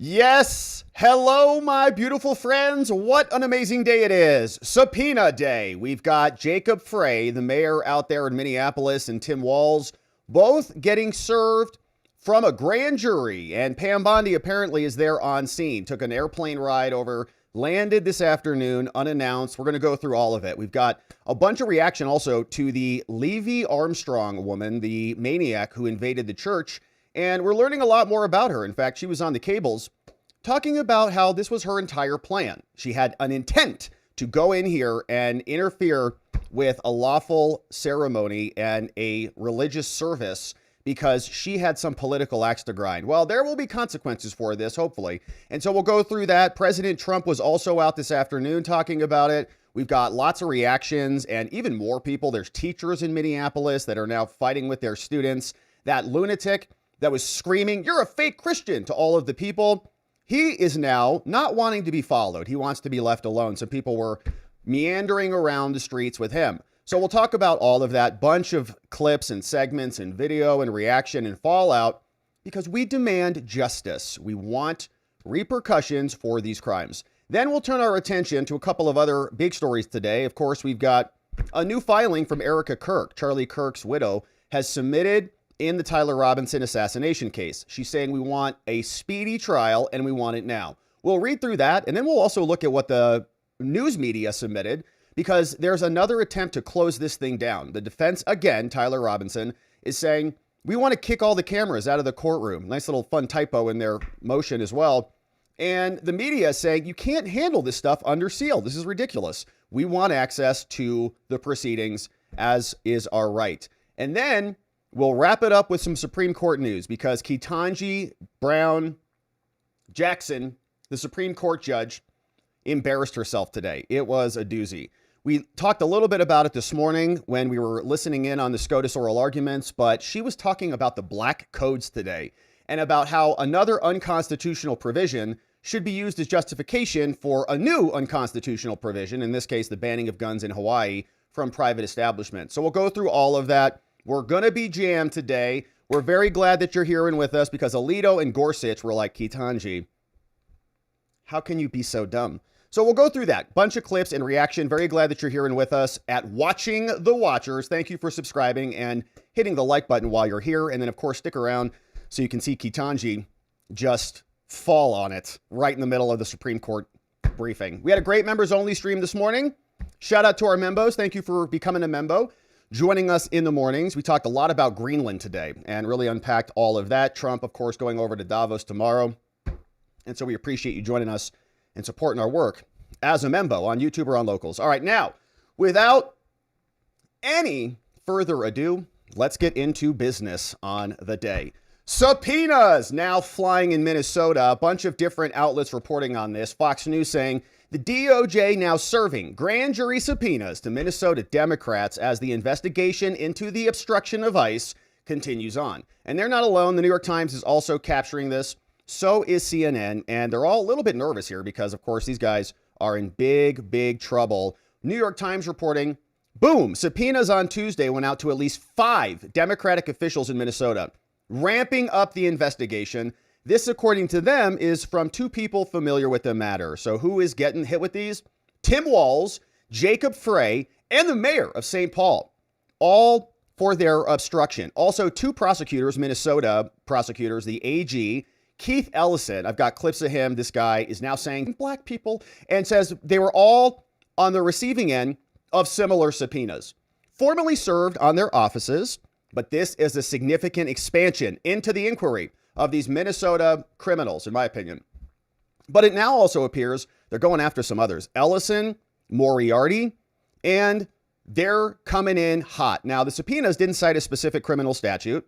Yes. Hello, my beautiful friends. What an amazing day it is. Subpoena day. We've got Jacob Frey, the mayor out there in Minneapolis, and Tim Walz, both getting served from a grand jury. And Pam Bondi apparently is there on scene. Took an airplane ride over, landed this afternoon unannounced. We're going to go through all of it. We've got a bunch of reaction also to the Levy Armstrong woman, the maniac who invaded the church. And we're learning a lot more about her. In fact, she was on the cables talking about how this was her entire plan. She had an intent to go in here and interfere with a lawful ceremony and a religious service because she had some political axe to grind. Well, there will be consequences for this, hopefully. And so we'll go through that. President Trump was also out this afternoon talking about it. We've got lots of reactions and even more people. There's teachers in Minneapolis that are now fighting with their students. That lunatic that was screaming, "You're a fake Christian," to all of the people, he is now not wanting to be followed. He wants to be left alone. Some people were meandering around the streets with him. So we'll talk about all of that, bunch of clips and segments and video and reaction and fallout, because we demand justice. We want repercussions for these crimes. Then we'll turn our attention to a couple of other big stories today. Of course, we've got a new filing from Erika Kirk. Charlie Kirk's widow has submitted in the Tyler Robinson assassination case. She's saying we want a speedy trial and we want it now. We'll read through that, and then we'll also look at what the news media submitted, because there's another attempt to close this thing down. The defense, again, Tyler Robinson, is saying we want to kick all the cameras out of the courtroom. Nice little fun typo in their motion as well. And the media is saying you can't handle this stuff under seal. This is ridiculous. We want access to the proceedings, as is our right. And then we'll wrap it up with some Supreme Court news, because Ketanjji Brown Jackson, the Supreme Court judge, embarrassed herself today. It was a doozy. We talked a little bit about it this morning when we were listening in on the SCOTUS oral arguments, but she was talking about the black codes today and about how another unconstitutional provision should be used as justification for a new unconstitutional provision, in this case, the banning of guns in Hawaii from private establishments. So we'll go through all of that. We're going to be jammed today. We're very glad that you're here and with us, because Alito and Gorsuch were like, Ketanji, how can you be so dumb? So we'll go through that. Bunch of clips and reaction. Very glad that you're here and with us at Watching the Watchers. Thank you for subscribing and hitting the like button while you're here. And then, of course, stick around so you can see Ketanji just fall on it right in the middle of the Supreme Court briefing. We had a great members only stream this morning. Shout out to our membos. Thank you for becoming a membo. Joining us in the mornings. We talked a lot about Greenland today and really unpacked all of that. Trump, of course, going over to Davos tomorrow. And so we appreciate you joining us and supporting our work as a membo on YouTube or on Locals. All right, now, without any further ado, let's get into business on the day. Subpoenas now flying in Minnesota. A bunch of different outlets reporting on this. Fox News saying the DOJ now serving grand jury subpoenas to Minnesota Democrats as the investigation into the obstruction of ICE continues on. And they're not alone. The New York Times is also capturing this. So is CNN. And they're all a little bit nervous here because, of course, these guys are in big, big trouble. New York Times reporting, boom, subpoenas on Tuesday went out to at least 5 Democratic officials in Minnesota, ramping up the investigation. This, according to them, is from 2 people familiar with the matter. So who is getting hit with these? Tim Walz, Jacob Frey, and the mayor of St. Paul, all for their obstruction. Also, 2 prosecutors, Minnesota prosecutors, the AG, Keith Ellison. I've got clips of him. This guy is now saying black people, and says they were all on the receiving end of similar subpoenas, formally served on their offices. But this is a significant expansion into the inquiry of these Minnesota criminals, in my opinion. But it now also appears they're going after some others. Ellison, Moriarty, and they're coming in hot. Now, the subpoenas didn't cite a specific criminal statute,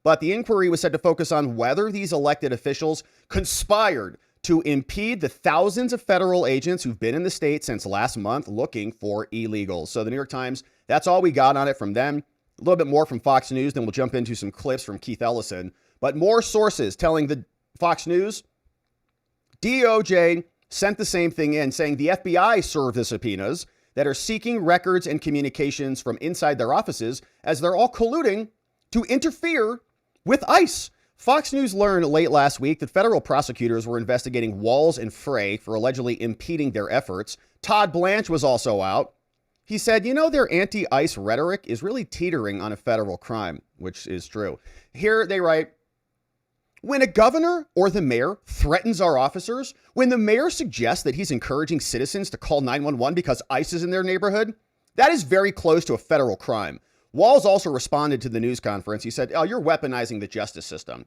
but the inquiry was said to focus on whether these elected officials conspired to impede the thousands of federal agents who've been in the state since last month looking for illegals. So the New York Times, that's all we got on it from them. A little bit more from Fox News, then we'll jump into some clips from Keith Ellison. But more sources telling the Fox News, DOJ sent the same thing in, saying the FBI served the subpoenas that are seeking records and communications from inside their offices, as they're all colluding to interfere with ICE Fox News learned late last week that federal prosecutors were investigating Walz and Frey for allegedly impeding their efforts. Todd Blanche was also out. He said, their anti-ICE rhetoric is really teetering on a federal crime, which is true. Here they write, when a governor or the mayor threatens our officers, when the mayor suggests that he's encouraging citizens to call 911 because ICE is in their neighborhood, that is very close to a federal crime. Walz also responded to the news conference. He said, you're weaponizing the justice system.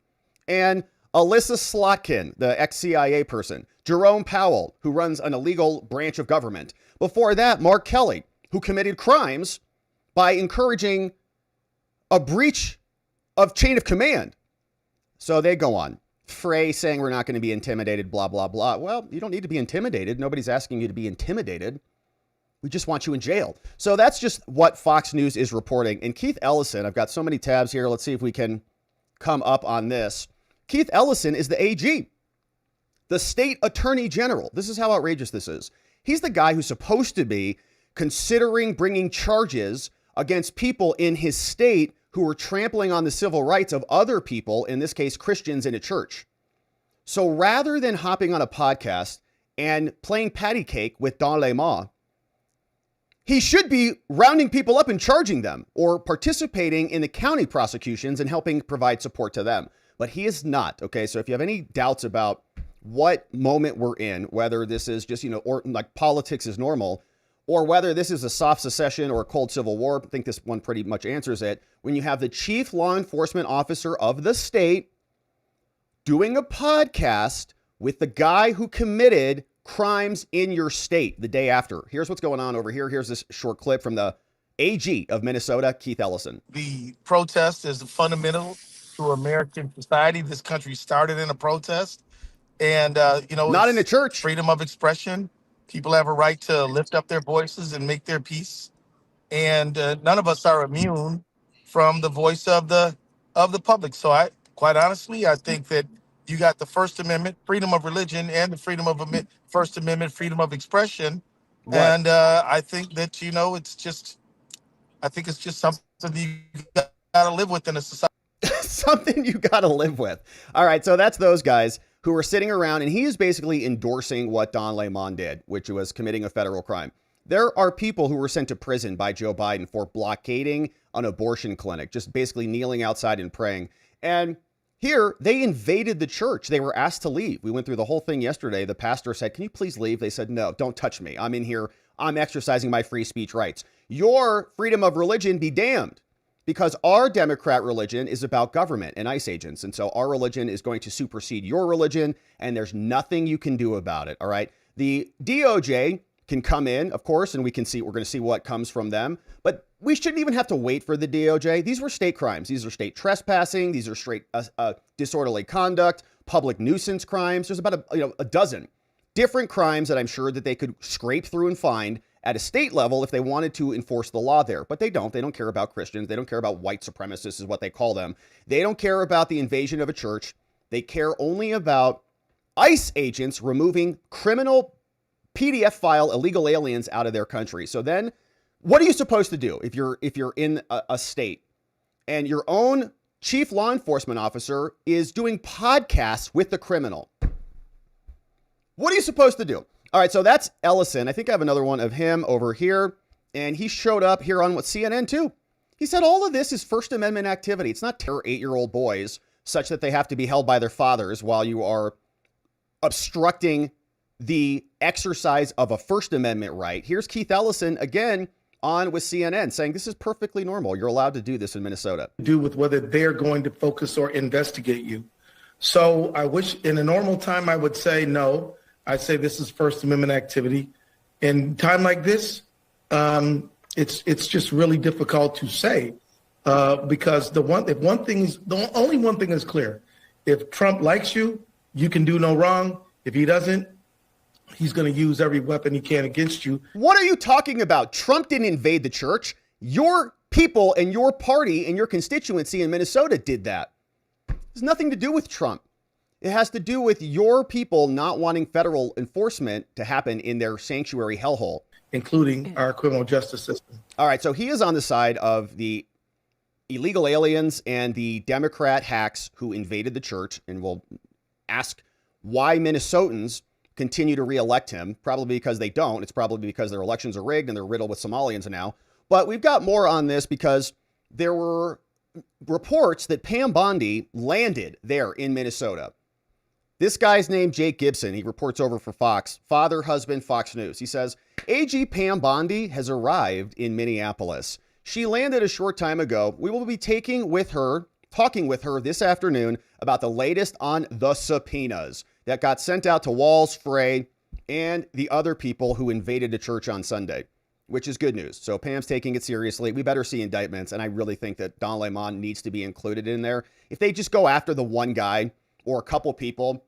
And Alyssa Slotkin, the ex-CIA person, Jerome Powell, who runs an illegal branch of government. Before that, Mark Kelly, who committed crimes by encouraging a breach of chain of command. So they go on. Frey saying we're not going to be intimidated, blah, blah, blah. Well, you don't need to be intimidated. Nobody's asking you to be intimidated. We just want you in jail. So that's just what Fox News is reporting. And Keith Ellison, I've got so many tabs here. Let's see if we can come up on this. Keith Ellison is the AG, the state attorney general. This is how outrageous this is. He's the guy who's supposed to be considering bringing charges against people in his state who are trampling on the civil rights of other people, in this case, Christians in a church. So rather than hopping on a podcast and playing patty cake with Don Lemay, he should be rounding people up and charging them or participating in the county prosecutions and helping provide support to them. But he is not. Okay, so if you have any doubts about what moment we're in, whether this is just, or like politics is normal, or whether this is a soft secession or a cold civil war, I think this one pretty much answers it. When you have the chief law enforcement officer of the state doing a podcast with the guy who committed crimes in your state the day after. Here's what's going on over here. Here's this short clip from the AG of Minnesota, Keith Ellison. The protest is fundamental to American society. This country started in a protest. And, not in a church. Freedom of expression. People have a right to lift up their voices and make their peace. And none of us are immune from the voice of the public. So I think that you got the First Amendment, freedom of religion, and the First Amendment, freedom of expression. What? And I think that, it's just something you got to live with in a society. Something you got to live with. All right. So that's those guys who are sitting around, and he is basically endorsing what Don Lemay did, which was committing a federal crime. There are people who were sent to prison by Joe Biden for blockading an abortion clinic, just basically kneeling outside and praying. And here, they invaded the church. They were asked to leave. We went through the whole thing yesterday. The pastor said, can you please leave? They said, no, don't touch me. I'm in here. I'm exercising my free speech rights. Your freedom of religion be damned, because our Democrat religion is about government and ICE agents. And so our religion is going to supersede your religion, and there's nothing you can do about it. All right. The DOJ can come in, of course, and we're going to see what comes from them. But we shouldn't even have to wait for the DOJ. These were state crimes. These are state trespassing. These are straight disorderly conduct, public nuisance crimes. There's about a dozen different crimes that I'm sure that they could scrape through and find at a state level if they wanted to enforce the law there. But they don't. They don't care about Christians. They don't care about white supremacists is what they call them. They don't care about the invasion of a church. They care only about ICE agents removing criminal PDF file illegal aliens out of their country. So then what are you supposed to do if you're in a state and your own chief law enforcement officer is doing podcasts with the criminal? What are you supposed to do? All right, so that's Ellison. I think I have another one of him over here, and he showed up here on CNN too. He said all of this is First Amendment activity. It's not terror 8-year-old boys such that they have to be held by their fathers while you are obstructing the exercise of a First Amendment right. Here's Keith Ellison again on with CNN saying this is perfectly normal. You're allowed to do this in Minnesota. Do with whether they're going to focus or investigate you. So I wish in a normal time I would say no. I say this is First Amendment activity. In time like this, it's just really difficult to say because the only one thing is clear. If Trump likes you, you can do no wrong. If he doesn't, he's going to use every weapon he can against you. What are you talking about? Trump didn't invade the church. Your people and your party and your constituency in Minnesota did that. It has nothing to do with Trump. It has to do with your people not wanting federal enforcement to happen in their sanctuary hellhole, including our criminal justice system. All right. So he is on the side of the illegal aliens and the Democrat hacks who invaded the church, and we'll ask why Minnesotans continue to reelect him. Probably because they don't. It's probably because their elections are rigged and they're riddled with Somalians now. But we've got more on this because there were reports that Pam Bondi landed there in Minnesota. This guy's named Jake Gibson. He reports over for Fox, father, husband, Fox News. He says, AG Pam Bondi has arrived in Minneapolis. She landed a short time ago. We will be talking with her this afternoon about the latest on the subpoenas that got sent out to Walls, Frey, and the other people who invaded the church on Sunday, which is good news. So Pam's taking it seriously. We better see indictments, and I really think that Don Lemon needs to be included in there. If they just go after the one guy or a couple people,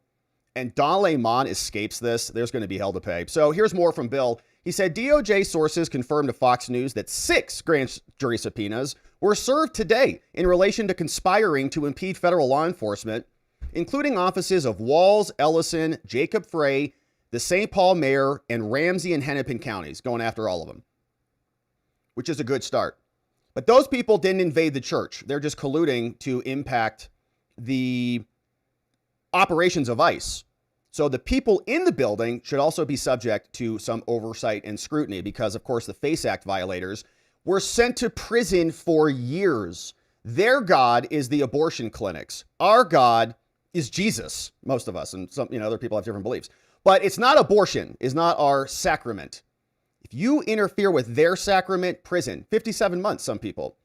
and Don Lemon escapes this, there's going to be hell to pay. So here's more from Bill. He said, DOJ sources confirmed to Fox News that 6 grand jury subpoenas were served today in relation to conspiring to impede federal law enforcement, including offices of Walls, Ellison, Jacob Frey, the St. Paul mayor, and Ramsey and Hennepin counties, going after all of them, which is a good start. But those people didn't invade the church. They're just colluding to impact the operations of ICE. So the people in the building should also be subject to some oversight and scrutiny because, of course, the FACE Act violators were sent to prison for years. Their God is the abortion clinics. Our God is Jesus, most of us, and some, other people have different beliefs. But it's not abortion, is not our sacrament. If you interfere with their sacrament, prison, 57 months, some people.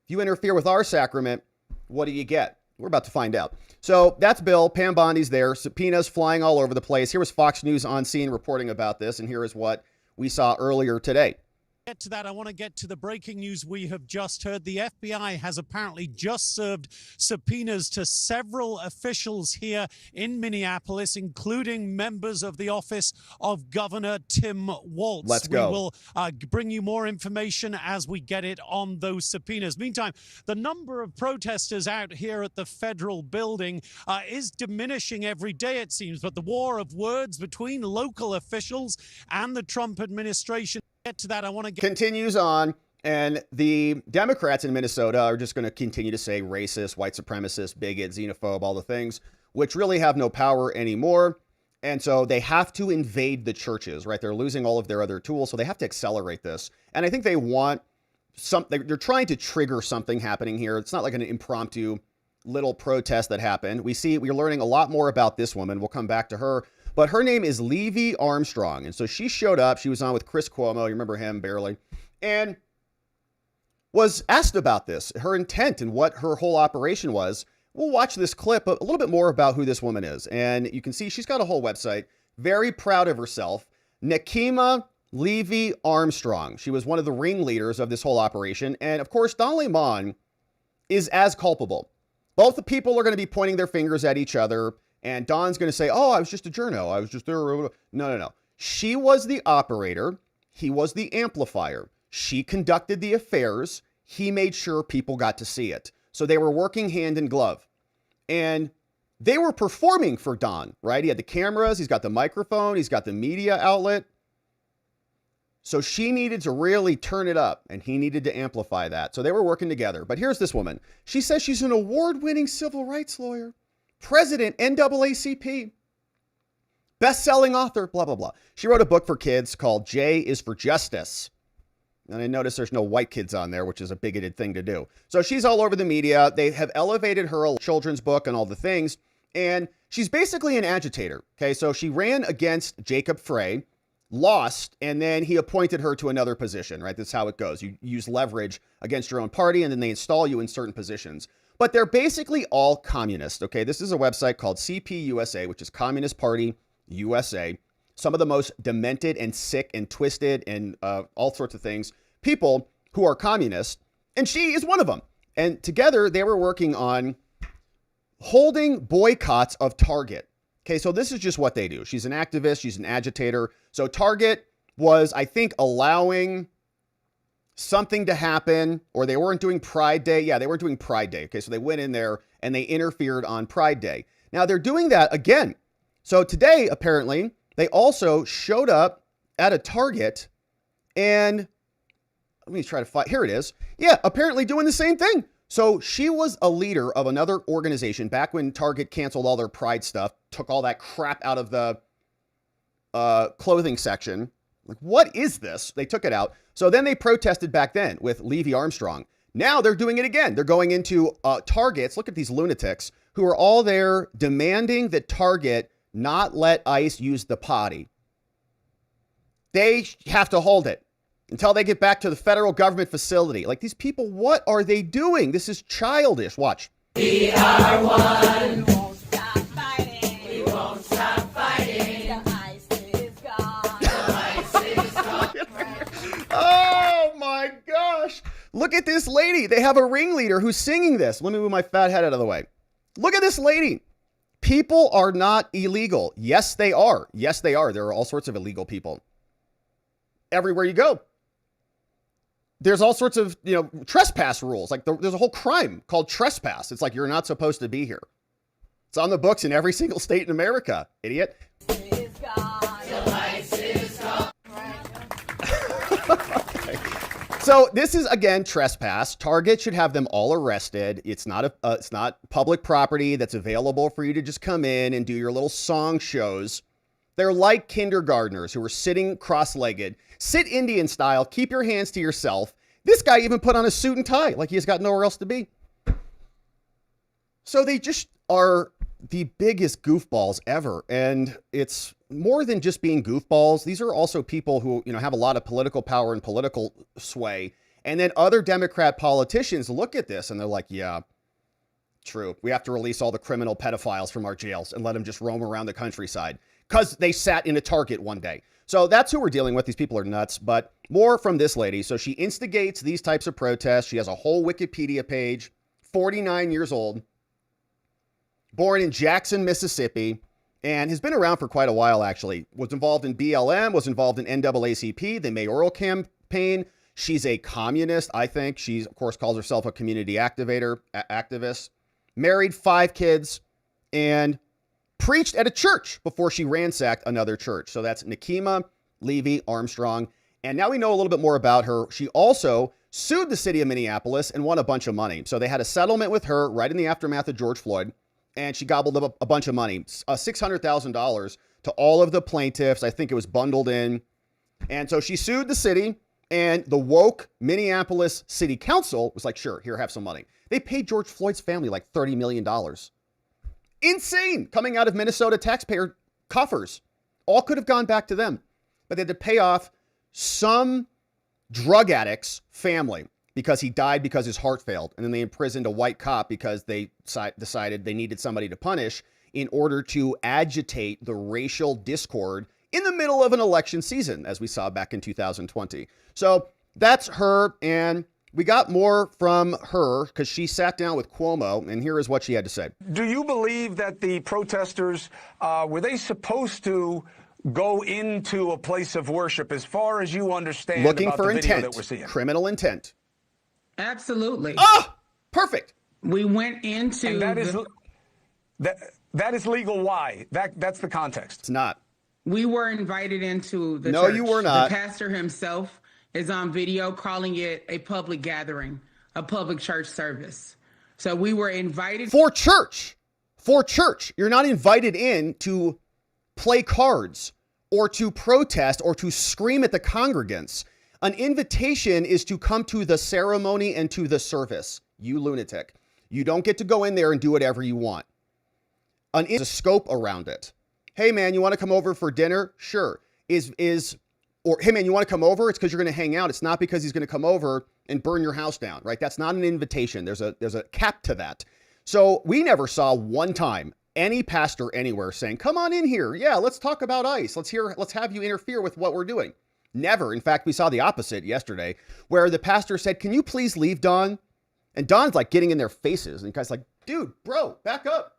If you interfere with our sacrament, what do you get? We're about to find out. So that's Bill. Pam Bondi's there. Subpoenas flying all over the place. Here was Fox News on scene reporting about this, and here is what we saw earlier today. Get to that, I want to get to the breaking news we have just heard. The FBI has apparently just served subpoenas to several officials here in Minneapolis, including members of the office of Governor Tim Walz. Let's go. We will bring you more information as we get it on those subpoenas. Meantime, the number of protesters out here at the federal building is diminishing every day, it seems, but the war of words between local officials and the Trump administration. To that, I want to get continues on, and the Democrats in Minnesota are just going to continue to say racist, white supremacist, bigot, xenophobe, all the things, which really have no power anymore. And so they have to invade the churches, right? They're losing all of their other tools, so they have to accelerate this. And I think they want something. They're trying to trigger something happening here. It's not like an impromptu little protest that happened. We're learning a lot more about this woman. We'll come back to her. But her name is Levy Armstrong. And so she showed up. She was on with Chris Cuomo. You remember him barely. And was asked about this, her intent and what her whole operation was. We'll watch this clip, a little bit more about who this woman is. And you can see she's got a whole website. Very proud of herself. Nekima Levy Armstrong. She was one of the ringleaders of this whole operation. And of course, Don Lemon is as culpable. Both the people are going to be pointing their fingers at each other. And Don's going to say, oh, I was just a journo. I was just there. No. She was the operator. He was the amplifier. She conducted the affairs. He made sure people got to see it. So they were working hand in glove. And they were performing for Don, right? He had the cameras. He's got the microphone. He's got the media outlet. So she needed to really turn it up, and he needed to amplify that. So they were working together. But here's this woman. She says she's an award-winning civil rights lawyer. President, NAACP, best-selling author, blah, blah, blah. She wrote a book for kids called J is for Justice. And I notice there's no white kids on there, which is a bigoted thing to do. So she's all over the media. They have elevated her children's book and all the things. And she's basically an agitator. Okay, so she ran against Jacob Frey, lost, and then he appointed her to another position, right? That's how it goes. You use leverage against your own party, and then they install you in certain positions. But they're basically all communist, okay? This is a website called CPUSA, which is Communist Party USA. Some of the most demented and sick and twisted and all sorts of things, people who are communist, and she is one of them. And together, they were working on holding boycotts of Target. Okay, so this is just what they do. She's an activist. She's an agitator. So Target was, I think, allowing something to happen, or they weren't doing Pride Day. Yeah, they weren't doing Pride Day. Okay, so they went in there and they interfered on Pride Day. Now they're doing that again. So today, apparently, they also showed up at a Target and let me try to find, here it is. Yeah, apparently doing the same thing. So she was a leader of another organization back when Target canceled all their Pride stuff, took all that crap out of the clothing section. Like, what is this? They took it out. So then they protested back then with Levy Armstrong. Now they're doing it again. They're going into Targets. Look at these lunatics who are all there demanding that Target not let ICE use the potty. They have to hold it until they get back to the federal government facility. Like, these people, what are they doing? This is childish. Watch. We are one. We won't stop fighting. We won't stop fighting. The ICE is gone. The ICE is gone. Oh my gosh. Look at this lady. They have a ringleader who's singing this. Let me move my fat head out of the way. Look at this lady. People are not illegal. Yes, they are. Yes, they are. There are all sorts of illegal people everywhere you go. There's all sorts of, trespass rules. Like, there's a whole crime called trespass. It's like, you're not supposed to be here. It's on the books in every single state in America, idiot. Is gone. The ICE is gone. Okay. So this is, again, trespass. Target should have them all arrested. It's not it's not public property that's available for you to just come in and do your little song shows. They're like kindergartners who are sitting cross-legged. Sit Indian style, keep your hands to yourself. This guy even put on a suit and tie like he's got nowhere else to be. So they just are the biggest goofballs ever. And it's more than just being goofballs. These are also people who, have a lot of political power and political sway. And then other Democrat politicians look at this and they're like, yeah, true. We have to release all the criminal pedophiles from our jails and let them just roam around the countryside because they sat in a Target one day. So that's who we're dealing with. These people are nuts, but more from this lady. So she instigates these types of protests. She has a whole Wikipedia page, 49 years old, born in Jackson, Mississippi, and has been around for quite a while, actually. Was involved in BLM, was involved in NAACP, the mayoral campaign. She's a communist, I think. She, of course, calls herself a community activist. Married, 5 kids, and preached at a church before she ransacked another church. So that's Nikema Levy Armstrong. And now we know a little bit more about her. She also sued the city of Minneapolis and won a bunch of money. So they had a settlement with her right in the aftermath of George Floyd. And she gobbled up a bunch of money, $600,000 to all of the plaintiffs. I think it was bundled in. And so she sued the city, and the woke Minneapolis City Council was like, sure, here, have some money. They paid George Floyd's family like $30 million. Insane, coming out of Minnesota taxpayer coffers. All could have gone back to them, but they had to pay off some drug addict's family because he died because his heart failed. And then they imprisoned a white cop because they decided they needed somebody to punish in order to agitate the racial discord in the middle of an election season, as we saw back in 2020. So that's her. And we got more from her because she sat down with Cuomo, and here is what she had to say. Do you believe that the protesters, were they supposed to go into a place of worship, as far as you understand? Looking about for the video intent, that we're seeing? Criminal intent. Absolutely. Oh, perfect. We went into And that is legal. Why? That's the context. It's not. We were invited into the No, church. you were not. The pastor himself is on video calling it a public gathering, a public church service. So we were invited For church. For church. You're not invited in to play cards or to protest or to scream at the congregants. An invitation is to come to the ceremony and to the service. You lunatic. You don't get to go in there and do whatever you want. There's a scope around it. Hey man, you want to come over for dinner? Sure. Or hey man, you want to come over? It's because you're going to hang out. It's not because he's going to come over and burn your house down, right? That's not an invitation. There's a cap to that. So we never saw one time any pastor anywhere saying, come on in here. Yeah, let's talk about ICE. Let's have you interfere with what we're doing. Never. In fact, we saw the opposite yesterday where the pastor said, can you please leave, Don? And Don's like getting in their faces. And the guy's like, dude, bro, back up.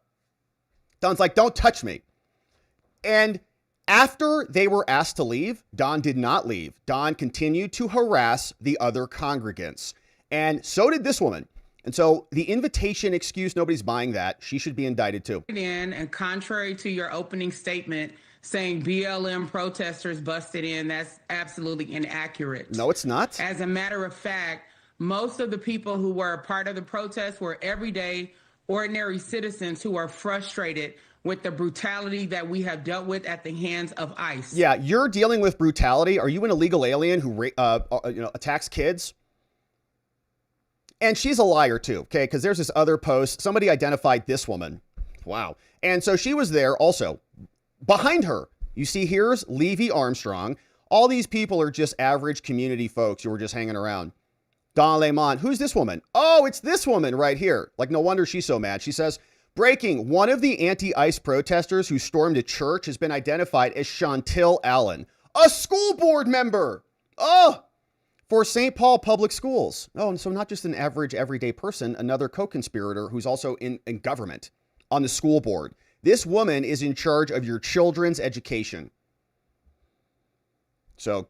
Don's like, don't touch me. And after they were asked to leave, Don did not leave. Don continued to harass the other congregants. And so did this woman. And so the invitation excuse, nobody's buying that. She should be indicted too. and contrary to your opening statement saying BLM protesters busted in, that's absolutely inaccurate. No, it's not. As a matter of fact, most of the people who were a part of the protest were everyday, ordinary citizens who are frustrated with the brutality that we have dealt with at the hands of ICE. Yeah, you're dealing with brutality. Are you an illegal alien who attacks kids? And she's a liar too, okay? Because there's this other post. Somebody identified this woman. Wow. And so she was there also. Behind her, you see here's Levy Armstrong. All these people are just average community folks who were just hanging around. Don Lemon. Who's this woman? Oh, it's this woman right here. Like, no wonder she's so mad. She says, breaking, one of the anti-ICE protesters who stormed a church has been identified as Chantel Allen, a school board member. Oh, for St. Paul Public Schools. Oh, and so not just an average everyday person, another co-conspirator who's also in government on the school board. This woman is in charge of your children's education. So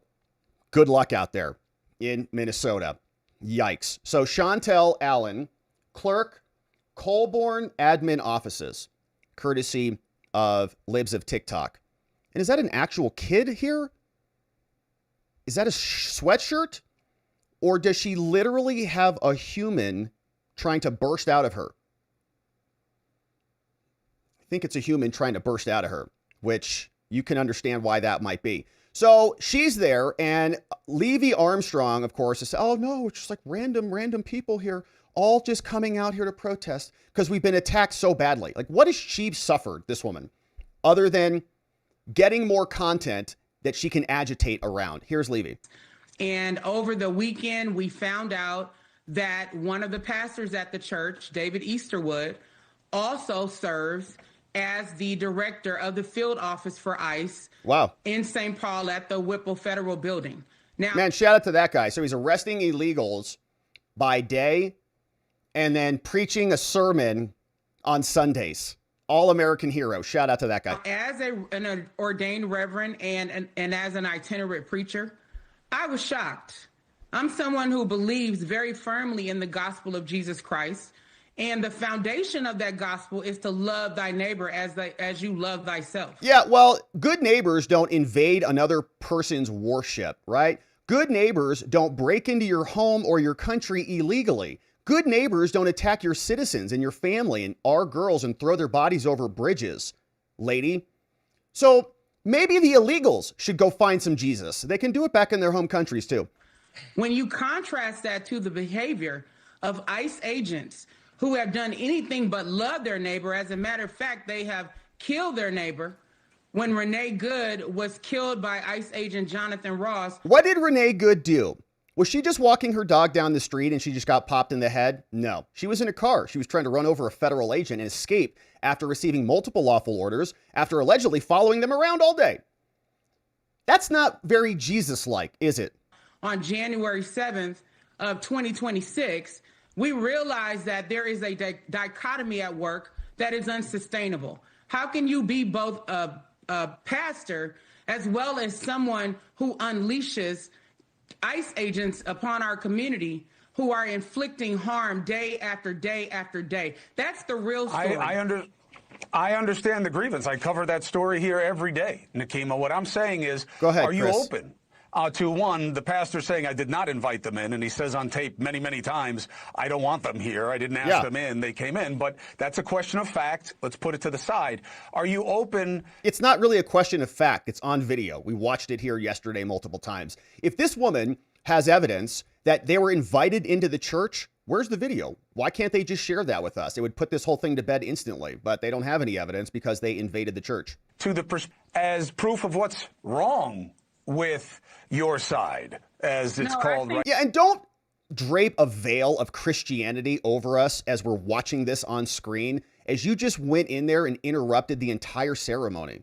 good luck out there in Minnesota. Yikes. So Chantel Allen, clerk, Colborne admin offices, courtesy of Libs of TikTok. And is that an actual kid here? Is that a sweatshirt? Or does she literally have a human trying to burst out of her? I think it's a human trying to burst out of her, which you can understand why that might be. So she's there, and Levy Armstrong, of course, is, oh no, it's just like random people here, all just coming out here to protest because we've been attacked so badly. Like, what has she suffered, this woman, other than getting more content that she can agitate around? Here's Levy. And over the weekend, we found out that one of the pastors at the church, David Easterwood, also serves as the director of the field office for ICE. Wow. In St. Paul at the Whipple Federal Building. Now, man, shout out to that guy. So he's arresting illegals by day and then preaching a sermon on Sundays. All-American hero. Shout out to that guy. As an ordained reverend and as an itinerant preacher, I was shocked. I'm someone who believes very firmly in the gospel of Jesus Christ. And the foundation of that gospel is to love thy neighbor as you love thyself. Yeah, well, good neighbors don't invade another person's worship, right? Good neighbors don't break into your home or your country illegally. Good neighbors don't attack your citizens and your family and our girls and throw their bodies over bridges, lady. So maybe the illegals should go find some Jesus. They can do it back in their home countries too. When you contrast that to the behavior of ICE agents who have done anything but love their neighbor. As a matter of fact, they have killed their neighbor. When Renee Good was killed by ICE agent Jonathan Ross. What did Renee Good do? Was she just walking her dog down the street and she just got popped in the head? No, she was in a car. She was trying to run over a federal agent and escape after receiving multiple lawful orders after allegedly following them around all day. That's not very Jesus-like, is it? On January 7th of 2026, we realize that there is a dichotomy at work that is unsustainable. How can you be both a pastor as well as someone who unleashes ICE agents upon our community who are inflicting harm day after day after day? That's the real story. I understand the grievance. I cover that story here every day, Nakima. What I'm saying is, go ahead, are you Chris. open to one, the pastor saying, I did not invite them in, and he says on tape many, many times, I don't want them here. I didn't ask them in. They came in. But that's a question of fact. Let's put it to the side. Are you open? It's not really a question of fact. It's on video. We watched it here yesterday multiple times. If this woman has evidence that they were invited into the church, where's the video? Why can't they just share that with us? It would put this whole thing to bed instantly, but they don't have any evidence because they invaded the church. As proof of what's wrong with your side, as it's called. Right? Yeah, and don't drape a veil of Christianity over us as we're watching this on screen, as you just went in there and interrupted the entire ceremony.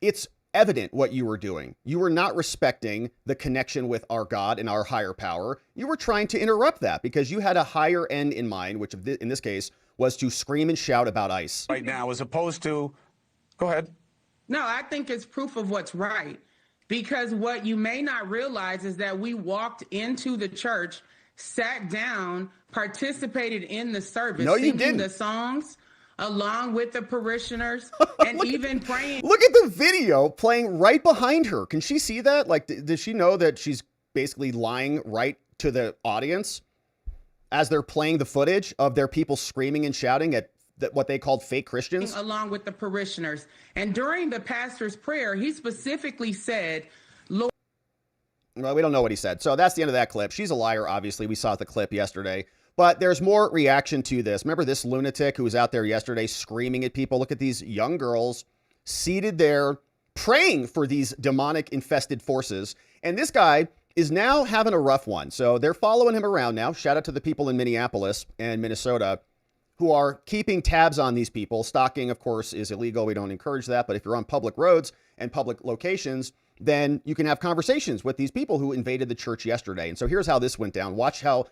It's evident what you were doing. You were not respecting the connection with our God and our higher power. You were trying to interrupt that because you had a higher end in mind, which in this case was to scream and shout about ICE. Right now, as opposed to, go ahead. No, I think it's proof of what's right. Because what you may not realize is that we walked into the church, sat down, participated in the service, singing the songs along with the parishioners, and even praying. Look at the video playing right behind her. Can she see that? Like, does she know that she's basically lying right to the audience as they're playing the footage of their people screaming and shouting at what they called fake Christians. Along with the parishioners. And during the pastor's prayer, he specifically said, Lord. Well, we don't know what he said. So that's the end of that clip. She's a liar, obviously. We saw the clip yesterday. But there's more reaction to this. Remember this lunatic who was out there yesterday screaming at people? Look at these young girls seated there praying for these demonic infested forces. And this guy is now having a rough one. So they're following him around now. Shout out to the people in Minneapolis and Minnesota who are keeping tabs on these people. Stalking, of course, is illegal. We don't encourage that. But if you're on public roads and public locations, then you can have conversations with these people who invaded the church yesterday. And so here's how this went down. Watch how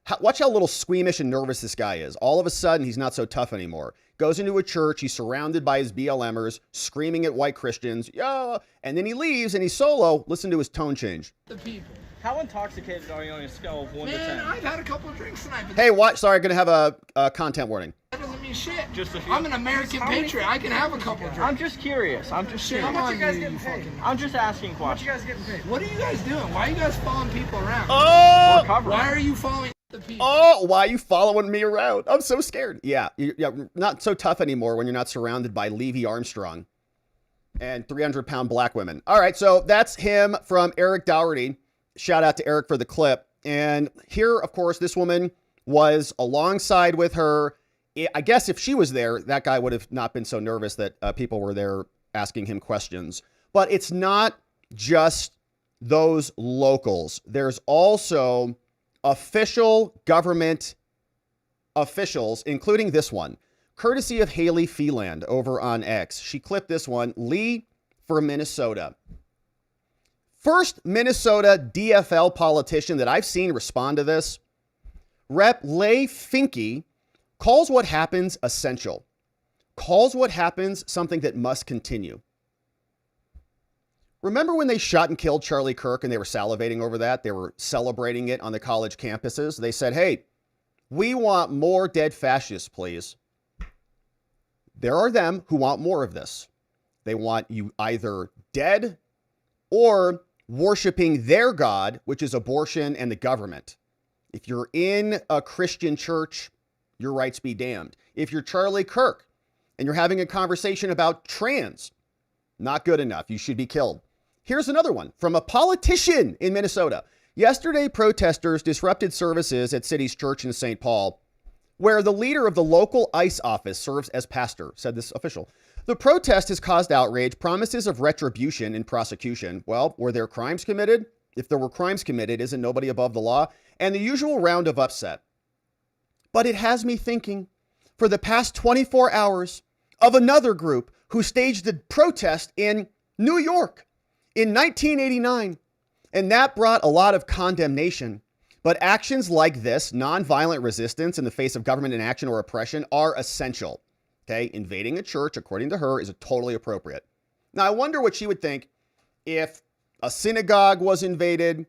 little squeamish and nervous this guy is. All of a sudden, he's not so tough anymore. Goes into a church. He's surrounded by his BLMers, screaming at white Christians. Yeah. And then he leaves and he's solo. Listen to his tone change. The people. How intoxicated are you on a scale of 1 to 10? I've had a couple of drinks tonight. But hey, what? Sorry, going to have a content warning. That doesn't mean shit. Just a few. I'm an American patriot. I can have a couple of drinks. I'm just curious. How much you guys getting paid? I'm just asking questions. What you guys getting paid? What are you guys doing? Why are you guys following people around? Oh! Why are you following the people? Oh, why are you following me around? I'm so scared. Yeah, you're not so tough anymore when you're not surrounded by Levy Armstrong and 300-pound black women. All right, so that's him from Eric Dougherty. Shout out to Eric for the clip. And here, of course, this woman was alongside with her. I guess if she was there, that guy would have not been so nervous that people were there asking him questions. But it's not just those locals. There's also official government officials, including this one, courtesy of Haley Feeland over on X. She clipped this one. Lee for Minnesota. First Minnesota DFL politician that I've seen respond to this, Rep. Leigh Finke, calls what happens essential, calls what happens something that must continue. Remember when they shot and killed Charlie Kirk and they were salivating over that? They were celebrating it on the college campuses. They said, hey, we want more dead fascists, please. There are them who want more of this. They want you either dead or worshiping their God, which is abortion and the government. If you're in a Christian church, your rights be damned. If you're Charlie Kirk and you're having a conversation about trans, not good enough. You should be killed. Here's another one from a politician in Minnesota. Yesterday, protesters disrupted services at City's Church in St. Paul, where the leader of the local ICE office serves as pastor, said this official. The protest has caused outrage, promises of retribution and prosecution. Well, were there crimes committed? If there were crimes committed, isn't nobody above the law? And the usual round of upset. But it has me thinking for the past 24 hours of another group who staged a protest in New York in 1989. And that brought a lot of condemnation. But actions like this, nonviolent resistance in the face of government inaction or oppression, are essential. Okay, invading a church, according to her, is totally appropriate. Now, I wonder what she would think if a synagogue was invaded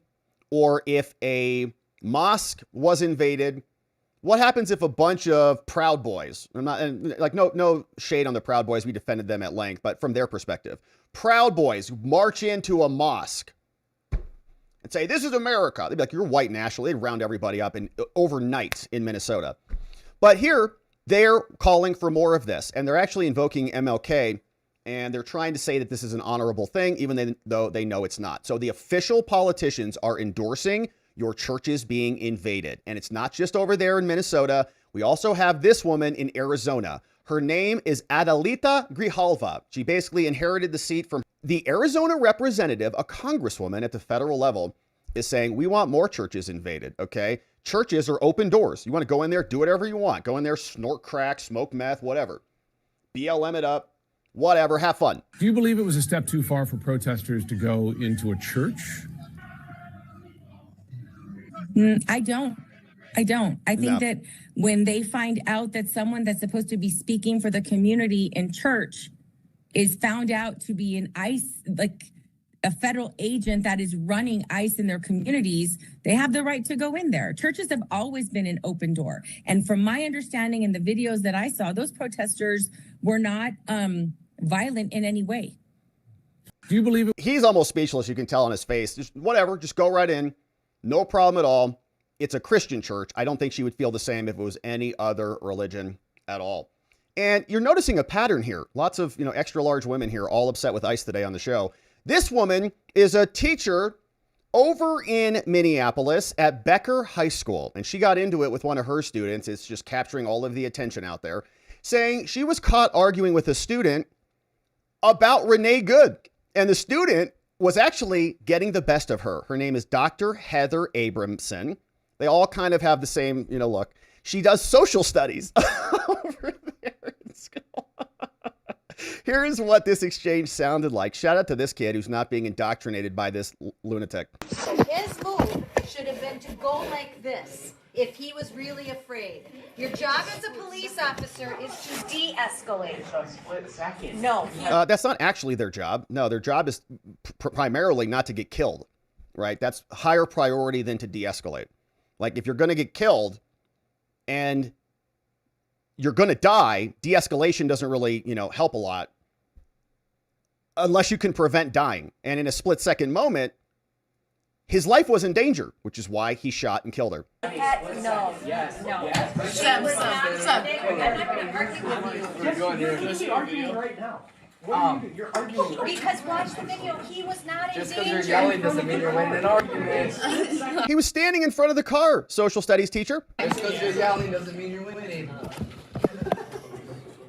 or if a mosque was invaded. What happens if a bunch of Proud Boys, no shade on the Proud Boys, we defended them at length, but from their perspective, Proud Boys march into a mosque and say, this is America. They'd be like, you're white national. They'd round everybody up overnight in Minnesota. But here, they're calling for more of this, and they're actually invoking MLK, and they're trying to say that this is an honorable thing, even though they know it's not. So the official politicians are endorsing your churches being invaded. And it's not just over there in Minnesota. We also have this woman in Arizona. Her name is Adelita Grijalva. She basically inherited the seat from the Arizona representative, a congresswoman at the federal level, is saying, we want more churches invaded, okay? Churches are open doors. You want to go in there, do whatever you want. Go in there, snort crack, smoke meth, whatever. BLM it up, whatever, have fun. Do you believe it was a step too far for protesters to go into a church? I don't. I think that when they find out that someone that's supposed to be speaking for the community in church is found out to be an ICE, like a federal agent that is running ICE in their communities, they have the right to go in there. Churches have always been an open door. And from my understanding in the videos that I saw, those protesters were not violent in any way. Do you believe it? He's almost speechless. You can tell on his face. Just whatever. Just go right in. No problem at all. it's a Christian church. I don't think she would feel the same if it was any other religion at all. And you're noticing a pattern here. Lots of, extra large women here, all upset with ICE today on the show. This woman is a teacher over in Minneapolis at Becker High School. And she got into it with one of her students. It's just capturing all of the attention out there, saying she was caught arguing with a student about Renee Good. And the student was actually getting the best of her. Her name is Dr. Heather Abramson. They all kind of have the same, look. She does social studies over there in school. Here's what this exchange sounded like. Shout out to this kid who's not being indoctrinated by this lunatic. His move should have been to go like this if he was really afraid. Your job as a police officer is to de-escalate. No. That's not actually their job. No, their job is primarily not to get killed, right? That's higher priority than to de-escalate. Like if you're going to get killed and you're going to die, de-escalation doesn't really, help a lot unless you can prevent dying. And in a split-second moment, his life was in danger, which is why he shot and killed her. No. Yes. No. Sam. You're arguing right now. You're arguing Because watch the video. He was not in danger. Just because you're yelling doesn't mean you're winning an argument. He was standing in front of the car, social studies teacher. Just because you're yelling doesn't mean you're winning.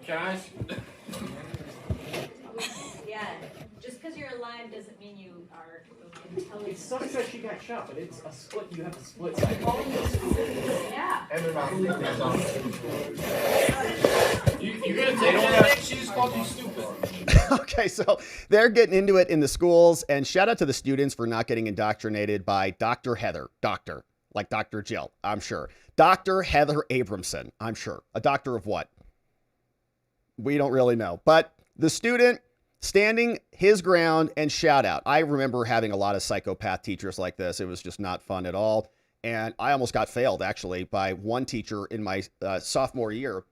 Guys. Yeah. Just because you're alive doesn't mean you are intelligent. It sucks that she got shot, but it's a split. You have a split second. Yeah. And they're not. You're gonna take that? She's fucking stupid. Okay, so they're getting into it in the schools, and shout out to the students for not getting indoctrinated by Dr. Heather. Doctor, like Dr. Jill, I'm sure. Dr. Heather Abramson, I'm sure. A doctor of what? We don't really know. But the student standing his ground and shout out. I remember having a lot of psychopath teachers like this. It was just not fun at all. And I almost got failed, actually, by one teacher in my sophomore year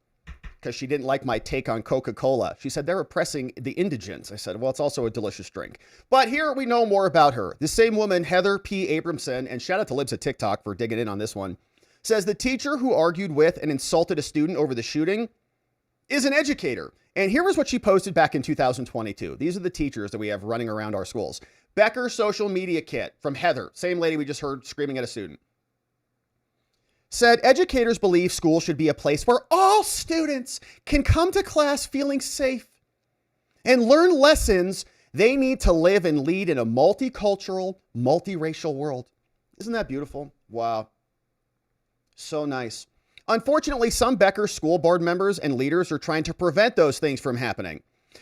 because she didn't like my take on Coca-Cola. She said, they're oppressing the indigents. I said, well, it's also a delicious drink. But here we know more about her. The same woman, Heather P. Abramson, and shout out to Libs at TikTok for digging in on this one, says the teacher who argued with and insulted a student over the shooting is an educator. And here was what she posted back in 2022. These are the teachers that we have running around our schools. Becker social media kit from Heather, same lady we just heard screaming at a student. Said educators believe school should be a place where all students can come to class feeling safe and learn lessons they need to live and lead in a multicultural, multiracial world. Isn't that beautiful? Wow. So nice. Unfortunately, some Becker school board members and leaders are trying to prevent those things from happening.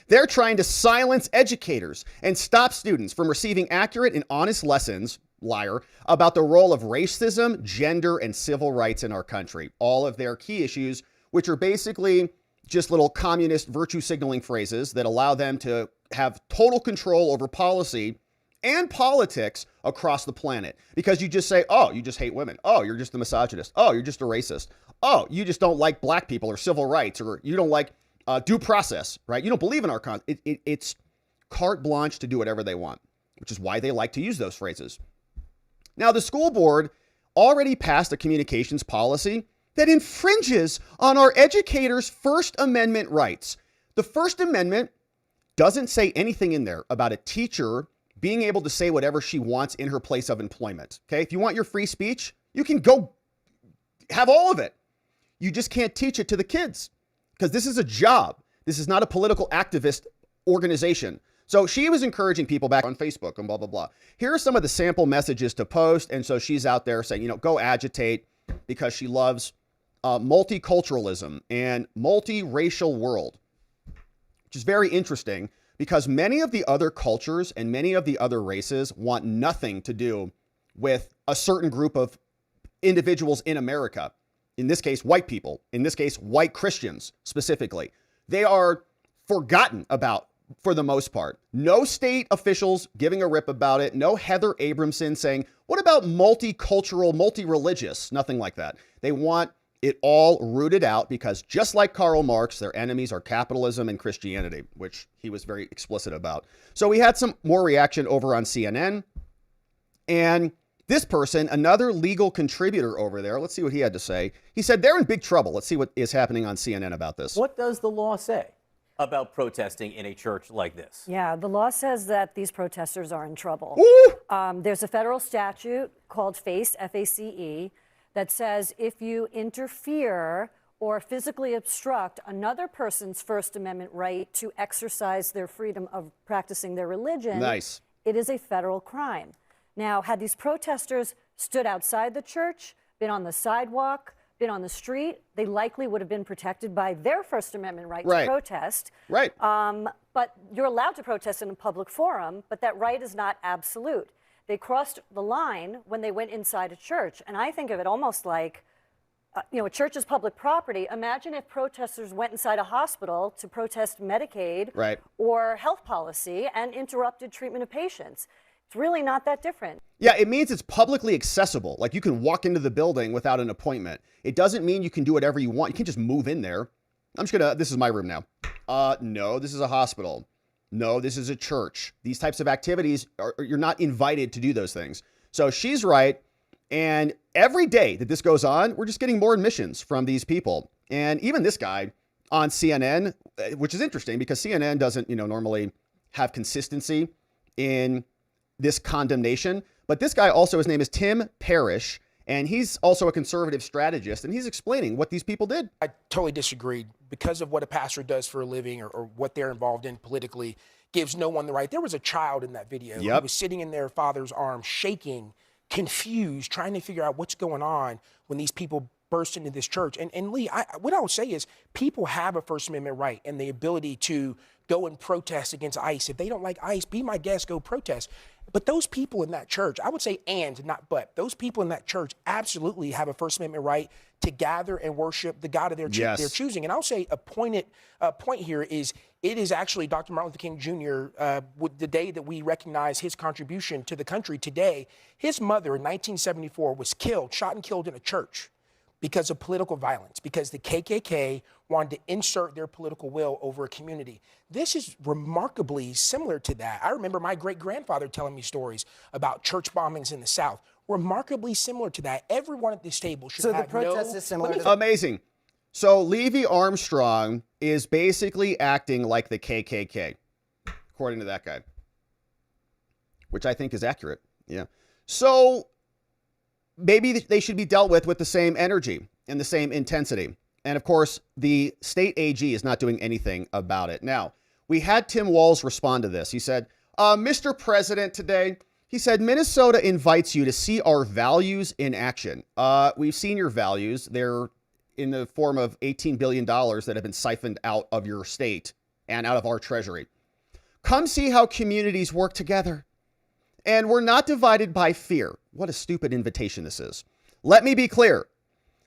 They're trying to silence educators and stop students from receiving accurate and honest lessons, liar, about the role of racism, gender, and civil rights in our country. All of their key issues, which are basically just little communist virtue signaling phrases that allow them to have total control over policy and politics across the planet. Because you just say, oh, you just hate women. Oh, you're just a misogynist. Oh, you're just a racist. Oh, you just don't like black people or civil rights, or you don't like due process, right? You don't believe in our it's carte blanche to do whatever they want, which is why they like to use those phrases. Now, the school board already passed a communications policy that infringes on our educators' First Amendment rights. The First Amendment doesn't say anything in there about a teacher being able to say whatever she wants in her place of employment. Okay, if you want your free speech, you can go have all of it. You just can't teach it to the kids because this is a job. This is not a political activist organization. So she was encouraging people back on Facebook and blah, blah, blah. Here are some of the sample messages to post. And so she's out there saying, go agitate because she loves multiculturalism and multiracial world, which is very interesting because many of the other cultures and many of the other races want nothing to do with a certain group of individuals in America. In this case, white people. In this case, white Christians specifically. They are forgotten about for the most part. No state officials giving a rip about it. No Heather Abramson saying, what about multicultural, multi-religious? Nothing like that. They want it all rooted out because just like Karl Marx, their enemies are capitalism and Christianity, which he was very explicit about. So we had some more reaction over on CNN. And This person, another legal contributor over there, let's see what he had to say. He said they're in big trouble. Let's see what is happening on CNN about this. What does the law say about protesting in a church like this? Yeah, the law says that these protesters are in trouble. There's a federal statute called FACE, F-A-C-E, that says if you interfere or physically obstruct another person's First Amendment right to exercise their freedom of practicing their religion, it is a federal crime. Now, had these protesters stood outside the church, been on the sidewalk, been on the street, they likely would have been protected by their First Amendment right to protest. But you're allowed to protest in a public forum, but that right is not absolute. They crossed the line when they went inside a church. And I think of it almost like, a church is public property. Imagine if protesters went inside a hospital to protest Medicaid or health policy and interrupted treatment of patients. It's really not that different. Yeah, it means it's publicly accessible. Like you can walk into the building without an appointment. It doesn't mean you can do whatever you want. You can't just move in there. This is my room now. No, this is a hospital. No, this is a church. These types of activities, you're not invited to do those things. So she's right. And every day that this goes on, we're just getting more admissions from these people. And even this guy on CNN, which is interesting because CNN doesn't, normally have consistency in this condemnation. But this guy also, his name is Tim Parrish, and he's also a conservative strategist, and he's explaining what these people did. I totally disagreed. Because of what a pastor does for a living or what they're involved in politically gives no one the right. There was a child in that video who was sitting in their father's arms, shaking, confused, trying to figure out what's going on when these people burst into this church. And Lee, what I would say is people have a First Amendment right and the ability to go and protest against ICE. If they don't like ICE, be my guest, go protest. But those people in that church, I would say and, not but, those people in that church absolutely have a First Amendment right to gather and worship the God of their choosing. And I'll say a point here is it is actually Dr. Martin Luther King Jr., the day that we recognize his contribution to the country today. His mother in 1974 was shot and killed in a church because of political violence, because the KKK wanted to insert their political will over a community. This is remarkably similar to that. I remember my great-grandfather telling me stories about church bombings in the South. Remarkably similar to that. Everyone at this table should have So the protest is similar to Amazing. So Levy Armstrong is basically acting like the KKK, according to that guy, which I think is accurate. Yeah. So maybe they should be dealt with the same energy and the same intensity. And of course, the state AG is not doing anything about it. Now, we had Tim Walz respond to this. He said, Mr. President, today, he said, Minnesota invites you to see our values in action. We've seen your values. They're in the form of $18 billion that have been siphoned out of your state and out of our treasury. Come see how communities work together. And we're not divided by fear. What a stupid invitation this is. Let me be clear.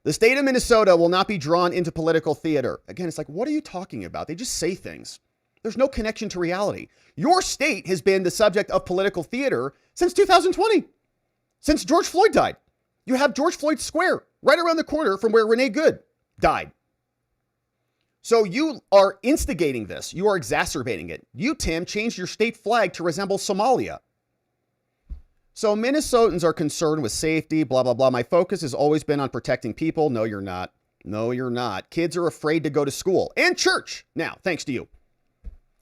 The state of Minnesota will not be drawn into political theater. Again, it's like, what are you talking about? They just say things. There's no connection to reality. Your state has been the subject of political theater since 2020, since George Floyd died. You have George Floyd Square right around the corner from where Renee Good died. So you are instigating this. You are exacerbating it. You, Tim, changed your state flag to resemble Somalia. So Minnesotans are concerned with safety, blah, blah, blah. My focus has always been on protecting people. No, you're not. No, you're not. Kids are afraid to go to school and church now, thanks to you.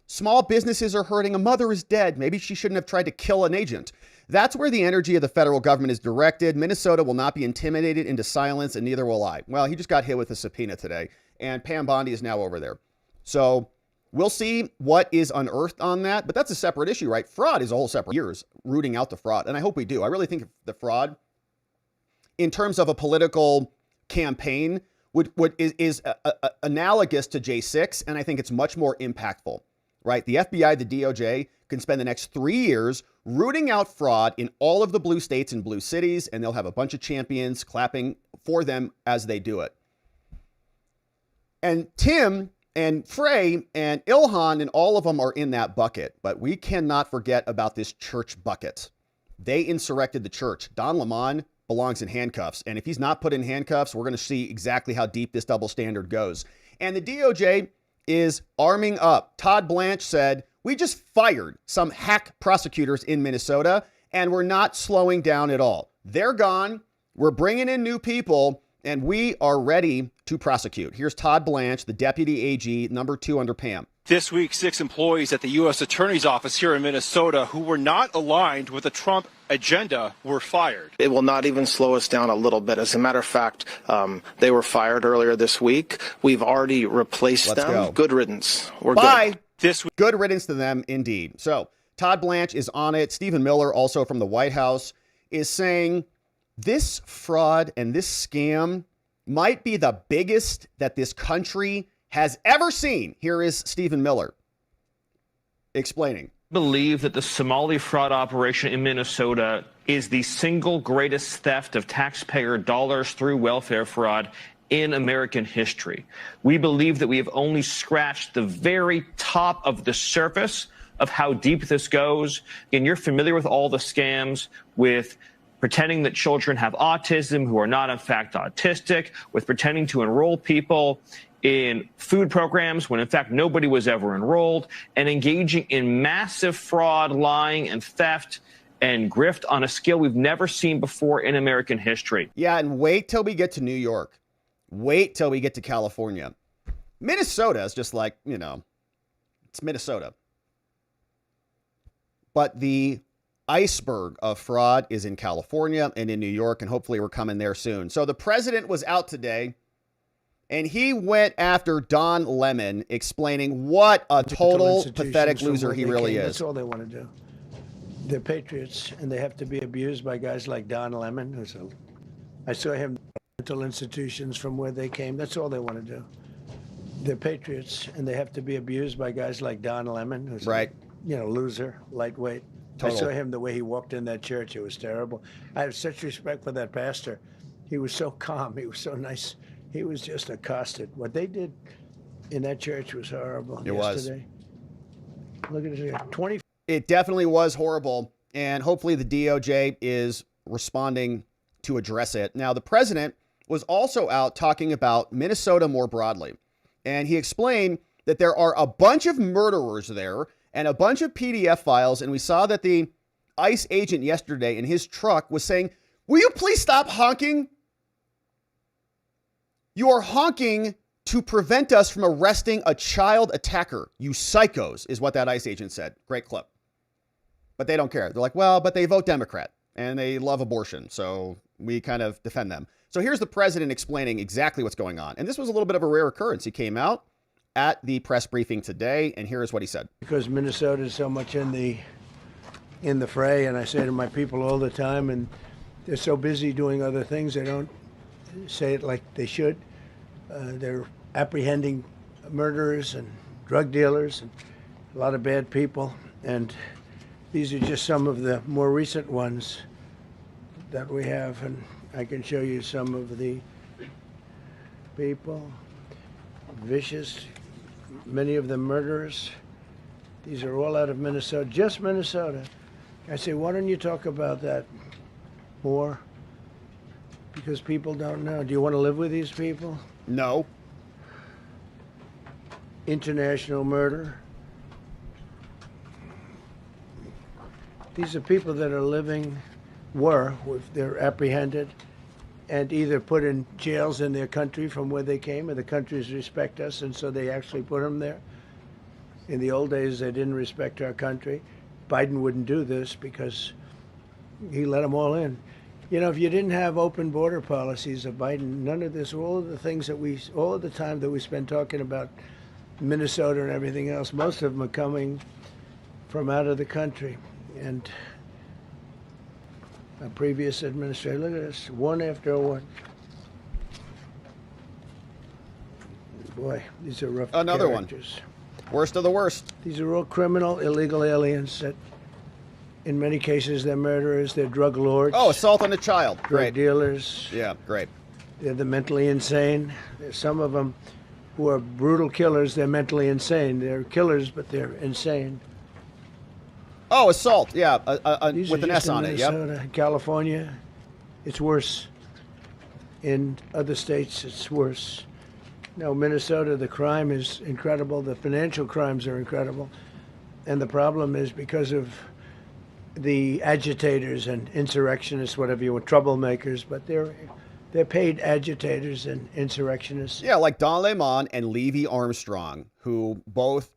Small businesses are hurting. A mother is dead. Maybe she shouldn't have tried to kill an agent. That's where the energy of the federal government is directed. Minnesota will not be intimidated into silence, and neither will I. Well, he just got hit with a subpoena today, and Pam Bondi is now over there. So we'll see what is unearthed on that, but that's a separate issue, right? Fraud is a whole separate years, rooting out the fraud, and I hope we do. I really think the fraud, in terms of a political campaign, is analogous to J6, and I think it's much more impactful, right? The FBI, the DOJ can spend the next 3 years rooting out fraud in all of the blue states and blue cities, and they'll have a bunch of champions clapping for them as they do it. And Tim and Frey and Ilhan and all of them are in that bucket, but we cannot forget about this church bucket. They insurrected the church. Don Lemon belongs in handcuffs, and if he's not put in handcuffs, we're going to see exactly how deep this double standard goes. And the DOJ is arming up. Todd Blanche said, we just fired some hack prosecutors in Minnesota, and we're not slowing down at all. they're gone. We're bringing in new people, and we are ready to prosecute. Here's Todd Blanche, the deputy AG, number 2 under Pam. This week, 6 employees at the U.S. Attorney's Office here in Minnesota who were not aligned with the Trump agenda were fired. It will not even slow us down a little bit. As a matter of fact, they were fired earlier this week. We've already replaced them. Go. Good riddance. We're Bye. good. This week. Good riddance to them, indeed. So Todd Blanche is on it. Stephen Miller, also from the White House, is saying this fraud and this scam might be the biggest that this country has ever seen. Here is Stephen Miller explaining. Believe that the Somali fraud operation in Minnesota is the single greatest theft of taxpayer dollars through welfare fraud in American history. We believe that we have only scratched the very top of the surface of how deep this goes. And you're familiar with all the scams, with pretending that children have autism who are not in fact autistic, with pretending to enroll people in food programs when in fact nobody was ever enrolled, and engaging in massive fraud, lying, and theft and grift on a scale we've never seen before in American history. Yeah, and wait till we get to New York. Wait till we get to California. Minnesota is just like, it's Minnesota. But the iceberg of fraud is in California and in New York, and hopefully we're coming there soon. So the president was out today, and he went after Don Lemon, explaining what a total pathetic loser he really is. That's all they want to do. They're patriots, and they have to be abused by guys like Don Lemon. I saw him in mental institutions from where they came. That's all they want to do. They're patriots, and they have to be abused by guys like Don Lemon, who's right. Loser, lightweight. Total. I saw him the way he walked in that church. It was terrible. I have such respect for that pastor. He was so calm. He was so nice. He was just accosted. What they did in that church was horrible yesterday. Look at it here. 20. It definitely was horrible, and hopefully the DOJ is responding to address it. Now, the president was also out talking about Minnesota more broadly, and he explained that there are a bunch of murderers there and a bunch of PDF files, and we saw that the ICE agent yesterday in his truck was saying, "Will you please stop honking? You are honking to prevent us from arresting a child attacker, you psychos," is what that ICE agent said. Great clip. But they don't care. They're like, well, but they vote Democrat and they love abortion, so we kind of defend them. So here's the president explaining exactly what's going on. And this was a little bit of a rare occurrence. He came out at the press briefing today, and here's what he said. Because Minnesota is so much in the fray, and I say to my people all the time, and they're so busy doing other things, they don't say it like they should. They're apprehending murderers and drug dealers and a lot of bad people. And these are just some of the more recent ones that we have. And I can show you some of the people. Vicious, many of them murderers. These are all out of Minnesota, just Minnesota. I say, why don't you talk about that more? Because people don't know. Do you want to live with these people? No. International murder. These are people that are living, they're apprehended and either put in jails in their country from where they came, and the countries respect us, and so they actually put them there. In the old days, they didn't respect our country. Biden wouldn't do this because he let them all in. If you didn't have open border policies of Biden, none of this, all of the time that we spend talking about Minnesota and everything else, most of them are coming from out of the country. And a previous administration, look at this, one after one. Boy, these are rough Another characters. One. Worst of the worst. These are all criminal, illegal aliens that, in many cases, they're murderers, they're drug lords. Oh, assault on a child. Great. Drug dealers. Yeah, great. They're the mentally insane. There's some of them who are brutal killers. They're mentally insane. They're killers, but they're insane. Oh, assault. Yeah, with an S on it. Yep. California, it's worse. In other states, it's worse. No, Minnesota, the crime is incredible. The financial crimes are incredible. And the problem is because of the agitators and insurrectionists, whatever you want, troublemakers, but they're paid agitators and insurrectionists. Yeah, like Don Lemon and Levy Armstrong, who both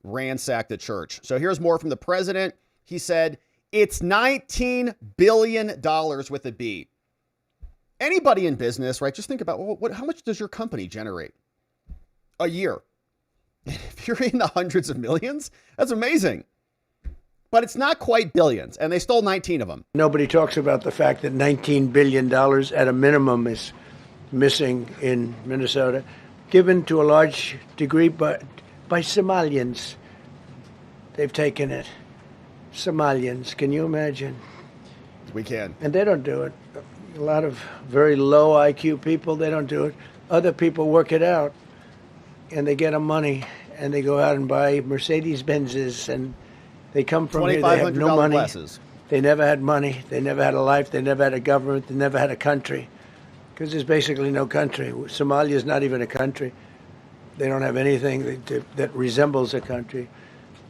ransacked the church. So here's more from the president. He said, it's $19 billion with a B. Anybody in business, right? Just think about, well, how much does your company generate a year? If you're in the hundreds of millions, that's amazing. But it's not quite billions, and they stole 19 of them. Nobody talks about the fact that $19 billion at a minimum is missing in Minnesota, given to a large degree by Somalians. They've taken it. Somalians, can you imagine? We can. And they don't do it. A lot of very low IQ people, they don't do it. Other people work it out, and they get them money, and they go out and buy Mercedes-Benzes, and they come from here, they have no money. Glasses. They never had money. They never had a life. They never had a government. They never had a country, because there's basically no country. Somalia is not even a country. They don't have anything that resembles a country.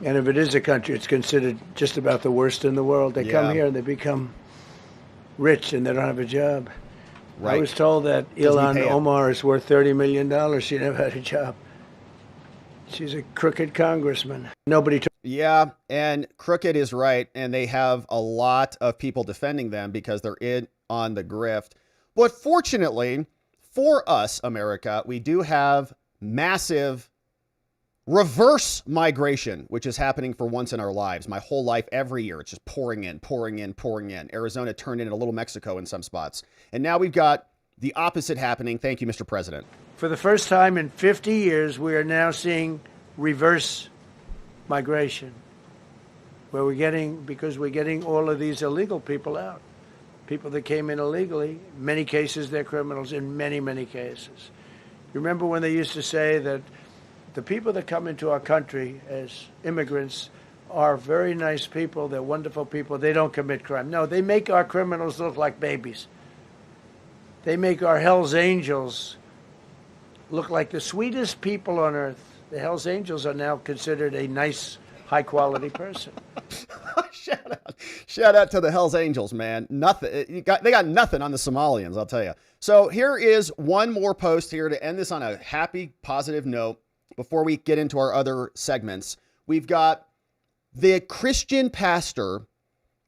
And if it is a country, it's considered just about the worst in the world. They come here and they become rich, and they don't have a job. Right. I was told that Ilhan Omar is worth $30 million. She never had a job. She's a crooked congressman. Nobody. Yeah, and crooked is right, and they have a lot of people defending them because they're in on the grift. But fortunately for us, America, we do have massive reverse migration, which is happening for once in our lives. My whole life, every year, it's just pouring in, pouring in, pouring in. Arizona turned into a little Mexico in some spots. And now we've got the opposite happening. Thank you, Mr. President. For the first time in 50 years, we are now seeing reverse migration, where because we're getting all of these illegal people out. People that came in illegally, in many cases, they're criminals in many, many cases. You remember when they used to say that the people that come into our country as immigrants are very nice people, they're wonderful people, they don't commit crime. No, they make our criminals look like babies. They make our Hell's Angels look like the sweetest people on earth. The Hell's Angels are now considered a nice, high-quality person. Shout out to the Hell's Angels, man. Nothing. They got nothing on the Somalians, I'll tell you. So here is one more post here to end this on a happy, positive note before we get into our other segments. We've got the Christian pastor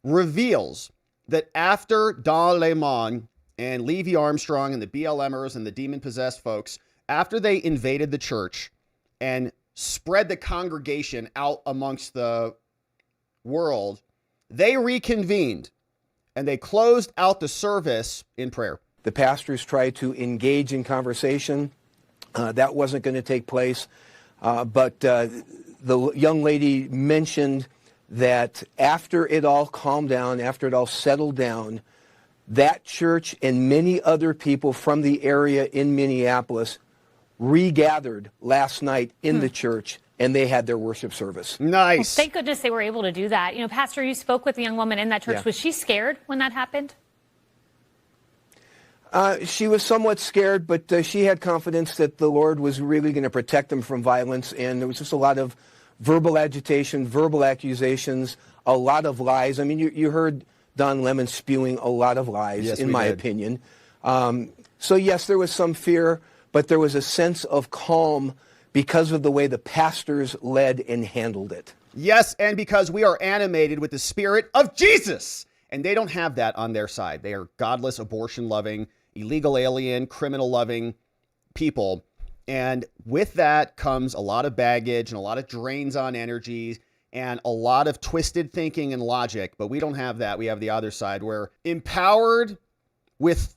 reveals that after Don Lemon and Levy Armstrong and the BLMers and the demon-possessed folks, after they invaded the church and spread the congregation out amongst the world, they reconvened and they closed out the service in prayer. The pastors tried to engage in conversation. That wasn't going to take place. But the young lady mentioned that after it all calmed down, after it all settled down, that church and many other people from the area in Minneapolis regathered last night in the church, and they had their worship service. Nice. Well, thank goodness they were able to do that. You know, Pastor, you spoke with the young woman in that church. Yeah. Was she scared when that happened? She was somewhat scared, but she had confidence that the Lord was really going to protect them from violence, and there was just a lot of verbal agitation, verbal accusations, a lot of lies. I mean, you heard Don Lemon spewing a lot of lies, yes, in my opinion. So, yes, there was some fear, but there was a sense of calm because of the way the pastors led and handled it. Yes, and because we are animated with the spirit of Jesus. And they don't have that on their side. They are godless, abortion-loving, illegal alien, criminal-loving people. And with that comes a lot of baggage and a lot of drains on energy and a lot of twisted thinking and logic. But we don't have that. We have the other side. We're empowered with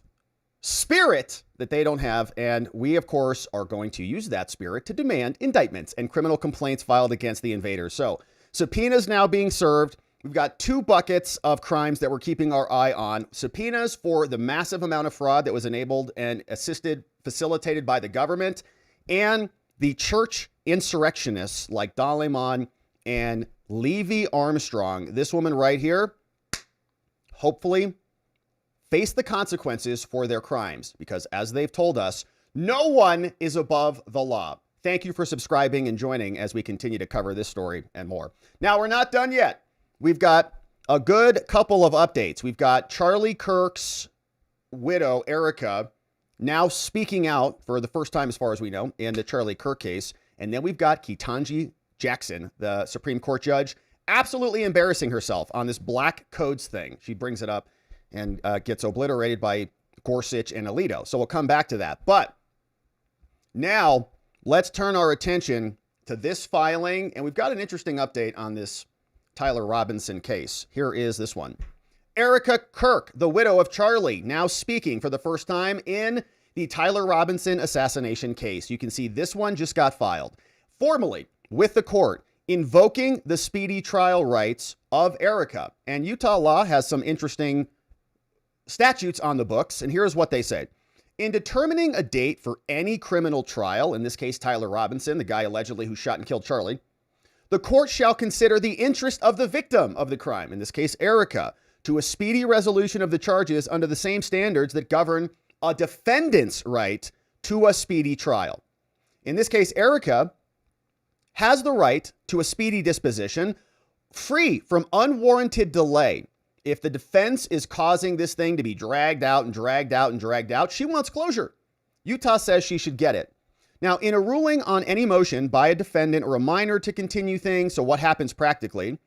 spirit that they don't have. And we, of course, are going to use that spirit to demand indictments and criminal complaints filed against the invaders. So subpoenas now being served. We've got 2 buckets of crimes that we're keeping our eye on. Subpoenas for the massive amount of fraud that was enabled and facilitated by the government, and the church insurrectionists like Don Lemon and Levy Armstrong. This woman right here, hopefully, face the consequences for their crimes, because as they've told us, no one is above the law. Thank you for subscribing and joining as we continue to cover this story and more. Now, we're not done yet. We've got a good couple of updates. We've got Charlie Kirk's widow, Erika, now speaking out for the first time, as far as we know, in the Charlie Kirk case. And then we've got Ketanjji Jackson, the Supreme Court judge, absolutely embarrassing herself on this black codes thing. She brings it up and gets obliterated by Gorsuch and Alito. So we'll come back to that. But now let's turn our attention to this filing. And we've got an interesting update on this Tyler Robinson case. Here is this one. Erika Kirk, the widow of Charlie, now speaking for the first time in the Tyler Robinson assassination case. You can see this one just got filed formally with the court, invoking the speedy trial rights of Erika. And Utah law has some interesting statutes on the books. And here's what they say. In determining a date for any criminal trial, in this case, Tyler Robinson, the guy allegedly who shot and killed Charlie, the court shall consider the interest of the victim of the crime, in this case, Erika, to a speedy resolution of the charges under the same standards that govern a defendant's right to a speedy trial. In this case, Erika has the right to a speedy disposition free from unwarranted delay. If the defense is causing this thing to be dragged out and dragged out and dragged out, she wants closure. Utah says she should get it. Now, in a ruling on any motion by a defendant or a minor to continue things, so what happens practically,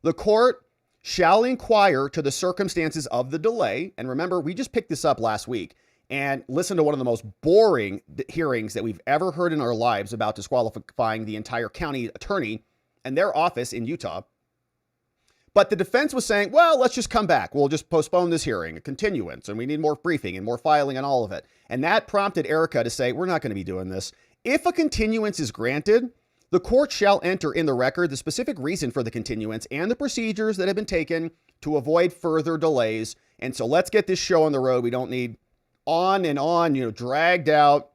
the court shall inquire to the circumstances of the delay. And remember, we just picked this up last week and listened to one of the most boring hearings that we've ever heard in our lives about disqualifying the entire county attorney and their office in Utah. But the defense was saying, well, let's just come back. We'll just postpone this hearing, a continuance, and we need more briefing and more filing and all of it. And that prompted Erika to say, we're not going to be doing this. If a continuance is granted, the court shall enter in the record the specific reason for the continuance and the procedures that have been taken to avoid further delays. And so let's get this show on the road. We don't need on and on, dragged out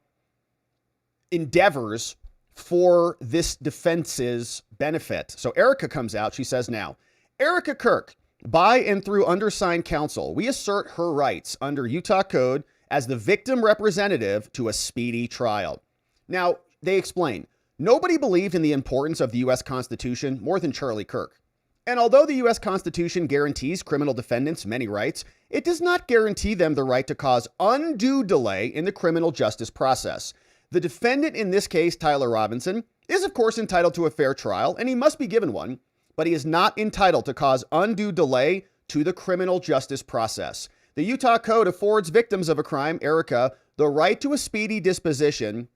endeavors for this defense's benefit. So Erika comes out. She says now, Erika Kirk, by and through undersigned counsel, we assert her rights under Utah Code as the victim representative to a speedy trial. Now, they explain, nobody believed in the importance of the U.S. Constitution more than Charlie Kirk. And although the U.S. Constitution guarantees criminal defendants many rights, it does not guarantee them the right to cause undue delay in the criminal justice process. The defendant in this case, Tyler Robinson, is of course entitled to a fair trial, and he must be given one, but he is not entitled to cause undue delay to the criminal justice process. The Utah Code affords victims of a crime, Erika, the right to a speedy disposition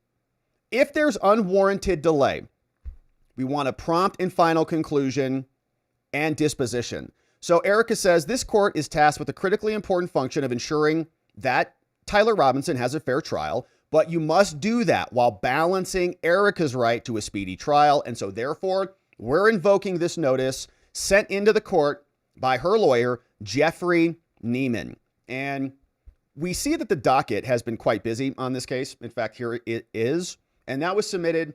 if there's unwarranted delay. We want a prompt and final conclusion and disposition. So Erika says this court is tasked with the critically important function of ensuring that Tyler Robinson has a fair trial, but you must do that while balancing Erika's right to a speedy trial. And so therefore, we're invoking this notice sent into the court by her lawyer, Jeffrey Neiman. And we see that the docket has been quite busy on this case. In fact, here it is. And that was submitted,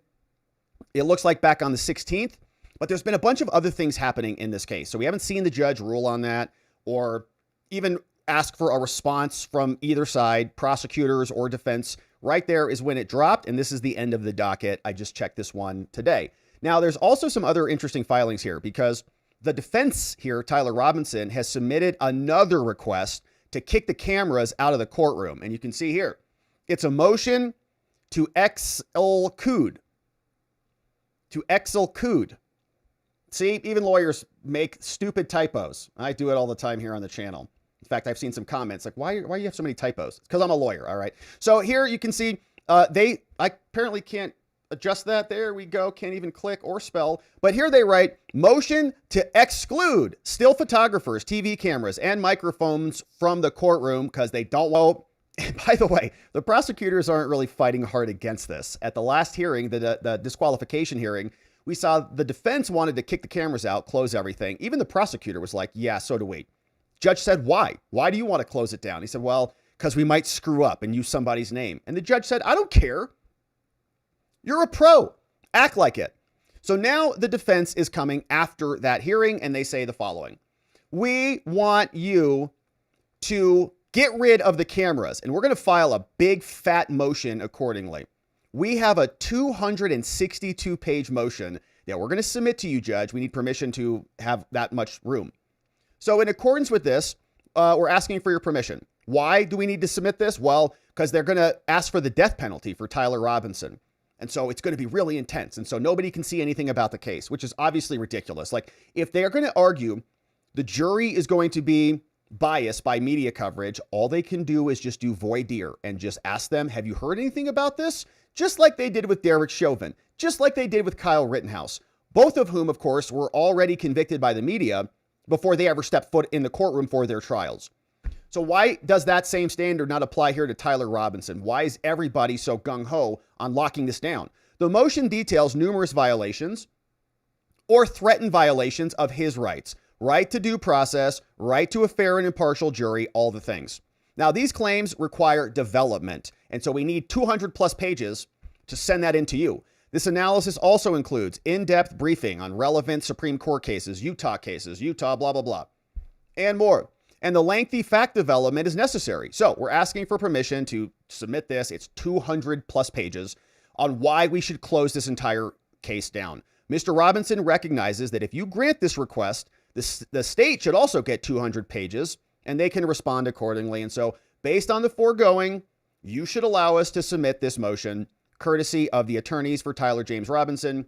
it looks like back on the 16th. But there's been a bunch of other things happening in this case. So we haven't seen the judge rule on that or even ask for a response from either side, prosecutors or defense. Right there is when it dropped. And this is the end of the docket. I just checked this one today. Now, there's also some other interesting filings here because the defense here, Tyler Robinson, has submitted another request to kick the cameras out of the courtroom. And you can see here, it's a motion to exclude. See, even lawyers make stupid typos. I do it all the time here on the channel. In fact, I've seen some comments like, why do you have so many typos? It's because I'm a lawyer, all right? So here you can see I apparently can't adjust that. There we go. Can't even click or spell. But here they write, motion to exclude still photographers, TV cameras, and microphones from the courtroom because they don't want. By the way, the prosecutors aren't really fighting hard against this. At the last hearing, the disqualification hearing, we saw the defense wanted to kick the cameras out, close everything. Even the prosecutor was like, yeah, so do we. Judge said, why? Why do you want to close it down? He said, well, because we might screw up and use somebody's name. And the judge said, I don't care. You're a pro. Act like it. So now the defense is coming after that hearing, and they say the following. We want you to get rid of the cameras, and we're going to file a big fat motion accordingly. We have a 262-page motion that we're going to submit to you, Judge. We need permission to have that much room. So in accordance with this, we're asking for your permission. Why do we need to submit this? Well, because they're going to ask for the death penalty for Tyler Robinson. And so it's going to be really intense. And so nobody can see anything about the case, which is obviously ridiculous. Like, if they're going to argue the jury is going to be biased by media coverage, all they can do is just do voir dire and just ask them, have you heard anything about this? Just like they did with Derek Chauvin, just like they did with Kyle Rittenhouse, both of whom, of course, were already convicted by the media before they ever stepped foot in the courtroom for their trials. So why does that same standard not apply here to Tyler Robinson? Why is everybody so gung-ho on locking this down? The motion details numerous violations or threatened violations of his rights. Right to due process, right to a fair and impartial jury, all the things. Now, these claims require development, and so we need 200 plus pages to send that in to you. This analysis also includes in-depth briefing on relevant Supreme Court cases, Utah blah, blah, blah, and more. And the lengthy fact development is necessary. So we're asking for permission to submit this. It's 200 plus pages on why we should close this entire case down. Mr. Robinson recognizes that if you grant this request, the state should also get 200 pages and they can respond accordingly. And so based on the foregoing, you should allow us to submit this motion courtesy of the attorneys for Tyler James Robinson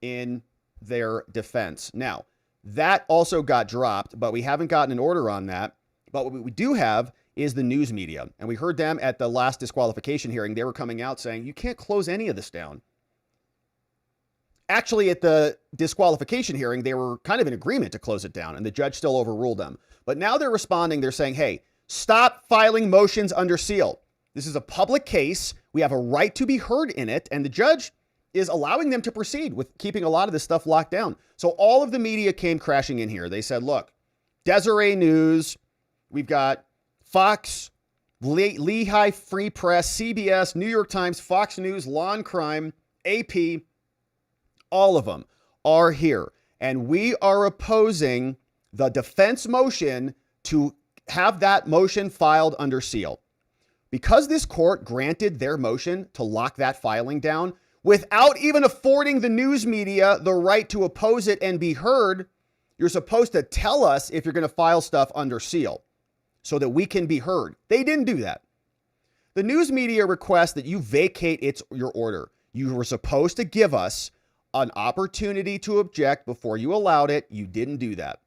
in their defense. Now, that also got dropped, but we haven't gotten an order on that. But what we do have is the news media. And we heard them at the last disqualification hearing. They were coming out saying, you can't close any of this down. Actually, at the disqualification hearing, they were kind of in agreement to close it down, and the judge still overruled them. But now they're responding. They're saying, hey, stop filing motions under seal. This is a public case. We have a right to be heard in it, and the judge is allowing them to proceed with keeping a lot of this stuff locked down. So all of the media came crashing in here. They said, look, Deseret News, we've got Fox, Lehigh Free Press, CBS, New York Times, Fox News, Law and Crime, AP, all of them are here. And we are opposing the defense motion to have that motion filed under seal. Because this court granted their motion to lock that filing down without even affording the news media the right to oppose it and be heard, you're supposed to tell us if you're going to file stuff under seal so that we can be heard. They didn't do that. The news media requests that you vacate your order. You were supposed to give us an opportunity to object before you allowed it. You didn't do that.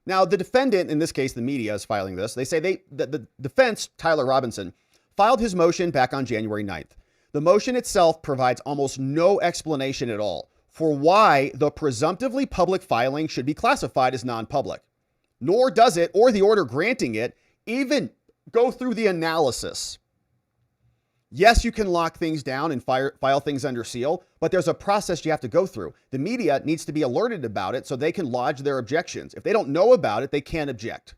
Now, the defendant, in this case, the media is filing this. They say the defense, Tyler Robinson, filed his motion back on January 9th. The motion itself provides almost no explanation at all for why the presumptively public filing should be classified as non-public. Nor does it, or the order granting it, even go through the analysis. Yes, you can lock things down and file things under seal, but there's a process you have to go through. The media needs to be alerted about it so they can lodge their objections. If they don't know about it, they can't object.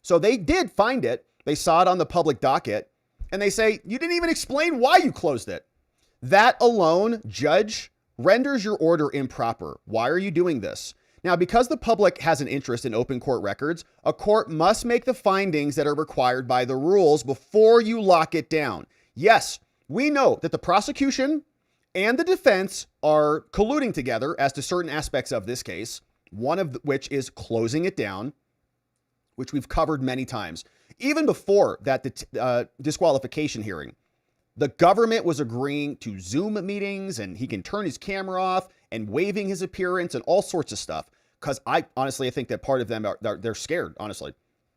So they did find it. They saw it on the public docket, and they say, you didn't even explain why you closed it. That alone, judge, renders your order improper. Why are you doing this? Now, because the public has an interest in open court records, a court must make the findings that are required by the rules before you lock it down. Yes, we know that the prosecution and the defense are colluding together as to certain aspects of this case, one of which is closing it down, which we've covered many times. Even before that disqualification hearing, the government was agreeing to Zoom meetings, and he can turn his camera off and waiving his appearance and all sorts of stuff. Because I think that part of them, they're scared, honestly.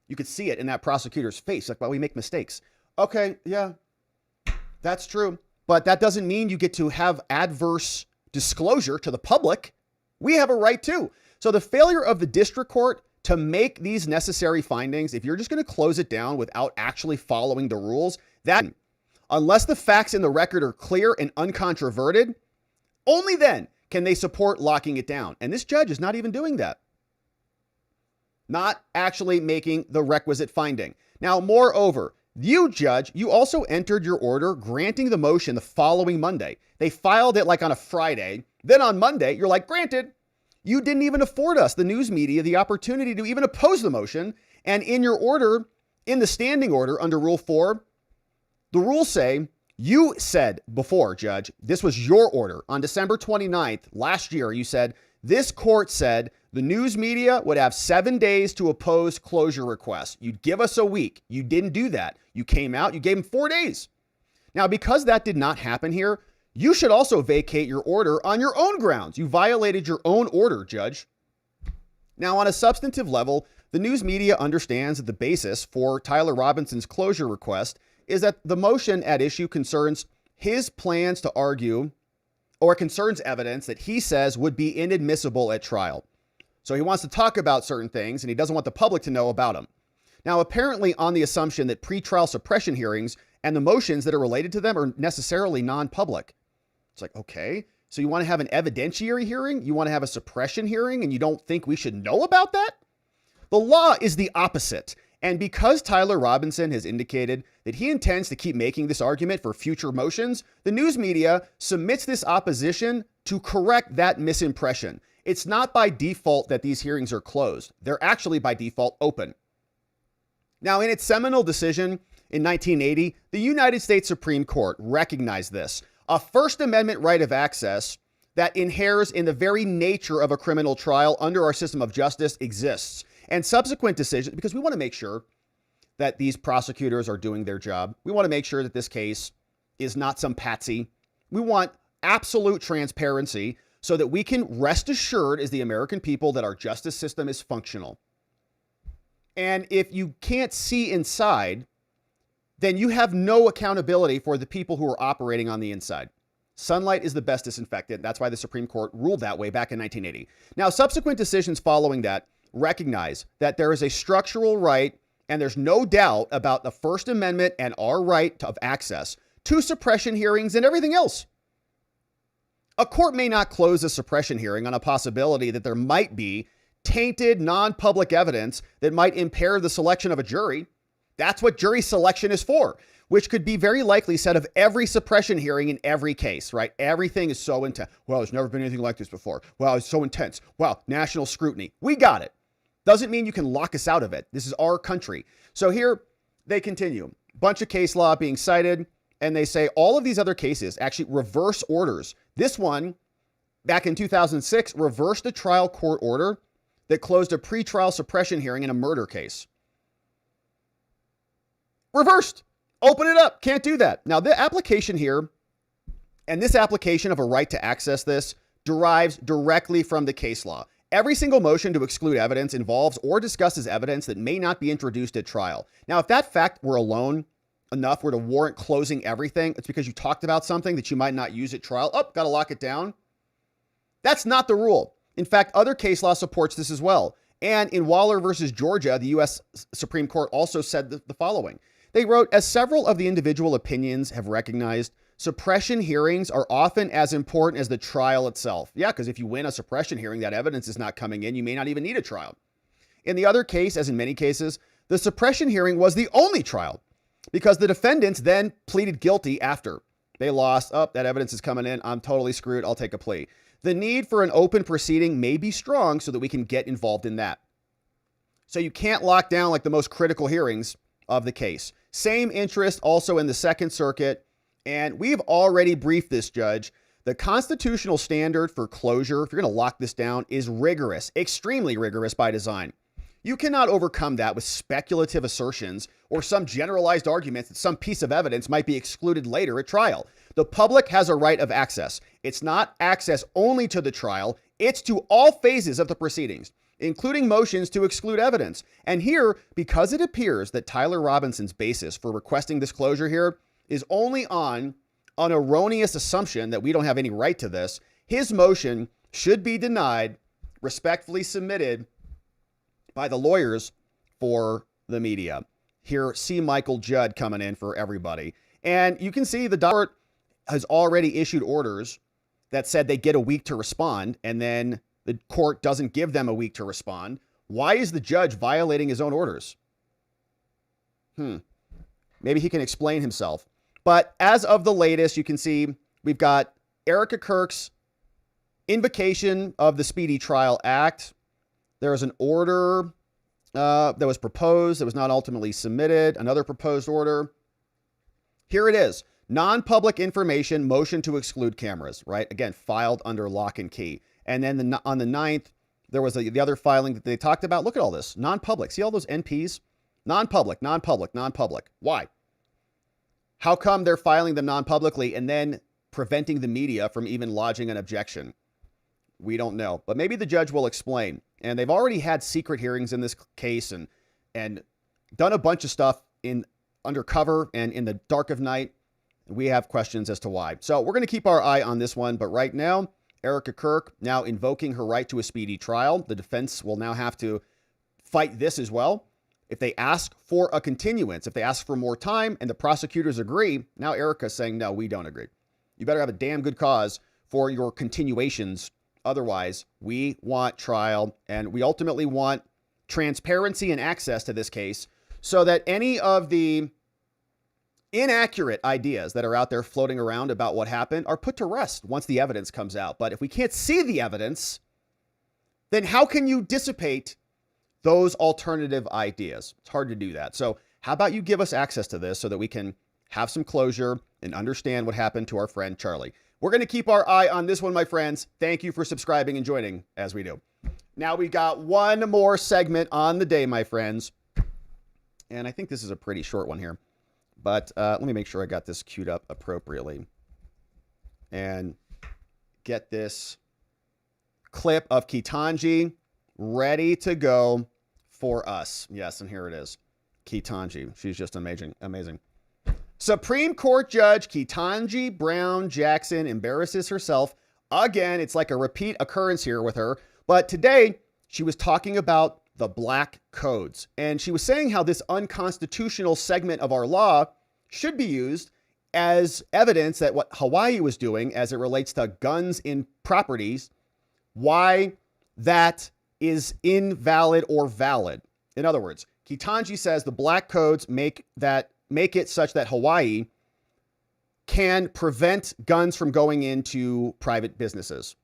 You could see it in that prosecutor's face, like, well, we make mistakes. Okay, yeah. That's true, but that doesn't mean you get to have adverse disclosure to the public. We have a right to. So the failure of the district court to make these necessary findings, if you're just going to close it down without actually following the rules, that unless the facts in the record are clear and uncontroverted, only then can they support locking it down. And this judge is not even doing that. Not actually making the requisite finding. Now, moreover, you, judge, you also entered your order granting the motion the following Monday. They filed it like on a Friday. Then on Monday, you're like, granted. You didn't even afford us, the news media, the opportunity to even oppose the motion. And in your order, in the standing order under Rule 4, the rules say, you said before, judge, this was your order. On December 29th last year, you said, This court said the news media would have 7 days to oppose closure requests. You'd give us a week. You didn't do that. You came out, you gave them 4 days. Now, because that did not happen here, you should also vacate your order on your own grounds. You violated your own order, Judge. Now, on a substantive level, the news media understands that the basis for Tyler Robinson's closure request is that the motion at issue concerns his plans to argue or concerns evidence that he says would be inadmissible at trial. So he wants to talk about certain things and he doesn't want the public to know about them. Now, apparently on the assumption that pretrial suppression hearings and the motions that are related to them are necessarily non-public. It's like, okay, so you want to have an evidentiary hearing? You want to have a suppression hearing and you don't think we should know about that? The law is the opposite. And because Tyler Robinson has indicated that he intends to keep making this argument for future motions, the news media submits this opposition to correct that misimpression. It's not by default that these hearings are closed. They're actually by default open. Now, in its seminal decision in 1980, the United States Supreme Court recognized this, a First Amendment right of access that inheres in the very nature of a criminal trial under our system of justice exists. And subsequent decisions, because we want to make sure that these prosecutors are doing their job. We want to make sure that this case is not some patsy. We want absolute transparency so that we can rest assured as the American people that our justice system is functional. And if you can't see inside, then you have no accountability for the people who are operating on the inside. Sunlight is the best disinfectant. That's why the Supreme Court ruled that way back in 1980. Now, subsequent decisions following that recognize that there is a structural right, and there's no doubt about the First Amendment and our right of access to suppression hearings and everything else. A court may not close a suppression hearing on a possibility that there might be tainted, non-public evidence that might impair the selection of a jury. That's what jury selection is for, which could be very likely said of every suppression hearing in every case, right? Everything is so intense. Well, there's never been anything like this before. Wow, it's so intense. Wow, national scrutiny. We got it. Doesn't mean you can lock us out of it. This is our country. So here they continue. Bunch of case law being cited, and they say all of these other cases actually reverse orders. This one, back in 2006, reversed a trial court order that closed a pretrial suppression hearing in a murder case. Reversed. Open it up. Can't do that. Now, the application here, and this application of a right to access this, derives directly from the case law. Every single motion to exclude evidence involves or discusses evidence that may not be introduced at trial. Now, if that fact were alone enough were to warrant closing everything, it's because you talked about something that you might not use at trial. Oh, got to lock it down. That's not the rule. In fact, other case law supports this as well. And in Waller versus Georgia, the U.S. Supreme Court also said the following. They wrote, as several of the individual opinions have recognized, suppression hearings are often as important as the trial itself. Yeah, because if you win a suppression hearing, that evidence is not coming in. You may not even need a trial. In the other case, as in many cases, the suppression hearing was the only trial because the defendants then pleaded guilty after. They lost. Oh, that evidence is coming in. I'm totally screwed. I'll take a plea. The need for an open proceeding may be strong so that we can get involved in that. So you can't lock down like the most critical hearings of the case. Same interest also in the Second Circuit. And we've already briefed this, Judge. The constitutional standard for closure, if you're going to lock this down, is rigorous, extremely rigorous by design. You cannot overcome that with speculative assertions or some generalized arguments that some piece of evidence might be excluded later at trial. The public has a right of access. It's not access only to the trial. It's to all phases of the proceedings, including motions to exclude evidence. And here, because it appears that Tyler Robinson's basis for requesting this closure here is only on an erroneous assumption that we don't have any right to this, his motion should be denied, respectfully submitted by the lawyers for the media. Here, C. Michael Judd coming in for everybody. And you can see the court has already issued orders that said they get a week to respond, and then the court doesn't give them a week to respond. Why is the judge violating his own orders? Maybe he can explain himself. But as of the latest, you can see we've got Erika Kirk's invocation of the Speedy Trial Act. There was an order that was proposed that was not ultimately submitted. Another proposed order. Here it is. Non-public information motion to exclude cameras, right? Again, filed under lock and key. And then on the 9th, there was the other filing that they talked about. Look at all this. Non-public. See all those NPs? Non-public, non-public, non-public. Why? How come they're filing them non-publicly and then preventing the media from even lodging an objection? We don't know. But maybe the judge will explain. And they've already had secret hearings in this case and done a bunch of stuff in undercover and in the dark of night. We have questions as to why. So we're going to keep our eye on this one. But right now, Erika Kirk now invoking her right to a speedy trial. The defense will now have to fight this as well. If they ask for a continuance, if they ask for more time and the prosecutors agree, now Erika's saying, no, we don't agree. You better have a damn good cause for your continuations. Otherwise, we want trial and we ultimately want transparency and access to this case so that any of the inaccurate ideas that are out there floating around about what happened are put to rest once the evidence comes out. But if we can't see the evidence, then how can you dissipate those alternative ideas? It's hard to do that. So how about you give us access to this so that we can have some closure and understand what happened to our friend Charlie? We're going to keep our eye on this one, my friends. Thank you for subscribing and joining as we do. Now we got one more segment on the day, my friends. And I think this is a pretty short one here. But let me make sure I got this queued up appropriately and get this clip of Ketanjji ready to go for us. Yes, and here it is. Ketanjji. She's just amazing. Amazing. Supreme Court Judge Ketanjji Brown Jackson embarrasses herself again. It's like a repeat occurrence here with her. But today she was talking about the black codes. And she was saying how this unconstitutional segment of our law should be used as evidence that what Hawaii was doing as it relates to guns in properties, why that is invalid or valid. In other words, Ketanjji says the black codes make it such that Hawaii can prevent guns from going into private businesses.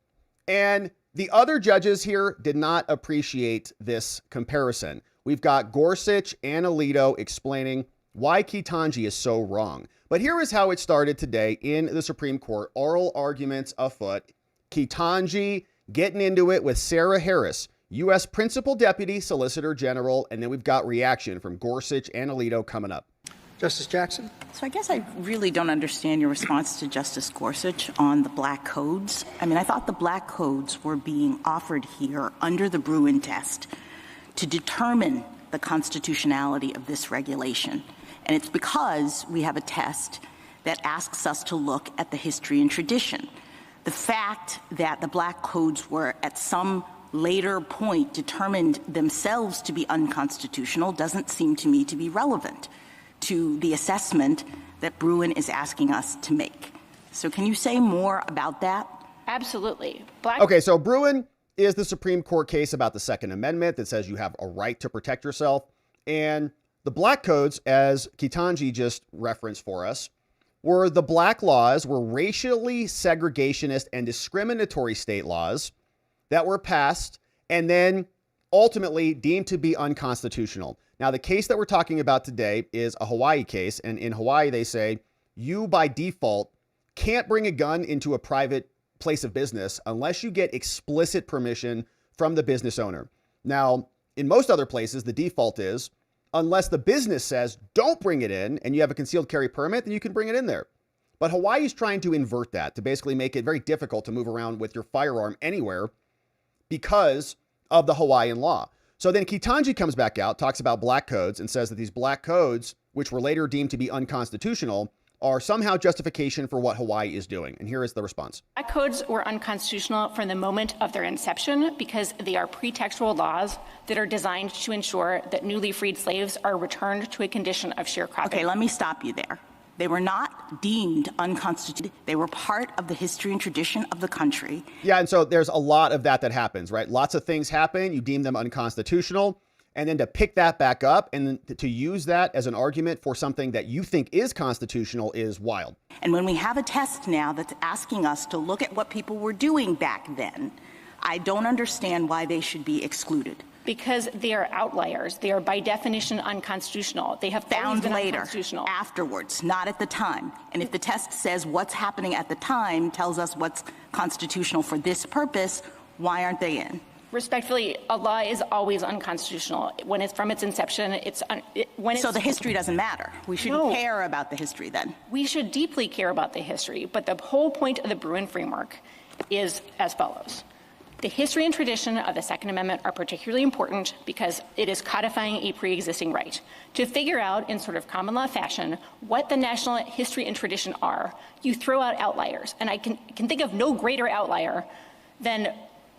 And the other judges here did not appreciate this comparison. We've got Gorsuch and Alito explaining why Ketanjji is so wrong. But here is how it started today in the Supreme Court. Oral arguments afoot. Ketanjji getting into it with Sarah Harris, U.S. Principal Deputy Solicitor General. And then we've got reaction from Gorsuch and Alito coming up. Justice Jackson? So I guess I really don't understand your response to Justice Gorsuch on the black codes. I mean, I thought the black codes were being offered here under the Bruin test to determine the constitutionality of this regulation. And it's because we have a test that asks us to look at the history and tradition. The fact that the black codes were at some later point determined themselves to be unconstitutional doesn't seem to me to be relevant to the assessment that Bruin is asking us to make. So can you say more about that? Absolutely. Okay, so Bruin is the Supreme Court case about the Second Amendment that says you have a right to protect yourself. And the black codes, as Ketanjji just referenced for us, were the black laws, were racially segregationist and discriminatory state laws that were passed and then ultimately deemed to be unconstitutional. Now, the case that we're talking about today is a Hawaii case. And in Hawaii, they say you by default can't bring a gun into a private place of business unless you get explicit permission from the business owner. Now, in most other places, the default is unless the business says don't bring it in and you have a concealed carry permit, then you can bring it in there. But Hawaii is trying to invert that to basically make it very difficult to move around with your firearm anywhere because of the Hawaiian law. So then Ketanjji comes back out, talks about black codes, and says that these black codes, which were later deemed to be unconstitutional, are somehow justification for what Hawaii is doing. And here is the response. Black codes were unconstitutional from the moment of their inception because they are pretextual laws that are designed to ensure that newly freed slaves are returned to a condition of sharecropping. Okay, let me stop you there. They were not deemed unconstitutional. They were part of the history and tradition of the country. Yeah, and so there's a lot of that happens, right? Lots of things happen. You deem them unconstitutional. And then to pick that back up and to use that as an argument for something that you think is constitutional is wild. And when we have a test now that's asking us to look at what people were doing back then, I don't understand why they should be excluded. Because they are outliers. They are by definition unconstitutional. They have found later, unconstitutional. Afterwards, not at the time. And if the test says what's happening at the time tells us what's constitutional for this purpose, Why aren't they in? Respectfully, a law is always unconstitutional. When it's from its inception, So the history doesn't matter. We shouldn't care about the history then. We should deeply care about the history, but the whole point of the Bruin framework is as follows. The history and tradition of the Second Amendment are particularly important because it is codifying a pre-existing right. To figure out in sort of common law fashion what the national history and tradition are, you throw out outliers. And I can think of no greater outlier than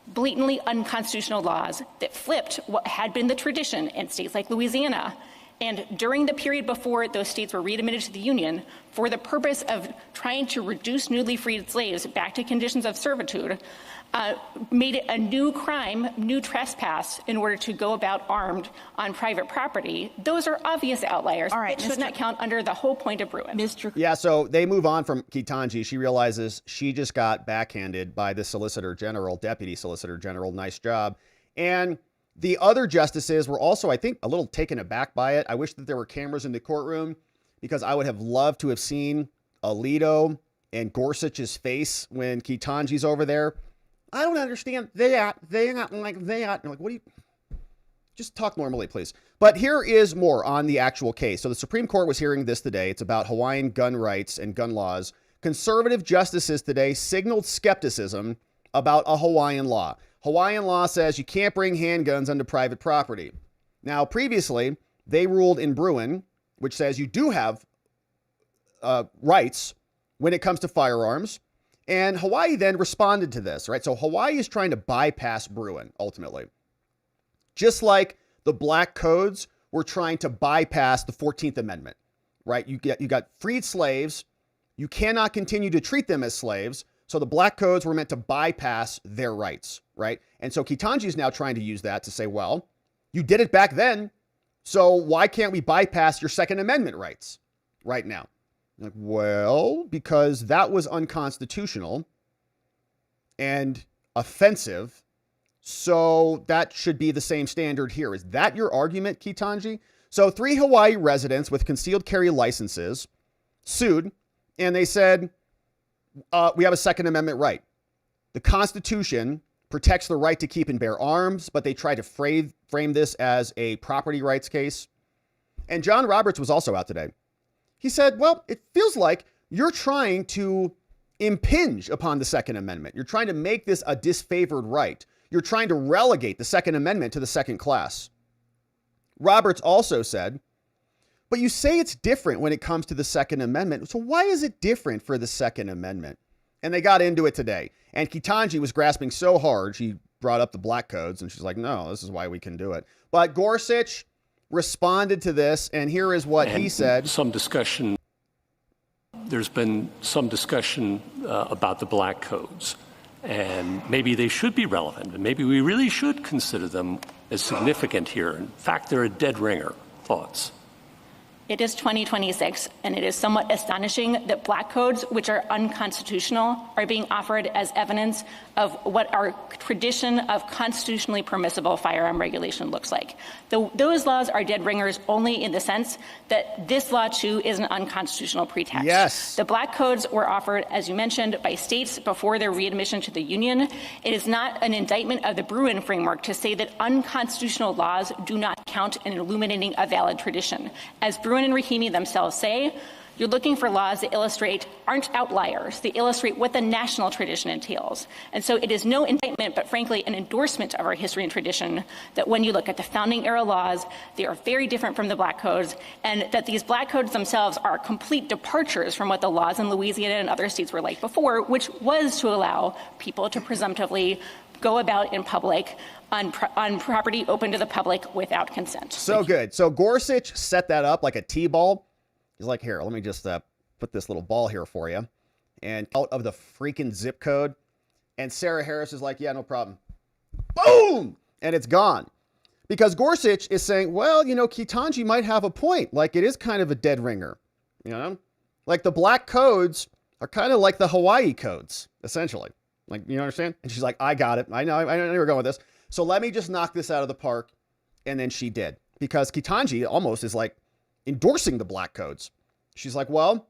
blatantly unconstitutional laws that flipped what had been the tradition in states like Louisiana. And during the period before those states were readmitted to the Union, for the purpose of trying to reduce newly freed slaves back to conditions of servitude, made it a new crime, new trespass, in order to go about armed on private property. Those are obvious outliers. All right, that should not count under the whole point of Bruin. Yeah, so they move on from Ketanjji. She realizes she just got backhanded by the Solicitor General, Deputy Solicitor General. Nice job. And the other justices were also, I think, a little taken aback by it. I wish that there were cameras in the courtroom because I would have loved to have seen Alito and Gorsuch's face when Ketanjji's over there. I don't understand that. They not like that. I'm like, what do you... Just talk normally, please. But here is more on the actual case. So the Supreme Court was hearing this today. It's about Hawaiian gun rights and gun laws. Conservative justices today signaled skepticism about a Hawaiian law. Hawaiian law says you can't bring handguns onto private property. Now, previously, they ruled in Bruin, which says you do have rights when it comes to firearms. And Hawaii then responded to this, right? So Hawaii is trying to bypass Bruin, ultimately. Just like the Black Codes were trying to bypass the 14th Amendment, right? You got freed slaves. You cannot continue to treat them as slaves. So the Black Codes were meant to bypass their rights, right? And so Ketanjji is now trying to use that to say, well, you did it back then, so why can't we bypass your Second Amendment rights right now? Like, well, because that was unconstitutional and offensive, so that should be the same standard here. Is that your argument, Ketanjji? So 3 Hawaii residents with concealed carry licenses sued, and they said, we have a Second Amendment right. The Constitution protects the right to keep and bear arms, but they tried to frame this as a property rights case. And John Roberts was also out today. He said, well, it feels like you're trying to impinge upon the Second Amendment. You're trying to make this a disfavored right. You're trying to relegate the Second Amendment to the second class. Roberts also said, but you say it's different when it comes to the Second Amendment. So why is it different for the Second Amendment? And they got into it today. And Ketanjji was grasping so hard, she brought up the Black Codes, and she's like, no, this is why we can do it. But Gorsuch responded to this, and here is what he said. There's been some discussion about the Black Codes, and maybe they should be relevant, and maybe we really should consider them as significant here. In fact, they're a dead ringer. Thoughts? It is 2026, and it is somewhat astonishing that Black Codes, which are unconstitutional, are being offered as evidence of what our tradition of constitutionally permissible firearm regulation looks like. Those laws are dead ringers only in the sense that this law, too, is an unconstitutional pretext. Yes. The Black Codes were offered, as you mentioned, by states before their readmission to the Union. It is not an indictment of the Bruin framework to say that unconstitutional laws do not count in illuminating a valid tradition. As Bruin and Rahimi themselves say, you're looking for laws that aren't outliers. They illustrate what the national tradition entails. And so it is no indictment, but frankly, an endorsement of our history and tradition that when you look at the founding era laws, they are very different from the Black Codes, and that these Black Codes themselves are complete departures from what the laws in Louisiana and other states were like before, which was to allow people to presumptively go about in public on property open to the public without consent. So good. So Gorsuch set that up like a T-ball. He's like, here, let me just put this little ball here for you. And out of the freaking zip code. And Sarah Harris is like, yeah, no problem. Boom! And it's gone. Because Gorsuch is saying, well, you know, Ketanjji might have a point. Like, it is kind of a dead ringer. You know? Like, the Black Codes are kind of like the Hawaii Codes, essentially. Like, you understand? And she's like, I got it. I know where you're going with this. So let me just knock this out of the park. And then she did. Because Ketanjji almost is like endorsing the Black Codes. She's like, well,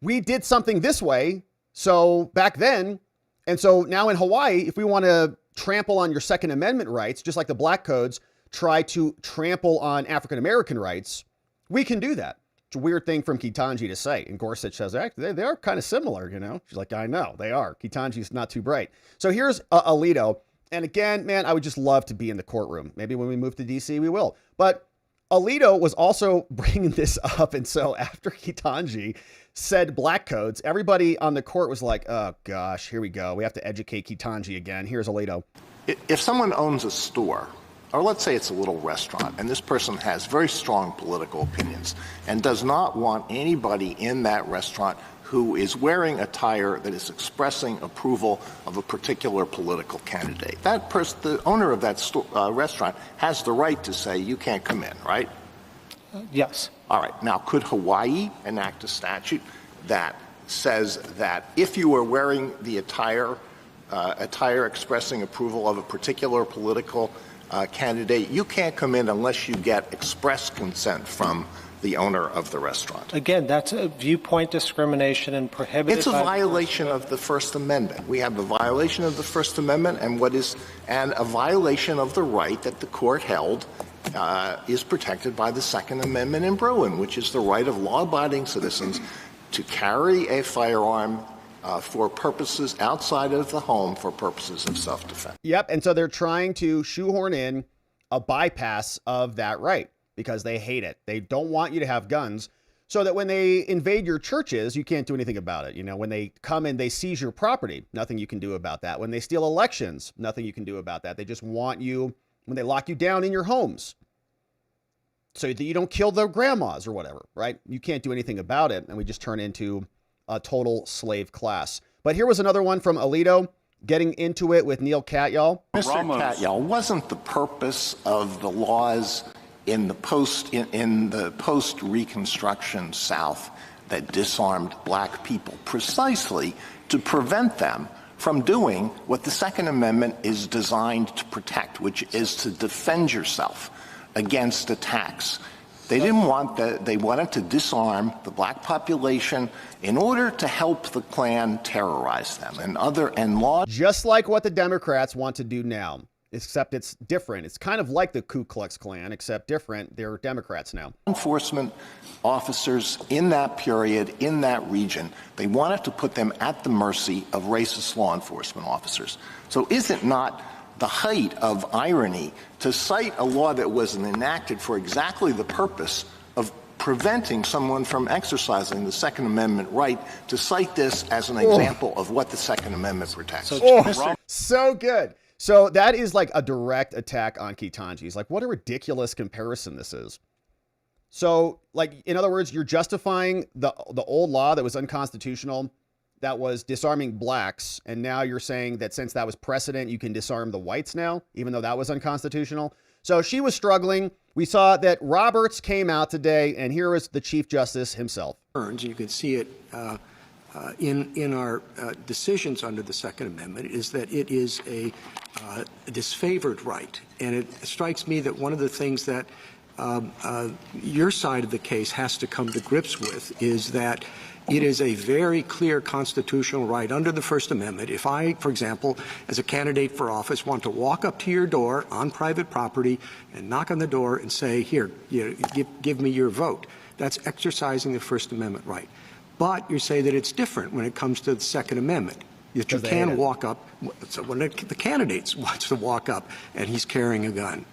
we did something this way. So back then, And so now in Hawaii, if we want to trample on your Second Amendment rights, just like the Black Codes try to trample on African-American rights, we can do that. It's a weird thing from Ketanjji to say. And Gorsuch says, they are kind of similar, you know? She's like, I know, they are. Ketanjji's not too bright. So here's Alito. And again, man, I would just love to be in the courtroom. Maybe when we move to D.C., we will. But Alito was also bringing this up. And so after Ketanjji said Black Codes, everybody on the court was like, oh, gosh, here we go. We have to educate Ketanjji again. Here's Alito. If someone owns a store, or let's say it's a little restaurant, and this person has very strong political opinions and does not want anybody in that restaurant who is wearing attire that is expressing approval of a particular political candidate, that person, the owner of that restaurant, has the right to say, you can't come in, right? Yes. All right. Now, could Hawaii enact a statute that says that if you are wearing the attire expressing approval of a particular political candidate, you can't come in unless you get express consent from the owner of the restaurant? Again, that's a viewpoint discrimination and prohibited. It's a violation of the First Amendment. We have a violation of the First Amendment and a violation of the right that the court held is protected by the Second Amendment in Bruin, which is the right of law-abiding citizens to carry a firearm for purposes outside of the home for purposes of self-defense. Yep, and so they're trying to shoehorn in a bypass of that right because they hate it. They don't want you to have guns so that when they invade your churches, you can't do anything about it. You know, when they come and they seize your property, nothing you can do about that. When they steal elections, nothing you can do about that. They just want you, when they lock you down in your homes so that you don't kill their grandmas or whatever, right? You can't do anything about it. And we just turn into a total slave class. But here was another one from Alito, getting into it with Neil Katyal. Mr. Katyal, wasn't the purpose of the laws in the post-Reconstruction South that disarmed black people precisely to prevent them from doing what the Second Amendment is designed to protect, which is to defend yourself against attacks? They didn't want that. They wanted to disarm the black population in order to help the Klan terrorize them and law. Just like what the Democrats want to do now, except it's different. It's kind of like the Ku Klux Klan, except different. They're Democrats now. Enforcement officers in that period, in that region, they wanted to put them at the mercy of racist law enforcement officers. So is it not the height of irony to cite a law that was enacted for exactly the purpose of preventing someone from exercising the Second Amendment right, to cite this as an example of what the Second Amendment protects? So good. So that is like a direct attack on Ketanjji. He's like, what a ridiculous comparison this is. So, like, in other words, you're justifying the old law that was unconstitutional, that was disarming blacks, and now you're saying that since that was precedent, you can disarm the whites now, even though that was unconstitutional. So she was struggling. We saw that Roberts came out today, and here is the Chief Justice himself. You can see it in our decisions under the Second Amendment, is that it is a disfavored right. And it strikes me that one of the things that your side of the case has to come to grips with is that it is a very clear constitutional right under the First Amendment. If I, for example, as a candidate for office, want to walk up to your door on private property and knock on the door and say, here, give me your vote, that's exercising the First Amendment right. But you say that it's different when it comes to the Second Amendment. That you can walk up. So when the candidate wants to walk up and he's carrying a gun,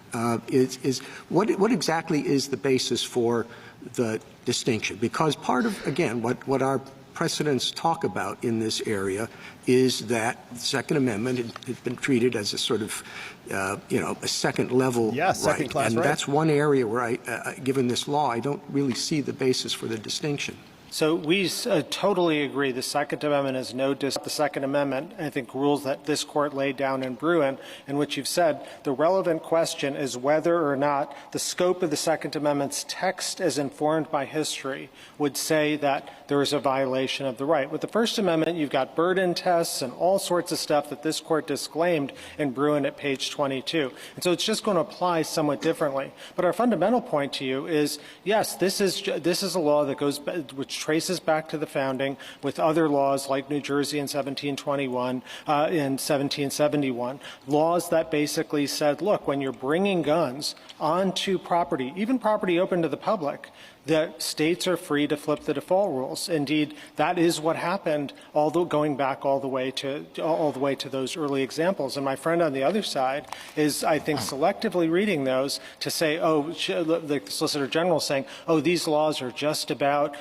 what exactly is the basis for the distinction? Because part of, again, what our precedents talk about in this area is that the Second Amendment has been treated as a sort of, a second level right. Second class and right. That's one area where given this law, I don't really see the basis for the distinction. So we totally agree. The Second Amendment is the Second Amendment, I think, rules that this court laid down in Bruin, in which you've said the relevant question is whether or not the scope of the Second Amendment's text as informed by history would say that there is a violation of the right. With the First Amendment, you've got burden tests and all sorts of stuff that this court disclaimed in Bruin at page 22. And so it's just going to apply somewhat differently. But our fundamental point to you is, yes, this is a law that which which traces back to the founding with other laws like New Jersey in 1721 and 1771, laws that basically said, look, when you're bringing guns onto property, even property open to the public, the states are free to flip the default rules. Indeed, that is what happened, going back all the way to those early examples. And my friend on the other side is, I think, selectively reading those to say, oh, the Solicitor General saying, oh, these laws are just about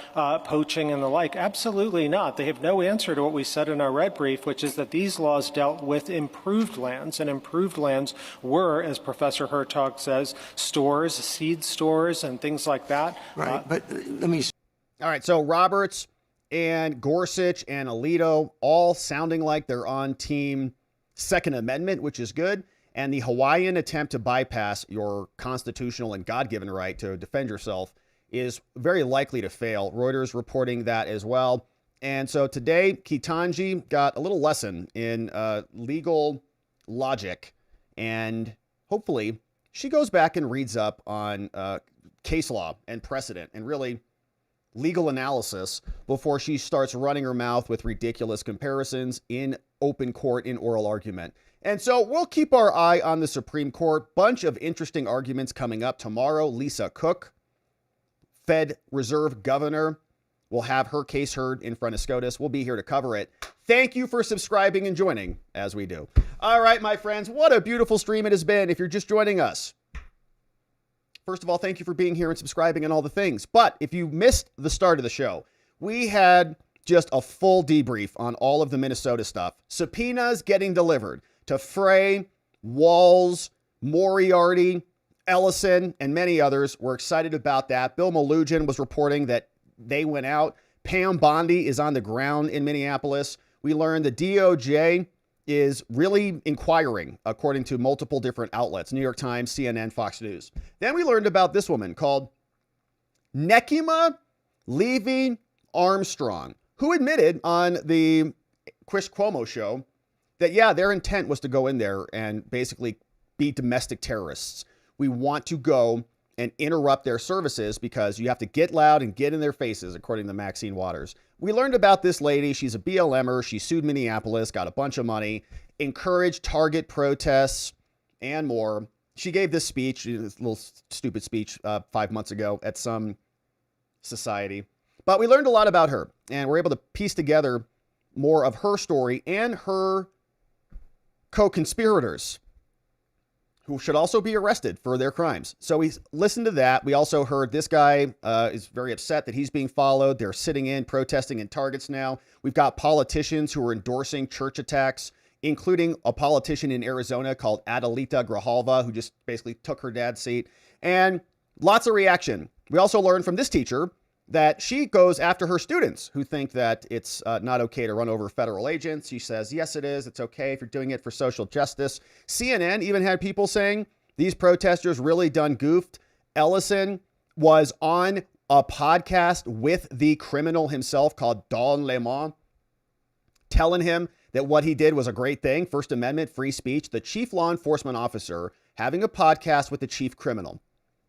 poaching and the like. Absolutely not. They have no answer to what we said in our red brief, which is that these laws dealt with improved lands, and improved lands were, as Professor Hertog says, stores, seed stores, and things like that. Right. But let me. All right. So Roberts and Gorsuch and Alito all sounding like they're on team Second Amendment, which is good. And the Hawaiian attempt to bypass your constitutional and God-given right to defend yourself is very likely to fail. Reuters reporting that as well. And so today, Ketanjji got a little lesson in legal logic. And hopefully she goes back and reads up on case law and precedent and really legal analysis before she starts running her mouth with ridiculous comparisons in open court in oral argument. And so we'll keep our eye on the Supreme Court. Bunch of interesting arguments coming up tomorrow. Lisa Cook, Fed Reserve Governor, will have her case heard in front of SCOTUS. We'll be here to cover it. Thank you for subscribing and joining as we do. All right, my friends, what a beautiful stream it has been. If you're just joining us, first of all, thank you for being here and subscribing and all the things. But if you missed the start of the show, we had just a full debrief on all of the Minnesota stuff. Subpoenas getting delivered to Frey, Walz, Moriarty, Ellison, and many others. We're excited about that. Bill Malugin was reporting that they went out. Pam Bondi is on the ground in Minneapolis. We learned the DOJ is really inquiring, according to multiple different outlets, New York Times, CNN, Fox News. Then we learned about this woman called Nekima Levy Armstrong, who admitted on the Chris Cuomo show that, yeah, their intent was to go in there and basically be domestic terrorists. We want to go and interrupt their services because you have to get loud and get in their faces, according to Maxine Waters. We learned about this lady. She's a BLMer. She sued Minneapolis, got a bunch of money, encouraged target protests, and more. She gave this speech, this little stupid speech 5 months ago at some society. But we learned a lot about her, and we're able to piece together more of her story and her co-conspirators, who should also be arrested for their crimes. So we listened to that. We also heard this guy is very upset that he's being followed. They're sitting in, protesting in targets now. We've got politicians who are endorsing church attacks, including a politician in Arizona called Adelita Grijalva, who just basically took her dad's seat. And lots of reaction. We also learned from this teacher that she goes after her students who think that it's not okay to run over federal agents. She says, yes, it is. It's okay if you're doing it for social justice. CNN even had people saying these protesters really done goofed. Ellison was on a podcast with the criminal himself called Don Lemon, telling him that what he did was a great thing. First Amendment, free speech. The chief law enforcement officer having a podcast with the chief criminal.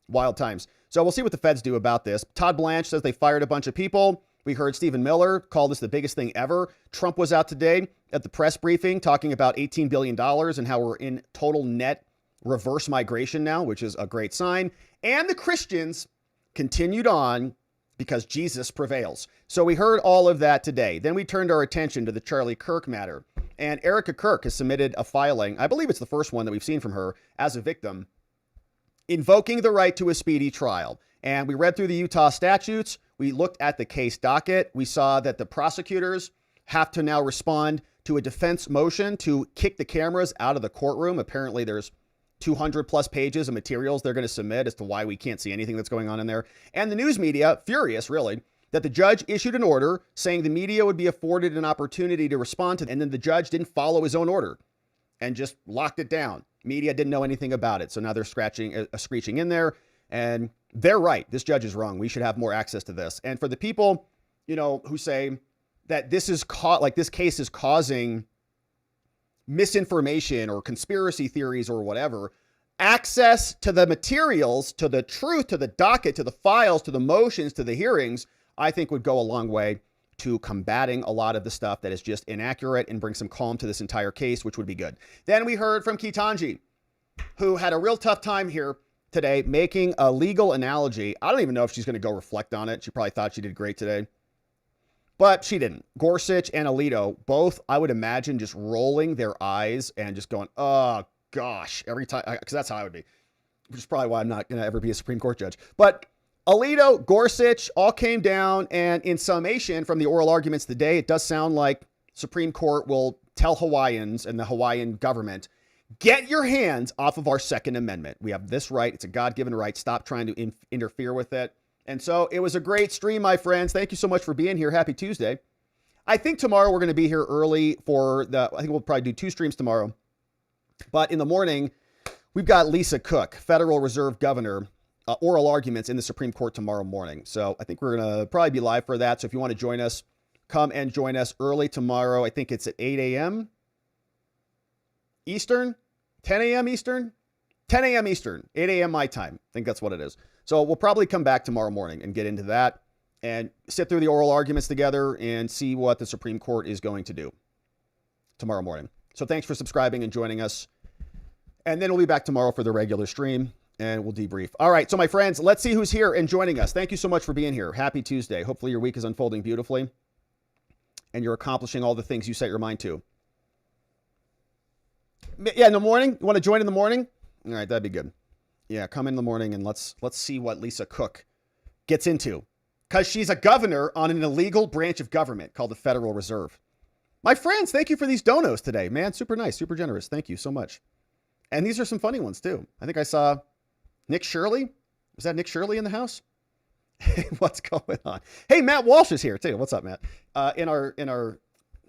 Wild times. So we'll see what the feds do about this. Todd Blanche says they fired a bunch of people. We heard Stephen Miller call this the biggest thing ever. Trump was out today at the press briefing talking about $18 billion and how we're in total net reverse migration now, which is a great sign. And the Christians continued on because Jesus prevails. So we heard all of that today. Then we turned our attention to the Charlie Kirk matter. And Erika Kirk has submitted a filing. I believe it's the first one that we've seen from her as a victim, invoking the right to a speedy trial. And we read through the Utah statutes. We looked at the case docket. We saw that the prosecutors have to now respond to a defense motion to kick the cameras out of the courtroom. Apparently there's 200 plus pages of materials they're going to submit as to why we can't see anything that's going on in there. And the news media, furious really, that the judge issued an order saying the media would be afforded an opportunity to respond to, and then the judge didn't follow his own order and just locked it down. Media didn't know anything about it. So now they're screeching in there, and they're right. This judge is wrong. We should have more access to this. And for the people, who say that this case is causing misinformation or conspiracy theories or whatever, access to the materials, to the truth, to the docket, to the files, to the motions, to the hearings I think would go a long way to combating a lot of the stuff that is just inaccurate and bring some calm to this entire case, which would be good. Then we heard from Ketanjji, who had a real tough time here today making a legal analogy. I don't even know if she's going to go reflect on it. She probably thought she did great today, but she didn't. Gorsuch and Alito, both, I would imagine, just rolling their eyes and just going, oh gosh, every time, because that's how I would be, which is probably why I'm not going to ever be a Supreme Court judge. But Alito, Gorsuch all came down, and in summation from the oral arguments today, it does sound like Supreme Court will tell Hawaiians and the Hawaiian government, get your hands off of our Second Amendment. We have this right. It's a God-given right. Stop trying to interfere with it. And so it was a great stream, my friends. Thank you so much for being here. Happy Tuesday. I think tomorrow we're going to be here early for I think we'll probably do 2 streams tomorrow. But in the morning, we've got Lisa Cook, Federal Reserve Governor, oral arguments in the Supreme Court tomorrow morning. So I think we're going to probably be live for that. So if you want to join us, come and join us early tomorrow. I think it's at 8 a.m. Eastern, 10 a.m. Eastern, 10 a.m. Eastern, 8 a.m. my time. I think that's what it is. So we'll probably come back tomorrow morning and get into that and sit through the oral arguments together and see what the Supreme Court is going to do tomorrow morning. So thanks for subscribing and joining us. And then we'll be back tomorrow for the regular stream and we'll debrief. All right. So my friends, let's see who's here and joining us. Thank you so much for being here. Happy Tuesday. Hopefully your week is unfolding beautifully and you're accomplishing all the things you set your mind to. Yeah, in the morning. You want to join in the morning? All right, that'd be good. Yeah, come in the morning and let's see what Lisa Cook gets into, because she's a governor on an illegal branch of government called the Federal Reserve. My friends, thank you for these donos today, man. Super nice, super generous. Thank you so much. And these are some funny ones too. I think I saw Nick Shirley. Was that Nick Shirley in the house? What's going on? Hey, Matt Walsh is here too. What's up, Matt? In our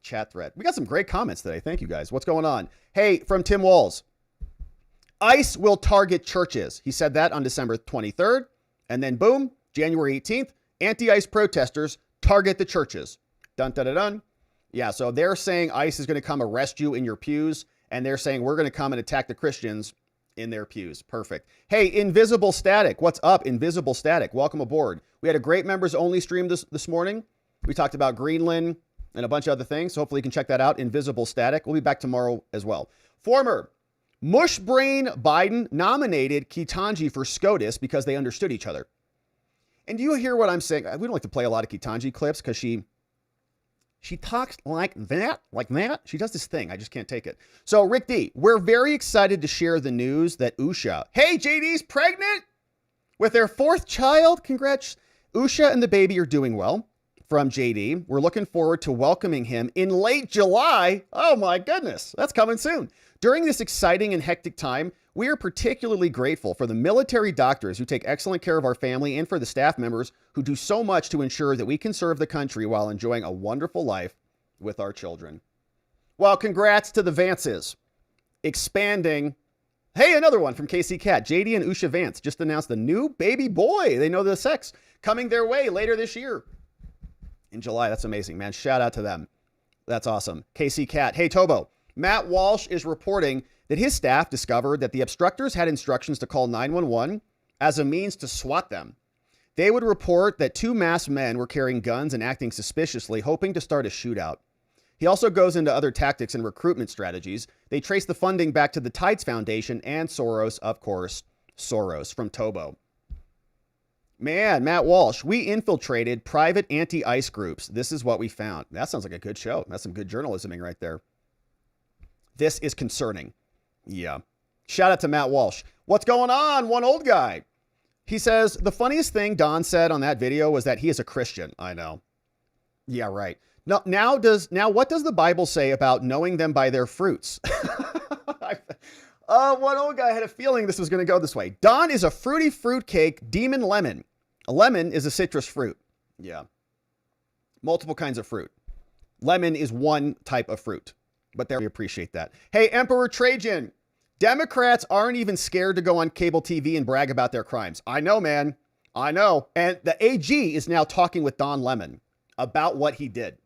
chat thread. We got some great comments today. Thank you guys. What's going on? Hey, from Tim Walls. ICE will target churches. He said that on December 23rd. And then boom, January 18th, anti-ICE protesters target the churches. Dun, dun, dun, dun. Yeah, so they're saying ICE is going to come arrest you in your pews. And they're saying we're going to come and attack the Christians in their pews. Perfect. Hey, Invisible Static. What's up, Invisible Static? Welcome aboard. We had a great members only stream this morning. We talked about Greenland and a bunch of other things. So hopefully you can check that out. Invisible Static. We'll be back tomorrow as well. Former Mushbrain Biden nominated Ketanjji for SCOTUS because they understood each other. And do you hear what I'm saying? We don't like to play a lot of Ketanjji clips because she talks like that. She does this thing. I just can't take it. So Rick D, we're very excited to share the news that Usha, hey, JD's pregnant with their 4th child. Congrats. Usha and the baby are doing well. From JD, we're looking forward to welcoming him in late July. Oh my goodness, that's coming soon. During this exciting and hectic time, we are particularly grateful for the military doctors who take excellent care of our family and for the staff members who do so much to ensure that we can serve the country while enjoying a wonderful life with our children. Well, congrats to the Vances. Expanding. Hey, another one from KC Cat. JD and Usha Vance just announced a new baby boy. They know the sex coming their way later this year. In July. That's amazing, man. Shout out to them. That's awesome. KC Cat. Hey, Tobo. Matt Walsh is reporting that his staff discovered that the obstructors had instructions to call 911 as a means to swat them. They would report that 2 masked men were carrying guns and acting suspiciously, hoping to start a shootout. He also goes into other tactics and recruitment strategies. They trace the funding back to the Tides Foundation and Soros, of course, Soros from Tobo. Man, Matt Walsh, we infiltrated private anti-ICE groups. This is what we found. That sounds like a good show. That's some good journalisming right there. This is concerning. Yeah. Shout out to Matt Walsh. What's going on? One old guy. He says, the funniest thing Don said on that video was that he is a Christian. I know. Yeah, right. Now what does the Bible say about knowing them by their fruits? One old guy had a feeling this was going to go this way. Don is a fruity fruitcake demon lemon. A lemon is a citrus fruit. Yeah. Multiple kinds of fruit. Lemon is one type of fruit, but there we appreciate that. Hey, Emperor Trajan, Democrats aren't even scared to go on cable TV and brag about their crimes. I know, man. I know. And the AG is now talking with Don Lemon about what he did.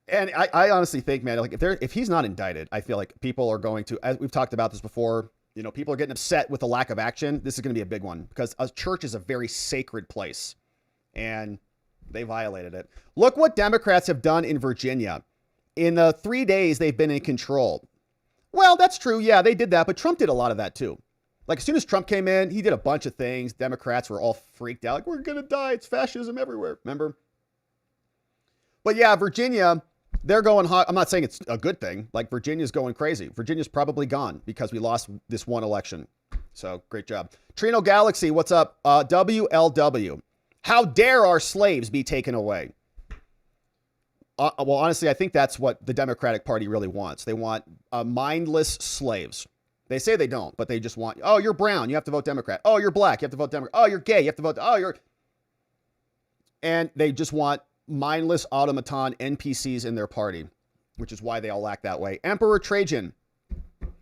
And I honestly think, man, like if he's not indicted, I feel like people are going to, as we've talked about this before, you know, people are getting upset with the lack of action. This is going to be a big one because a church is a very sacred place. and they violated it. Look what Democrats have done in Virginia. In the 3 days they've been in control. Well, that's true. Yeah, they did that, but Trump did a lot of that too. Like, as soon as Trump came in, he did a bunch of things. Democrats were all freaked out. Like, we're going to die. It's fascism everywhere. Remember? But yeah, Virginia, they're going hot. I'm not saying it's a good thing. Like, Virginia's going crazy. Virginia's probably gone because we lost this one election. So, great job. Trino Galaxy, what's up? WLW. How dare our slaves be taken away? Well, honestly, I think that's what the Democratic Party really wants. They want mindless slaves. They say they don't, but they just want, oh, you're brown, you have to vote Democrat. Oh, you're black, you have to vote Democrat. Oh, you're gay, you have to vote. Oh, you're... And they just want mindless automaton NPCs in their party, which is why they all act that way. Emperor Trajan,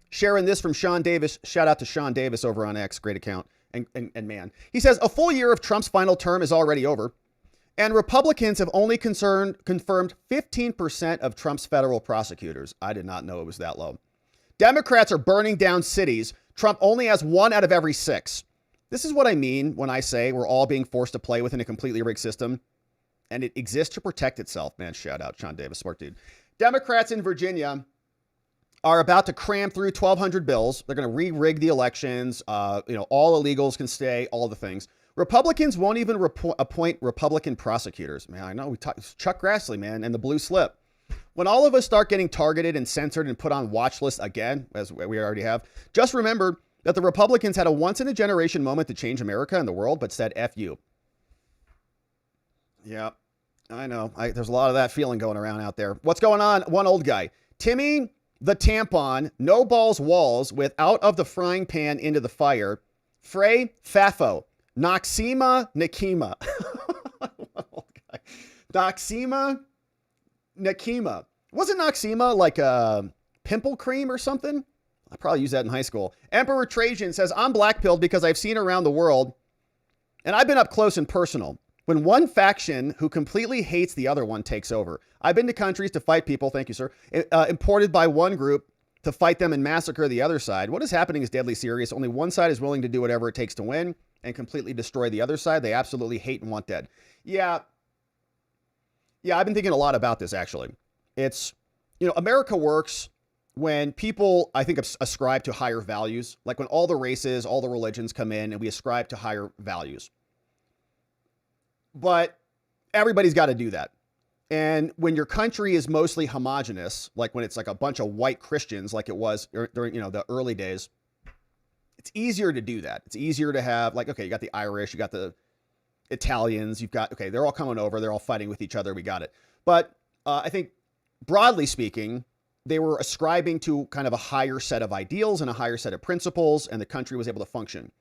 sharing this from Sean Davis. Shout out to Sean Davis over on X, great account. And man, he says, a full year of Trump's final term is already over. And Republicans have only confirmed 15% of Trump's federal prosecutors. I did not know it was that low. Democrats are burning down cities. Trump only has 1 out of every 6. This is what I mean when I say we're all being forced to play within a completely rigged system. And it exists to protect itself. Man, shout out Sean Davis, smart dude. Democrats in Virginia are about to cram through 1,200 bills. They're going to re-rig the elections. All illegals can stay, all the things. Republicans won't even appoint Republican prosecutors. Man, I know we talked Chuck Grassley, man, and the blue slip. When all of us start getting targeted and censored and put on watch lists again, as we already have, just remember that the Republicans had a once-in-a-generation moment to change America and the world, but said F you. Yeah, I know. There's a lot of that feeling going around out there. What's going on? One old guy. Timmy the tampon, no balls walls, with out of the frying pan into the fire. Frey Fafo. Noxema Nakima. Noxema Nakima. Wasn't Noxema like a pimple cream or something? I probably used that in high school. Emperor Trajan says, I'm black-pilled because I've seen around the world, and I've been up close and personal, when one faction who completely hates the other one takes over. I've been to countries to fight people, thank you, sir, imported by one group to fight them and massacre the other side. What is happening is deadly serious. Only one side is willing to do whatever it takes to win and completely destroy the other side. They absolutely hate and want dead. Yeah, I've been thinking a lot about this, actually. It's, America works when people, I think, ascribe to higher values, like when all the races, all the religions come in and we ascribe to higher values. But everybody's got to do that. And when your country is mostly homogenous, like when it's like a bunch of white Christians, like it was during, the early days, it's easier to do that. It's easier to have, like, okay, you got the Irish, you got the Italians, you've got, okay, they're all coming over, they're all fighting with each other, we got it. But I think, broadly speaking, they were ascribing to kind of a higher set of ideals and a higher set of principles, and the country was able to function.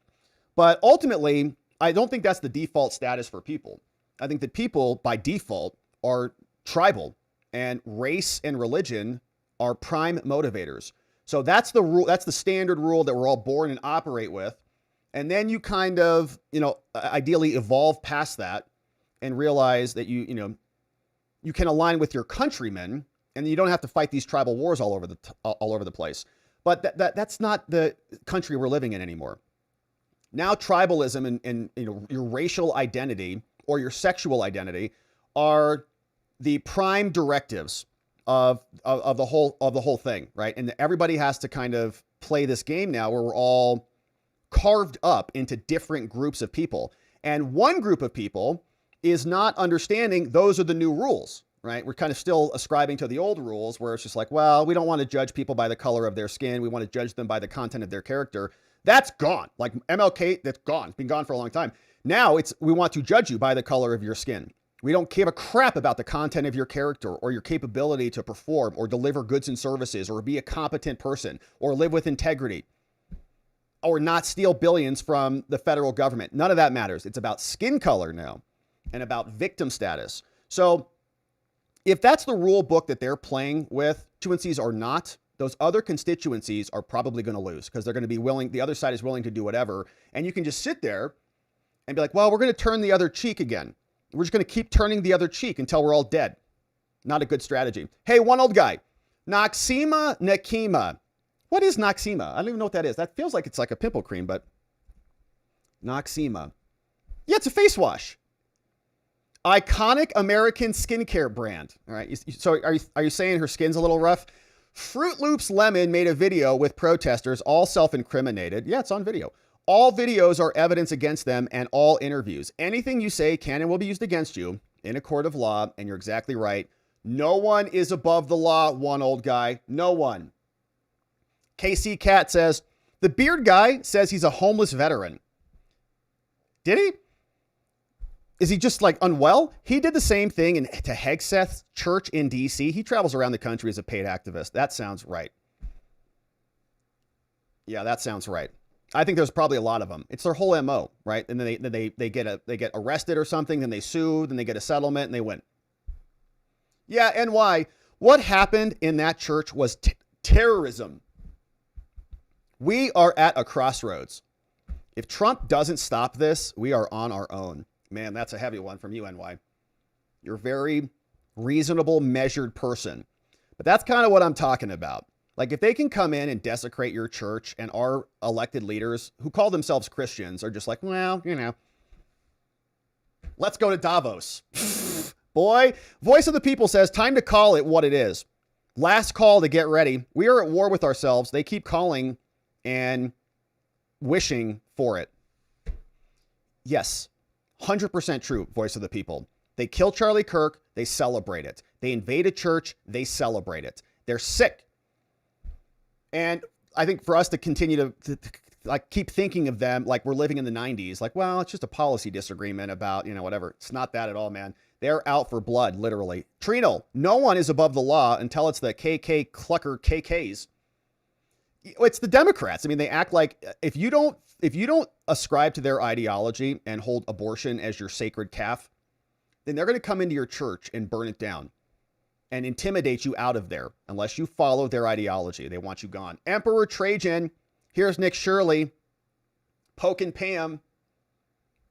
But ultimately, I don't think that's the default status for people. I think that people, by default, are tribal, and race and religion are prime motivators. So that's the rule. That's the standard rule that we're all born and operate with. And then you kind of, ideally evolve past that and realize that you can align with your countrymen, and you don't have to fight these tribal wars all over the place. But that's not the country we're living in anymore. Now tribalism and your racial identity or your sexual identity are the prime directives of the whole thing, right? And everybody has to kind of play this game now where we're all carved up into different groups of people. And one group of people is not understanding those are the new rules, right? We're kind of still ascribing to the old rules where it's just like, well, we don't want to judge people by the color of their skin. We want to judge them by the content of their character. That's gone. Like MLK, that's gone. It's been gone for a long time. Now we want to judge you by the color of your skin. We don't give a crap about the content of your character or your capability to perform or deliver goods and services or be a competent person or live with integrity or not steal billions from the federal government. None of that matters. It's about skin color now and about victim status. So if that's the rule book that they're playing with, constituencies or not, those other constituencies are probably going to lose because they're going to be willing, the other side is willing to do whatever. And you can just sit there and be like, well, we're going to turn the other cheek again. We're just going to keep turning the other cheek until we're all dead. Not a good strategy. Hey, one old guy. Noxema Nakima. What is Noxema? I don't even know what that is. That feels like it's like a pimple cream, but Noxema. Yeah, it's a face wash. Iconic American skincare brand. All right. So are you saying her skin's a little rough? Fruit Loops Lemon made a video with protesters, all self-incriminated. Yeah, it's on video. All videos are evidence against them and all interviews. Anything you say can and will be used against you in a court of law. And you're exactly right. No one is above the law, one old guy. No one. KC Cat says, the beard guy says he's a homeless veteran. Did he? Is he just like unwell? He did the same thing to Hegseth Church in DC. He travels around the country as a paid activist. That sounds right. Yeah, that sounds right. I think there's probably a lot of them. It's their whole MO, right? And then they get arrested or something, then they sue, then they get a settlement and they win. Yeah, NY, what happened in that church was terrorism. We are at a crossroads. If Trump doesn't stop this, we are on our own. Man, that's a heavy one from you, NY. You're a very reasonable, measured person. But that's kind of what I'm talking about. Like, if they can come in and desecrate your church and our elected leaders who call themselves Christians are just like, well, you know, let's go to Davos. Boy, Voice of the People says, time to call it what it is. Last call to get ready. We are at war with ourselves. They keep calling and wishing for it. Yes. 100% true, Voice of the People. They kill Charlie Kirk, they celebrate it. They invade a church, they celebrate it. They're sick. And I think for us to continue to like keep thinking of them like we're living in the 90s, like, well, it's just a policy disagreement about, you know, whatever. It's not that at all, man. They're out for blood, literally. Trino, no one is above the law until it's the KK Clucker KKs. It's the Democrats. I mean, they act like if you don't ascribe to their ideology and hold abortion as your sacred calf, then they're going to come into your church and burn it down and intimidate you out of there unless you follow their ideology. They want you gone. Emperor Trajan, here's Nick Shirley, poking Pam.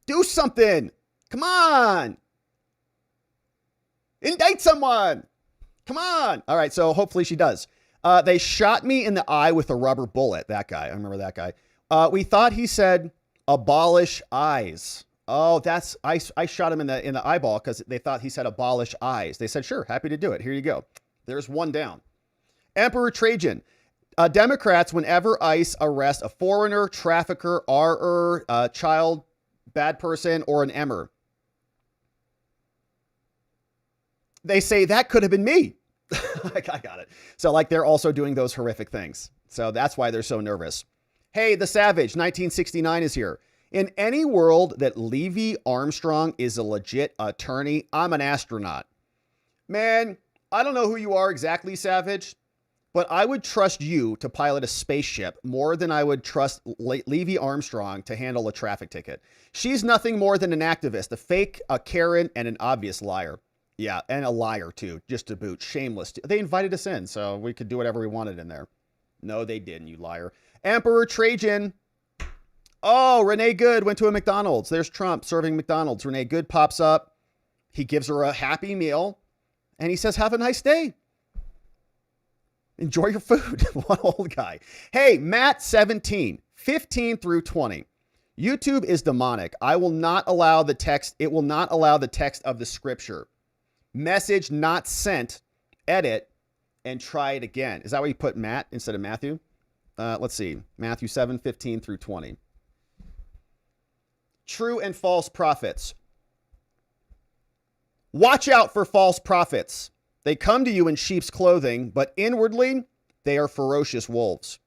Do something. Come on. Indict someone. Come on. All right, so hopefully she does. They shot me in the eye with a rubber bullet. That guy. I remember that guy. We thought he said abolish eyes. Oh, that's I shot him in the eyeball because they thought he said abolish eyes. They said, sure, happy to do it. Here you go. There's one down. Emperor Trajan. Democrats, whenever ICE arrests a foreigner, trafficker, RR, child, bad person, or an emmer, they say that could have been me. I got it. So like they're also doing those horrific things. So that's why they're so nervous. Hey, the Savage, 1969 is here. In any world that Levy Armstrong is a legit attorney, I'm an astronaut. Man, I don't know who you are exactly, Savage, but I would trust you to pilot a spaceship more than I would trust Levy Armstrong to handle a traffic ticket. She's nothing more than an activist, a fake, a Karen, and an obvious liar. Yeah, and a liar, too, just to boot. Shameless. They invited us in, so we could do whatever we wanted in there. No, they didn't, you liar. Emperor Trajan. Oh, Renee Good went to a McDonald's. There's Trump serving McDonald's. Renee Good pops up. He gives her a happy meal, and he says, have a nice day. Enjoy your food. One old guy. Hey, Matt 17, 15 through 20. YouTube is demonic. I will not allow the text. It will not allow the text of the scripture. Message not sent, edit, and try it again. Is that why you put Matt instead of Matthew? Let's see. Matthew 7, 15 through 20. True and false prophets. Watch out for false prophets. They come to you in sheep's clothing, but inwardly they are ferocious wolves.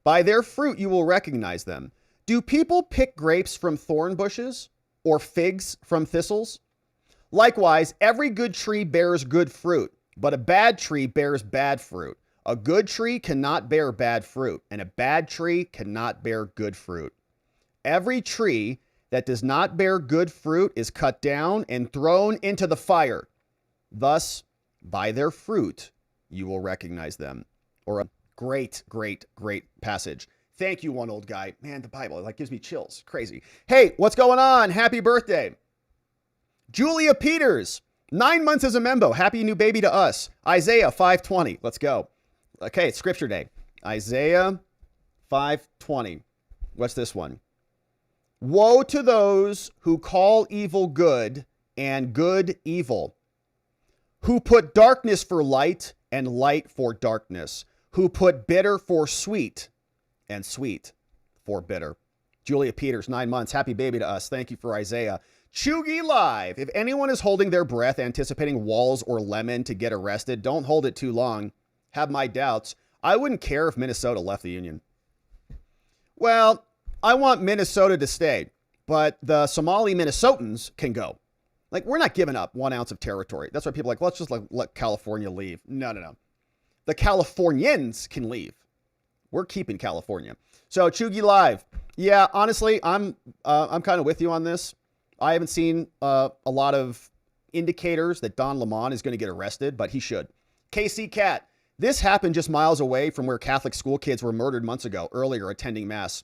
By their fruit you will recognize them. Do people pick grapes from thorn bushes or figs from thistles? Likewise, every good tree bears good fruit, but a bad tree bears bad fruit. A good tree cannot bear bad fruit, and a bad tree cannot bear good fruit. Every tree that does not bear good fruit is cut down and thrown into the fire. Thus, by their fruit, you will recognize them. Or a great, great, great passage. Thank you, one old guy. Man, the Bible, like, gives me chills. Crazy. Hey, what's going on? Happy birthday. Julia Peters, 9 months as a member. Happy new baby to us. Isaiah 5:20. Let's go. Okay, it's scripture day. Isaiah 5:20. What's this one? Woe to those who call evil good and good evil, who put darkness for light and light for darkness, who put bitter for sweet and sweet for bitter. Julia Peters, 9 months. Happy baby to us. Thank you for Isaiah. Chugi Live. If anyone is holding their breath anticipating Walz or Lemon to get arrested, don't hold it too long. Have my doubts. I wouldn't care if Minnesota left the union. Well, I want Minnesota to stay, but the Somali Minnesotans can go. Like, we're not giving up 1 ounce of territory. That's why people are like, let's just let California leave. No. The Californians can leave. We're keeping California. So Chugi Live. Yeah, honestly, I'm kind of with you on this. I haven't seen a lot of indicators that Don Lemon is going to get arrested, but he should. KC Cat. This happened just miles away from where Catholic school kids were murdered months ago, earlier attending mass.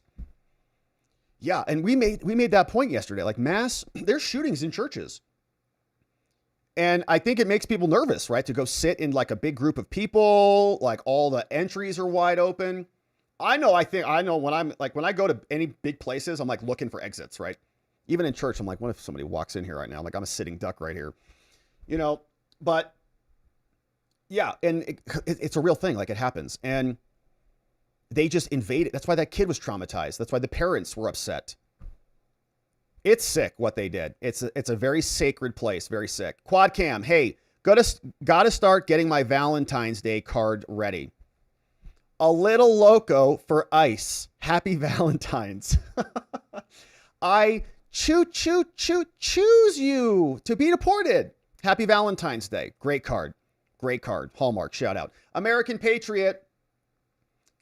Yeah, and we made that point yesterday. Like, mass, there's shootings in churches. And I think it makes people nervous, right? To go sit in like a big group of people, like all the entries are wide open. I know when I go to any big places, I'm like looking for exits, right? Even in church, I'm like, what if somebody walks in here right now? I'm like, I'm a sitting duck right here, but yeah. And it's a real thing. Like, it happens, and they just invade it. That's why that kid was traumatized. That's why the parents were upset. It's sick what they did. It's a very sacred place. Very sick. Quad Cam. Hey, gotta start getting my Valentine's Day card ready. A little loco for ice. Happy Valentine's. I choose you to be deported. Happy Valentine's Day. Great card. Great card. Hallmark. Shout out. American Patriot.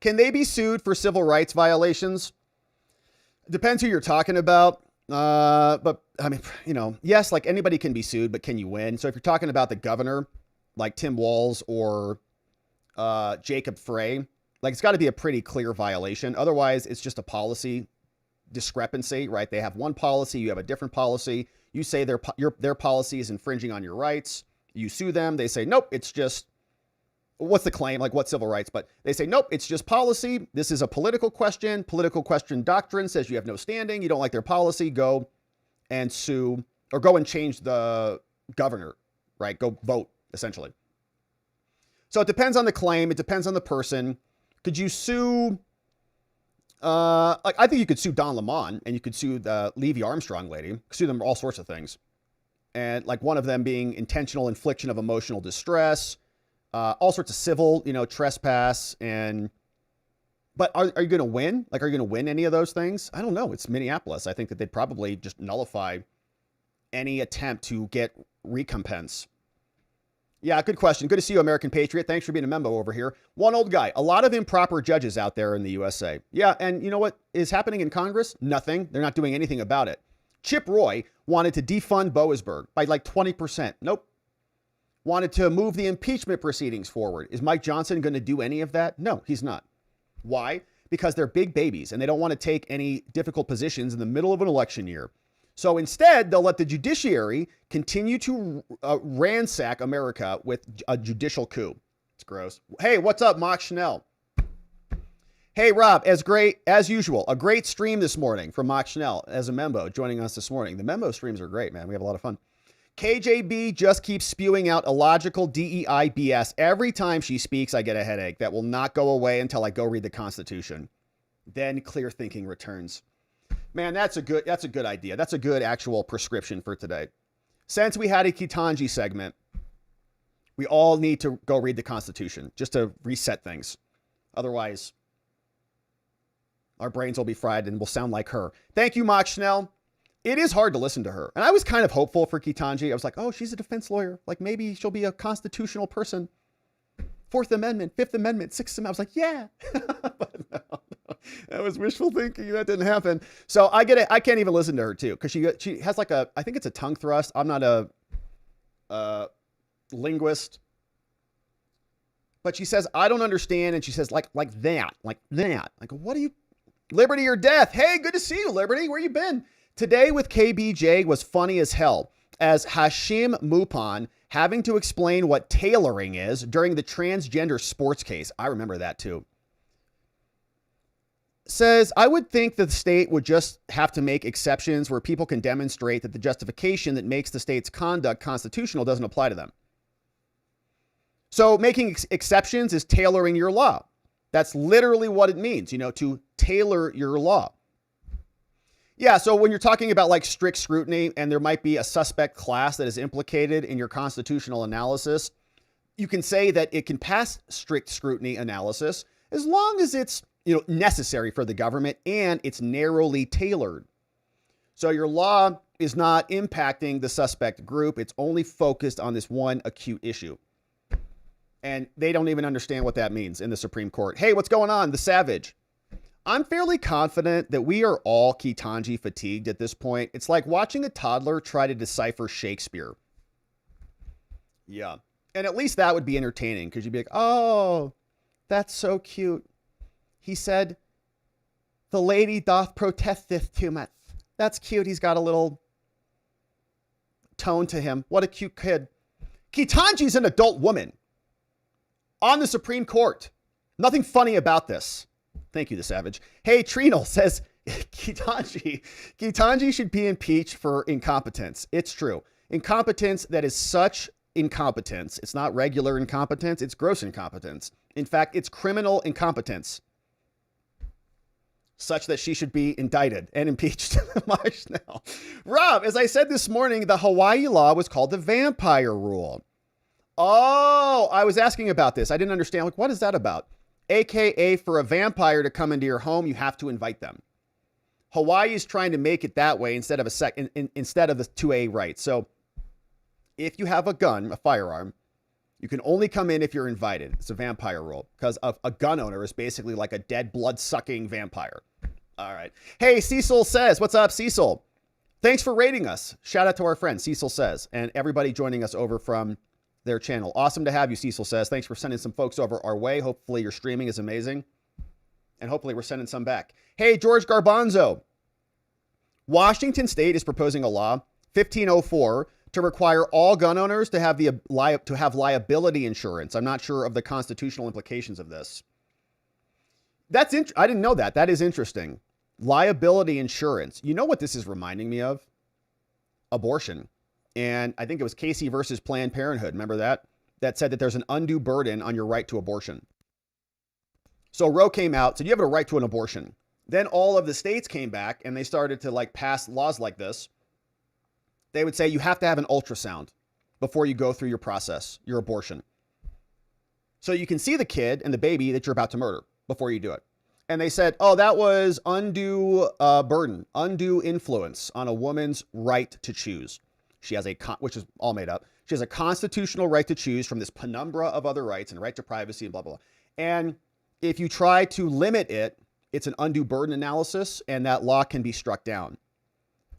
Can they be sued for civil rights violations? Depends who you're talking about. But I mean, yes, like anybody can be sued, but can you win? So if you're talking about the governor, like Tim Walz or Jacob Frey, like, it's got to be a pretty clear violation. Otherwise, it's just a policy discrepancy, right? They have one policy, you have a different policy. You say their policy is infringing on your rights. You sue them. They say, nope, it's just, what's the claim? Like, what civil rights? But they say, nope, it's just policy. This is a political question. Political question doctrine says you have no standing. You don't like their policy. Go and sue, or go and change the governor, right? Go vote, essentially. So it depends on the claim. It depends on the person. Could you sue, I think you could sue Don Lemon, and you could sue the Levy Armstrong lady, sue them for all sorts of things. And like one of them being intentional infliction of emotional distress, all sorts of civil, trespass. But are you going to win? Like, are you going to win any of those things? I don't know. It's Minneapolis. I think that they'd probably just nullify any attempt to get recompense. Yeah, good question. Good to see you, American Patriot. Thanks for being a member over here. One old guy. A lot of improper judges out there in the USA. Yeah, and you know what is happening in Congress? Nothing. They're not doing anything about it. Chip Roy wanted to defund Boasberg by like 20%. Nope. Wanted to move the impeachment proceedings forward. Is Mike Johnson going to do any of that? No, he's not. Why? Because they're big babies and they don't want to take any difficult positions in the middle of an election year. So instead, they'll let the judiciary continue to ransack America with a judicial coup. It's gross. Hey, what's up, Mock Schnell? Hey, Rob, as usual, a great stream this morning from Mock Schnell as a Membo joining us this morning. The Membo streams are great, man. We have a lot of fun. KJB just keeps spewing out illogical DEI BS. Every time she speaks, I get a headache. That will not go away until I go read the Constitution. Then clear thinking returns. Man, that's a good idea. That's a good actual prescription for today. Since we had a Ketanjji segment, we all need to go read the Constitution just to reset things. Otherwise, our brains will be fried and we'll sound like her. Thank you, Mock Schnell. It is hard to listen to her. And I was kind of hopeful for Ketanjji. I was like, oh, she's a defense lawyer. Like, maybe she'll be a constitutional person. Fourth Amendment, Fifth Amendment, Sixth Amendment. I was like, yeah. But no, that was wishful thinking. That didn't happen. So I get it. I can't even listen to her too. Cause she has like I think it's a tongue thrust. I'm not a linguist, but she says, I don't understand. And she says like that. Like, what are you, Liberty or death? Hey, good to see you, Liberty. Where you been? Today with KBJ was funny as hell, as Hashim Mupon having to explain what tailoring is during the transgender sports case. I remember that too. says, I would think that the state would just have to make exceptions where people can demonstrate that the justification that makes the state's conduct constitutional doesn't apply to them. So making exceptions is tailoring your law. That's literally what it means, to tailor your law. Yeah, so when you're talking about like strict scrutiny and there might be a suspect class that is implicated in your constitutional analysis, you can say that it can pass strict scrutiny analysis as long as it's necessary for the government and it's narrowly tailored. So your law is not impacting the suspect group. It's only focused on this one acute issue. And they don't even understand what that means in the Supreme Court. Hey, what's going on? The Savage. I'm fairly confident that we are all Ketanjji fatigued at this point. It's like watching a toddler try to decipher Shakespeare. Yeah. And at least that would be entertaining because you'd be like, oh, that's so cute. He said, the lady doth protesteth too much. That's cute. He's got a little tone to him. What a cute kid. Ketanji's an adult woman on the Supreme Court. Nothing funny about this. Thank you, The Savage. Hey, Trinal says, Ketanjji should be impeached for incompetence. It's true. Incompetence that is such incompetence. It's not regular incompetence. It's gross incompetence. In fact, it's criminal incompetence. Such that she should be indicted and impeached. Now, Rob, as I said this morning, the Hawaii law was called the vampire rule. Oh, I was asking about this. I didn't understand. Like, what is that about? AKA for a vampire to come into your home, you have to invite them. Hawaii is trying to make it that way instead of instead of the 2A right. So if you have a gun, a firearm, you can only come in if you're invited. It's a vampire rule because a gun owner is basically like a dead blood-sucking vampire. All right. Hey, Cecil says, what's up, Cecil? Thanks for rating us. Shout out to our friend, Cecil says, and everybody joining us over from their channel. Awesome to have you, Cecil says. Thanks for sending some folks over our way. Hopefully your streaming is amazing. And hopefully we're sending some back. Hey, George Garbanzo. Washington State is proposing a law, 1504, to require all gun owners to have liability insurance. I'm not sure of the constitutional implications of this. I didn't know that. That is interesting. Liability insurance. You know what this is reminding me of? Abortion. And I think it was Casey versus Planned Parenthood. Remember that? That said that there's an undue burden on your right to abortion. So Roe came out, said you have a right to an abortion. Then all of the states came back and they started to pass laws like this. They would say you have to have an ultrasound before you go through your process, your abortion. So you can see the kid and the baby that you're about to murder before you do it. And they said, oh, that was undue burden, undue influence on a woman's right to choose. She has which is all made up. She has a constitutional right to choose from this penumbra of other rights and right to privacy and blah, blah, blah. And if you try to limit it, it's an undue burden analysis and that law can be struck down.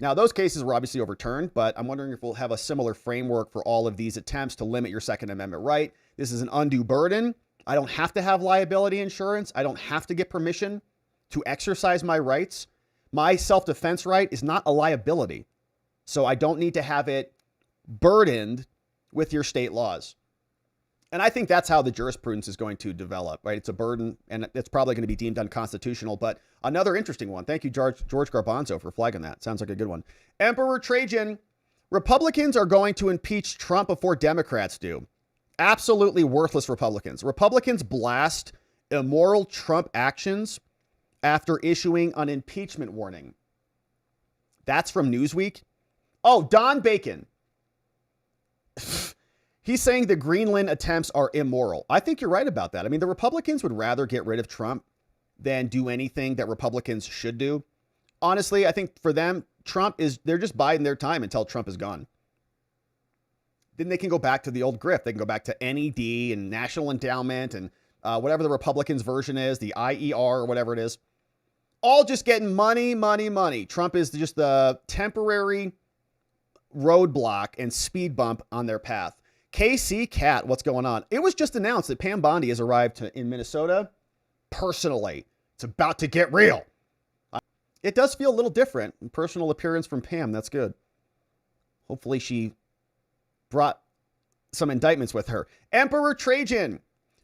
Now, those cases were obviously overturned, but I'm wondering if we'll have a similar framework for all of these attempts to limit your Second Amendment right. This is an undue burden. I don't have to have liability insurance. I don't have to get permission to exercise my rights. My self-defense right is not a liability. So I don't need to have it burdened with your state laws. And I think that's how the jurisprudence is going to develop, right? It's a burden and it's probably going to be deemed unconstitutional. But another interesting one. Thank you, George Garbanzo, for flagging that. Sounds like a good one. Emperor Trajan, Republicans are going to impeach Trump before Democrats do. Absolutely worthless Republicans. Republicans blast immoral Trump actions after issuing an impeachment warning. That's from Newsweek. Oh, Don Bacon. He's saying the Greenland attempts are immoral. I think you're right about that. I mean, the Republicans would rather get rid of Trump than do anything that Republicans should do. Honestly, I think for them, they're just biding their time until Trump is gone. Then they can go back to the old grift. They can go back to NED and National Endowment and whatever the Republicans' version is, the IER or whatever it is. All just getting money, money, money. Trump is just the temporary roadblock and speed bump on their path. KC Cat, what's going on? It was just announced that Pam Bondi has arrived in Minnesota personally. It's about to get real. It does feel a little different. Personal appearance from Pam. That's good. Hopefully she brought some indictments with her. Emperor Trajan.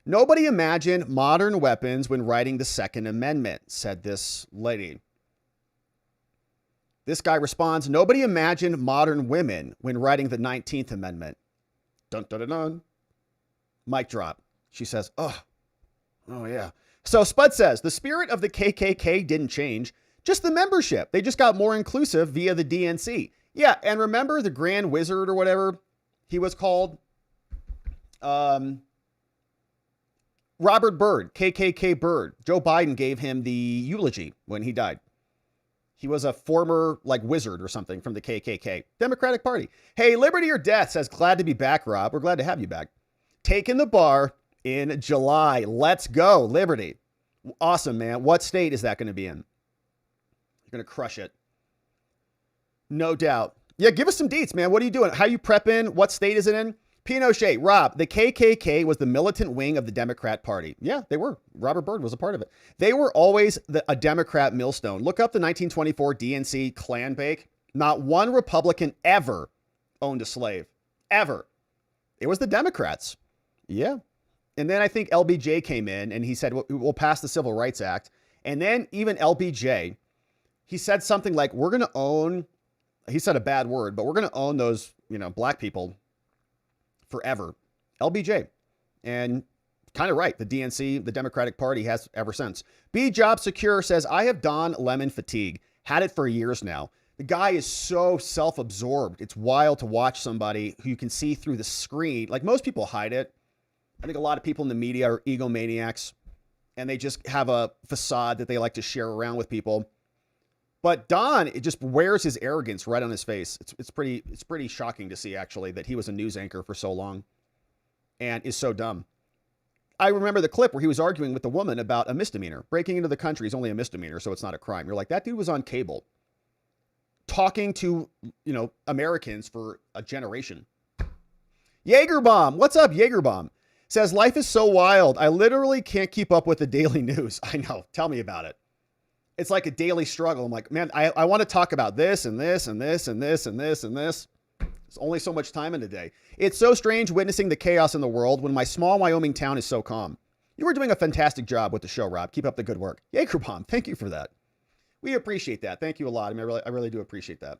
Nobody imagined modern weapons when writing the Second Amendment, said this lady. This guy responds, nobody imagined modern women when writing the 19th Amendment. Dun, dun, dun, dun. Mic drop. She says, oh yeah. So Spud says, the spirit of the KKK didn't change, just the membership. They just got more inclusive via the DNC. Yeah, and remember the Grand Wizard or whatever he was called? Robert Byrd, KKK Byrd. Joe Biden gave him the eulogy when he died. He was a former wizard or something from the KKK. Democratic Party. Hey, Liberty or Death says, glad to be back, Rob. We're glad to have you back. Taking the bar in July. Let's go, Liberty. Awesome, man. What state is that going to be in? You're going to crush it. No doubt. Yeah, give us some deets, man. What are you doing? How you prepping? What state is it in? Pinochet, Rob, the KKK was the militant wing of the Democrat Party. Yeah, they were. Robert Byrd was a part of it. They were always a Democrat millstone. Look up the 1924 DNC clan bake. Not one Republican ever owned a slave. Ever. It was the Democrats. Yeah. And then I think LBJ came in and he said, we'll pass the Civil Rights Act. And then even LBJ, he said something like, we're going to own, he said a bad word, but we're going to own those, black people forever. LBJ. And kind of right. The DNC, the Democratic Party, has ever since. B Job Secure says, I have Don Lemon fatigue. Had it for years now. The guy is so self-absorbed. It's wild to watch somebody who you can see through the screen. Like, most people hide it. I think a lot of people in the media are egomaniacs and they just have a facade that they like to share around with people. But Don, it just wears his arrogance right on his face. It's pretty shocking to see, actually, that he was a news anchor for so long and is so dumb. I remember the clip where he was arguing with the woman about a misdemeanor. Breaking into the country is only a misdemeanor, so it's not a crime. You're like, that dude was on cable talking to, Americans for a generation. Jaegerbomb. What's up, Jaegerbomb? Says, life is so wild. I literally can't keep up with the daily news. I know. Tell me about it. It's like a daily struggle. I'm like, man, I want to talk about this and this and this and this and this and this. There's only so much time in a day. It's so strange witnessing the chaos in the world when my small Wyoming town is so calm. You were doing a fantastic job with the show, Rob. Keep up the good work. Jaegerbomb, thank you for that. We appreciate that. Thank you a lot. I mean, I really do appreciate that.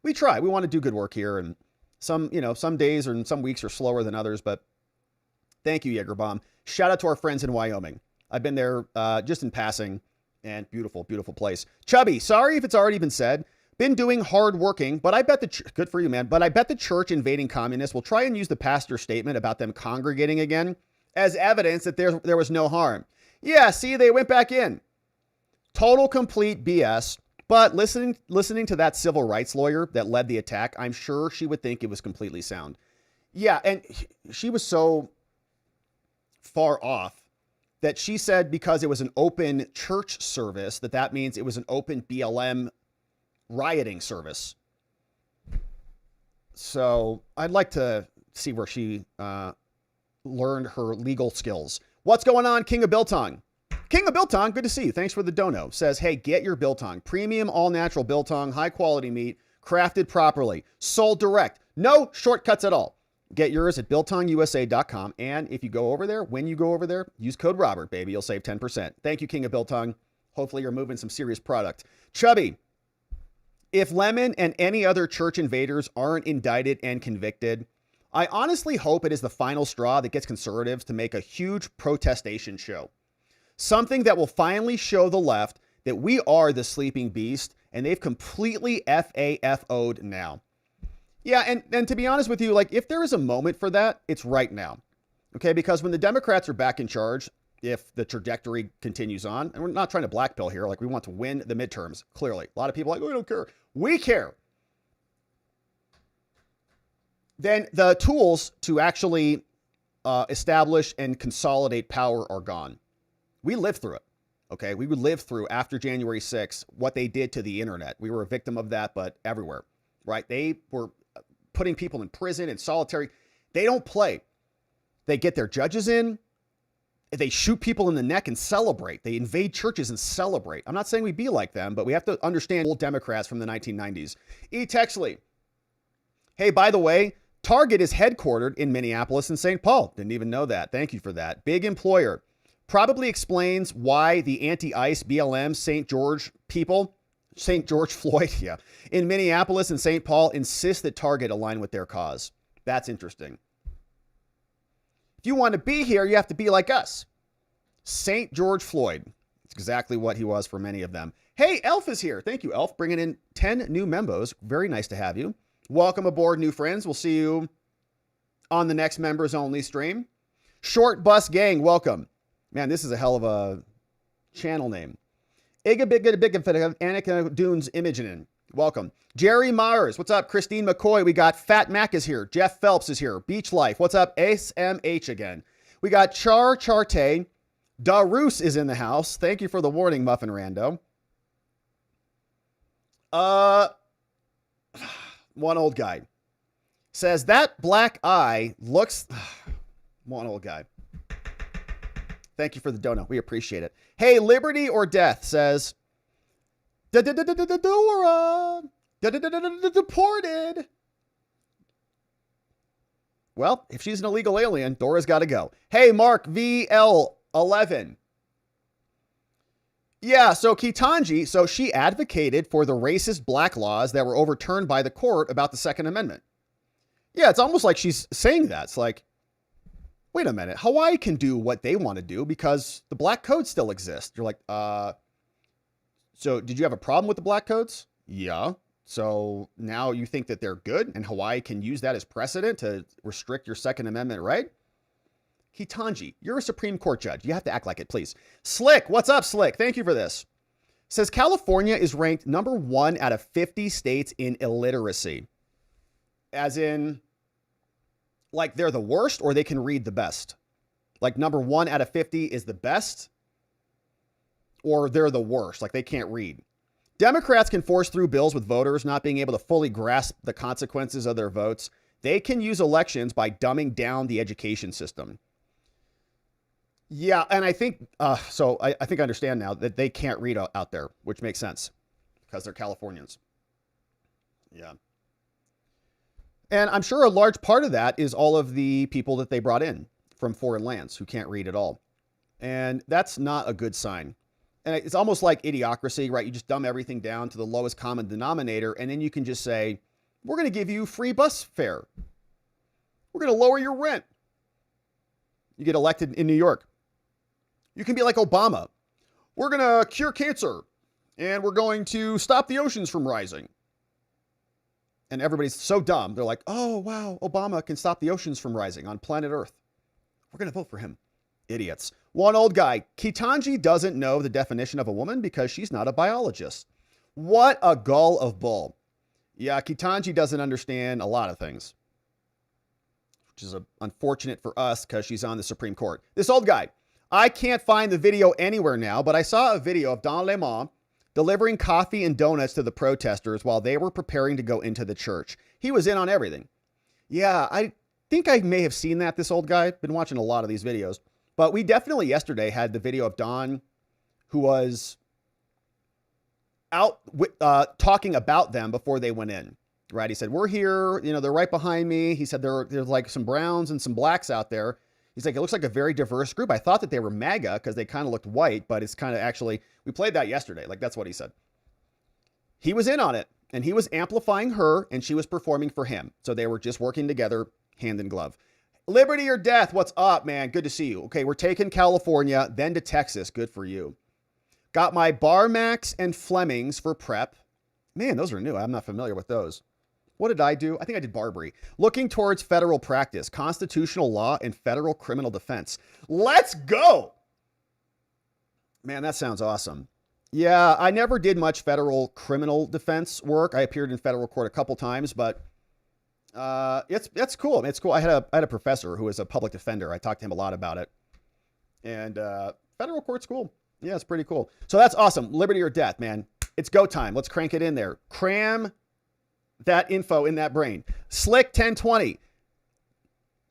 We try. We want to do good work here, and some days or some weeks are slower than others, but thank you, Jaegerbomb. Shout out to our friends in Wyoming. I've been there just in passing. And beautiful, beautiful place. Chubby, sorry if it's already been said. Been doing hard working, but I bet good for you, man. But I bet the church invading communists will try and use the pastor's statement about them congregating again as evidence that there was no harm. Yeah, see, they went back in. Total complete BS. But listening to that civil rights lawyer that led the attack, I'm sure she would think it was completely sound. Yeah, and she was so far off that she said because it was an open church service, that means it was an open BLM rioting service. So I'd like to see where she learned her legal skills. What's going on, King of Biltong? King of Biltong, good to see you. Thanks for the dono. Says, hey, get your Biltong. Premium, all-natural Biltong, high-quality meat, crafted properly, sold direct. No shortcuts at all. Get yours at BiltongUSA.com. And if you go over there, when you go over there, use code Robert, baby. You'll save 10%. Thank you, King of Biltong. Hopefully you're moving some serious product. Chubby, if Lemon and any other church invaders aren't indicted and convicted, I honestly hope it is the final straw that gets conservatives to make a huge protestation show. Something that will finally show the left that we are the sleeping beast and they've completely FAFO'd now. Yeah, and to be honest with you, like, if there is a moment for that, it's right now. Okay, because when the Democrats are back in charge, if the trajectory continues on, and we're not trying to blackpill here, like, we want to win the midterms, clearly. A lot of people are like, we don't care. We care. Then the tools to actually establish and consolidate power are gone. We lived through it. Okay, we would live through after January 6th what they did to the internet. We were a victim of that, but everywhere, right? They were putting people in prison and solitary. They don't play. They get their judges in. They shoot people in the neck and celebrate. They invade churches and celebrate. I'm not saying we be like them, but we have to understand old Democrats from the 1990s. E. Texley. Hey, by the way, Target is headquartered in Minneapolis and St. Paul. Didn't even know that. Thank you for that. Big employer. Probably explains why the anti-ICE BLM St. George Floyd, in Minneapolis and St. Paul insist that Target align with their cause. That's interesting. If you want to be here, you have to be like us. St. George Floyd. It's exactly what he was for many of them. Hey, Elf is here. Thank you, Elf, bringing in 10 new members. Very nice to have you. Welcome aboard, new friends. We'll see you on the next members only stream. Short Bus Gang, welcome. Man, this is a hell of a channel name. Annika Dunes Imogen, welcome. Jerry Myers, what's up? Christine McCoy, we got Fat Mac is here. Jeff Phelps is here. Beach Life, what's up? SMH again. We got Charte. Darus is in the house. Thank you for the warning, Muffin Rando. One old guy says that black eye looks. One old guy. Thank you for the donut. We appreciate it. Hey, Liberty or Death says Dora deported. Well, if she's an illegal alien, Dora's got to go. Hey, Mark VL11. Yeah, so Ketanjji, so she advocated for the racist black laws that were overturned by the court about the Second Amendment. Yeah, it's almost like she's saying that. It's like, wait a minute, Hawaii can do what they want to do because the black codes still exist. You're like, so did you have a problem with the black codes? Yeah. So now you think that they're good and Hawaii can use that as precedent to restrict your Second Amendment right? Ketanjji, you're a Supreme Court judge. You have to act like it, please. Slick, what's up, Slick? Thank you for this. Says California is ranked number 1 out of 50 states in illiteracy. As in, like they're the worst or they can read the best. Like number 1 out of 50 is the best or they're the worst. Like they can't read. Democrats can force through bills with voters not being able to fully grasp the consequences of their votes. They can use elections by dumbing down the education system. Yeah, and I think, I think I understand now that they can't read out there, which makes sense because they're Californians. Yeah. And I'm sure a large part of that is all of the people that they brought in from foreign lands who can't read at all. And that's not a good sign. And it's almost like idiocracy, right? You just dumb everything down to the lowest common denominator, and then you can just say, we're going to give you free bus fare. We're going to lower your rent. You get elected in New York. You can be like Obama. We're going to cure cancer, and we're going to stop the oceans from rising. And everybody's so dumb. They're like, oh, wow, Obama can stop the oceans from rising on planet Earth. We're going to vote for him. Idiots. One old guy. Ketanjji doesn't know the definition of a woman because she's not a biologist. What a gull of bull. Yeah, Ketanjji doesn't understand a lot of things, which is unfortunate for us because she's on the Supreme Court. This old guy. I can't find the video anywhere now, but I saw a video of Don Lemon delivering coffee and donuts to the protesters while they were preparing to go into the church. He was in on everything. Yeah, I think I may have seen that, this old guy. Been watching a lot of these videos. But we definitely yesterday had the video of Don who was out talking about them before they went in, right? He said, we're here, they're right behind me. He said, there's like some browns and some blacks out there. He's like, it looks like a very diverse group. I thought that they were MAGA because they kind of looked white, but it's kind of actually, we played that yesterday. Like, that's what he said. He was in on it, and he was amplifying her, and she was performing for him. So they were just working together, hand in glove. Liberty or Death, what's up, man? Good to see you. Okay, we're taking California, then to Texas. Good for you. Got my Bar Max and Flemings for prep. Man, those are new. I'm not familiar with those. What did I do? I think I did Barbary. Looking towards federal practice, constitutional law, and federal criminal defense. Let's go. Man, that sounds awesome. Yeah, I never did much federal criminal defense work. I appeared in federal court a couple times, but it's cool. It's cool. I had a professor who was a public defender. I talked to him a lot about it. And federal court's cool. Yeah, it's pretty cool. So that's awesome. Liberty or Death, man. It's go time. Let's crank it in there. Cram that info in that brain. Slick 1020.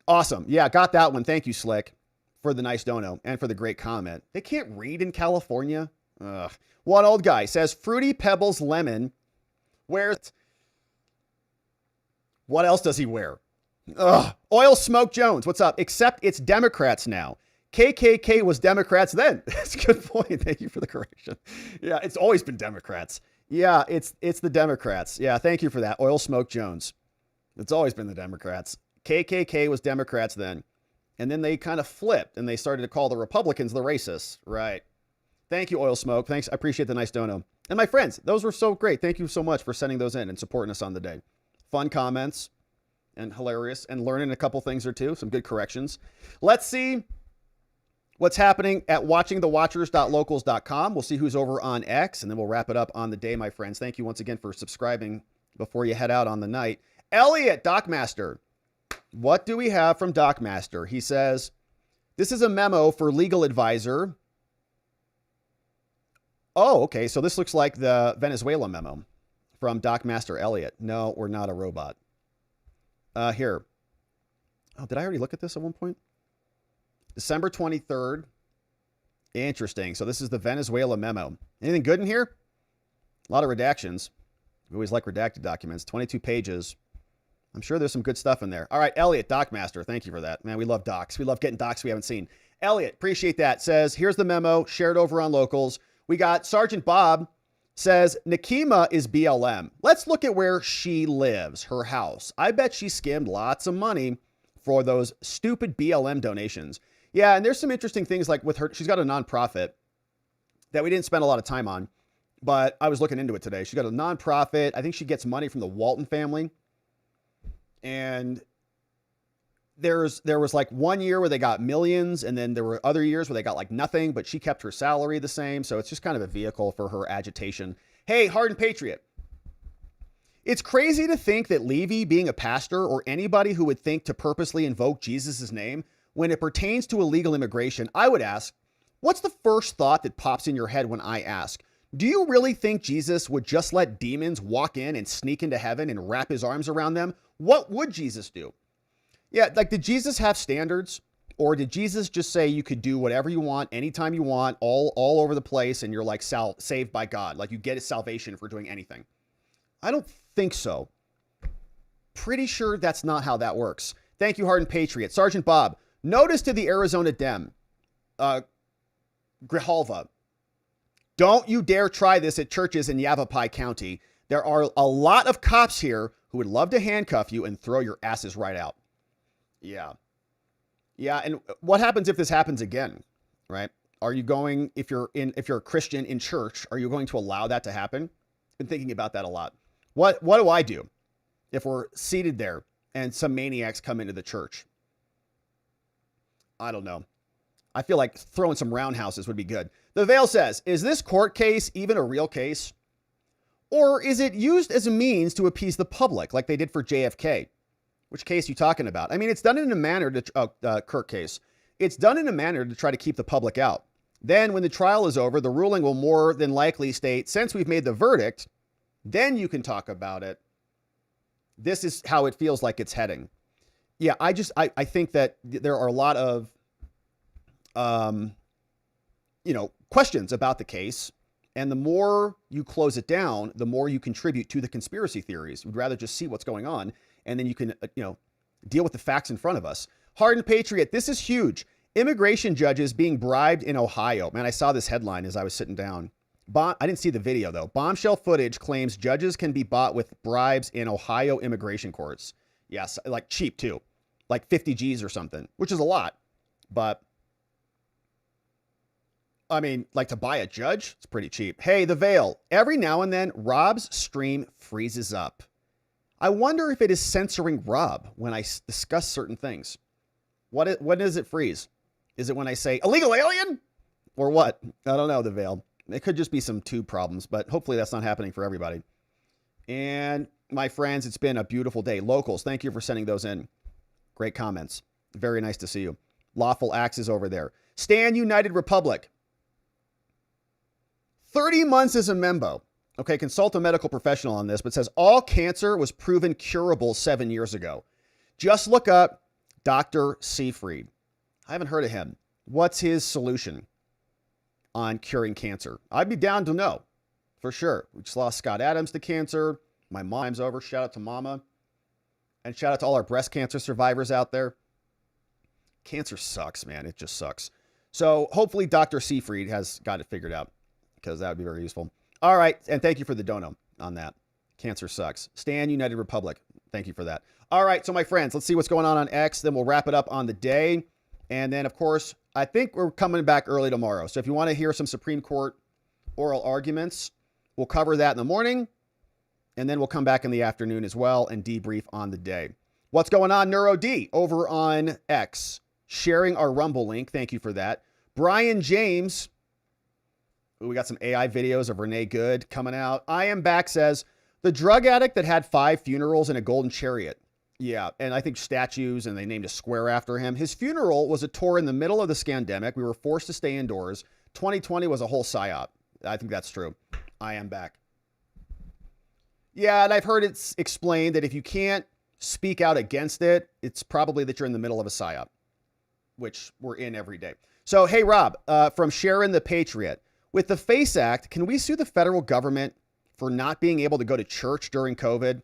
Awesome. Yeah, got that one. Thank you, Slick, for the nice dono and for the great comment. They can't read in California. Ugh. One old guy says Fruity Pebbles Lemon wears. What else does he wear? Ugh. Oil Smoke Jones, what's up? Except it's Democrats now. KKK was Democrats then. That's a good point. Thank you for the correction. Yeah, it's always been Democrats. Yeah, it's the Democrats. Yeah, thank you for that. Oil Smoke Jones. It's always been the Democrats. KKK was Democrats then. And then they kind of flipped and they started to call the Republicans the racists. Right. Thank you, Oil Smoke. Thanks. I appreciate the nice dono. And my friends, those were so great. Thank you so much for sending those in and supporting us on the day. Fun comments and hilarious and learning a couple things or two. Some good corrections. Let's see what's happening at watchingthewatchers.locals.com. We'll see who's over on X and then we'll wrap it up on the day, my friends. Thank you once again for subscribing before you head out on the night. Elliot, Docmaster. What do we have from Docmaster? He says, this is a memo for legal advisor. Oh, okay. So this looks like the Venezuela memo from Docmaster Elliot. No, we're not a robot. Here. Oh, did I already look at this at one point? December 23rd. Interesting. So this is the Venezuela memo. Anything good in here? A lot of redactions. We always like redacted documents. 22 pages. I'm sure there's some good stuff in there. All right, Elliot, Docmaster, thank you for that. Man, we love docs. We love getting docs we haven't seen. Elliot, appreciate that. Says, here's the memo, shared over on Locals. We got Sergeant Bob says, Nakima is BLM. Let's look at where she lives, her house. I bet she skimmed lots of money for those stupid BLM donations. Yeah, and there's some interesting things like with her. She's got a nonprofit that we didn't spend a lot of time on, but I was looking into it today. She got a nonprofit. I think she gets money from the Walton family. And there was like 1 year where they got millions, and then there were other years where they got like nothing, but she kept her salary the same. So it's just kind of a vehicle for her agitation. Hey, Hardened Patriot. It's crazy to think that Levy, being a pastor, or anybody who would think to purposely invoke Jesus' name when it pertains to illegal immigration, I would ask, what's the first thought that pops in your head when I ask? Do you really think Jesus would just let demons walk in and sneak into heaven and wrap his arms around them? What would Jesus do? Yeah, like, did Jesus have standards? Or did Jesus just say you could do whatever you want, anytime you want, all over the place, and you're like saved by God? Like you get a salvation for doing anything? I don't think so. Pretty sure that's not how that works. Thank you, Hardened Patriot. Sergeant Bob, notice to the Arizona Dem, Grijalva. Don't you dare try this at churches in Yavapai County. There are a lot of cops here who would love to handcuff you and throw your asses right out. Yeah. Yeah. And what happens if this happens again, right? Are you going, if you're a Christian in church, are you going to allow that to happen? Been thinking about that a lot. What do I do if we're seated there and some maniacs come into the church? I don't know. I feel like throwing some roundhouses would be good. The Veil says, is this court case even a real case? Or is it used as a means to appease the public like they did for JFK? Which case are you talking about? I mean, it's done in a manner to, Kirk case. It's done in a manner to try to keep the public out. Then when the trial is over, the ruling will more than likely state, since we've made the verdict, then you can talk about it. This is how it feels like it's heading. Yeah, I think that there are a lot of, questions about the case. And the more you close it down, the more you contribute to the conspiracy theories. We'd rather just see what's going on. And then you can, deal with the facts in front of us. Hardened Patriot, this is huge. Immigration judges being bribed in Ohio. Man, I saw this headline as I was sitting down. I didn't see the video, though. Bombshell footage claims judges can be bought with bribes in Ohio immigration courts. Yes, like cheap, too. Like 50 G's or something, which is a lot. But I mean, like to buy a judge, it's pretty cheap. Hey, The Veil. Every now and then, Rob's stream freezes up. I wonder if it is censoring Rob when I discuss certain things. When does it freeze? Is it when I say illegal alien? Or what? I don't know, The Veil. It could just be some tube problems, but hopefully that's not happening for everybody. And my friends, it's been a beautiful day. Locals, thank you for sending those in. Great comments. Very nice to see you. Lawful Axe is over there. Stand United Republic. 30 months as a membo. Okay, consult a medical professional on this, but says all cancer was proven curable 7 years ago. Just look up Dr. Seyfried. I haven't heard of him. What's his solution on curing cancer? I'd be down to know, for sure. We just lost Scott Adams to cancer. My mom's over. Shout out to Mama. And shout out to all our breast cancer survivors out there. Cancer sucks, man. It just sucks. So hopefully Dr. Seyfried has got it figured out, because that would be very useful. All right. And thank you for the dono on that. Cancer sucks. Stand United Republic. Thank you for that. All right. So my friends, let's see what's going on X. Then we'll wrap it up on the day. And then, of course, I think we're coming back early tomorrow. So if you want to hear some Supreme Court oral arguments, we'll cover that in the morning. And then we'll come back in the afternoon as well and debrief on the day. What's going on, Neuro D, over on X? Sharing our Rumble link. Thank you for that. Brian James. Ooh, we got some AI videos of Renee Good coming out. I Am Back says, the drug addict that had 5 funerals in a golden chariot. Yeah, and I think statues, and they named a square after him. His funeral was a tour in the middle of the scandemic. We were forced to stay indoors. 2020 was a whole psyop. I think that's true. I am back. Yeah, and I've heard it's explained that if you can't speak out against it, it's probably that you're in the middle of a psyop, which we're in every day. So, hey, Rob, from Sharon the Patriot. With the FACE Act, can we sue the federal government for not being able to go to church during COVID?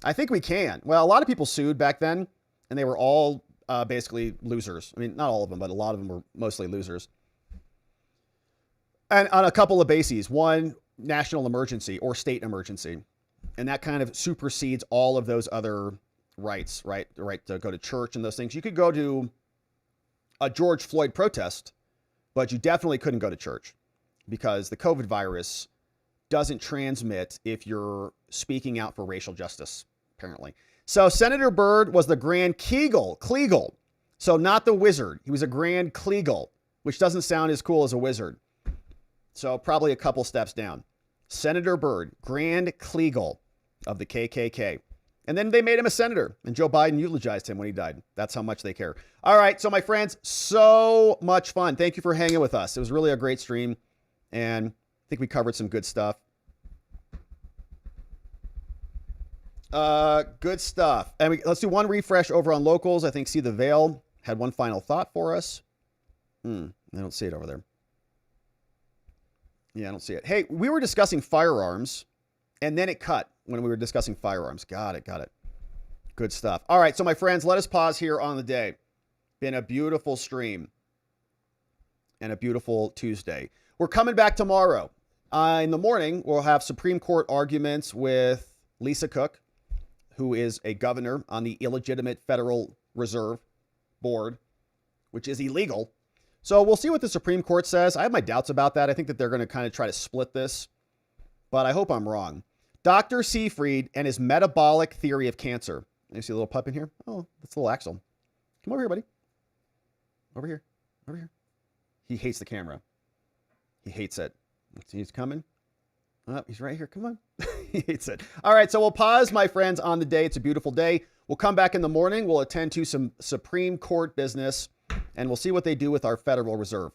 I think we can. Well, a lot of people sued back then, and they were all basically losers. I mean, not all of them, but a lot of them were mostly losers. And on a couple of bases. One, national emergency or state emergency. And that kind of supersedes all of those other rights, right? The right to go to church and those things. You could go to a George Floyd protest, but you definitely couldn't go to church because the COVID virus doesn't transmit if you're speaking out for racial justice, apparently. So Senator Byrd was the Grand Kleagle. So not the wizard. He was a Grand Kleagle, which doesn't sound as cool as a wizard. So probably a couple steps down. Senator Byrd, Grand Kleagle of the KKK. And then they made him a senator, and Joe Biden eulogized him when he died. That's how much they care. All right, so my friends, so much fun. Thank you for hanging with us. It was really a great stream, and I think we covered some good stuff. Good stuff. And let's do one refresh over on locals. I think See the Veil had one final thought for us. I don't see it over there. Yeah, I don't see it. Hey, we were discussing firearms, and then it cut when we were discussing firearms. Got it. Good stuff. All right, so my friends, let us pause here on the day. Been a beautiful stream and a beautiful Tuesday. We're coming back tomorrow. In the morning, we'll have Supreme Court arguments with Lisa Cook, who is a governor on the illegitimate Federal Reserve Board, which is illegal. So we'll see what the Supreme Court says. I have my doubts about that. I think that they're going to kind of try to split this, but I hope I'm wrong. Dr. Seyfried and his metabolic theory of cancer. You see a little pup in here? Oh, that's a little Axel. Come over here, buddy. Over here. He hates the camera. He hates it. He's coming. Oh, he's right here. Come on. He hates it. All right, so we'll pause, my friends, on the day. It's a beautiful day. We'll come back in the morning. We'll attend to some Supreme Court business, and we'll see what they do with our Federal Reserve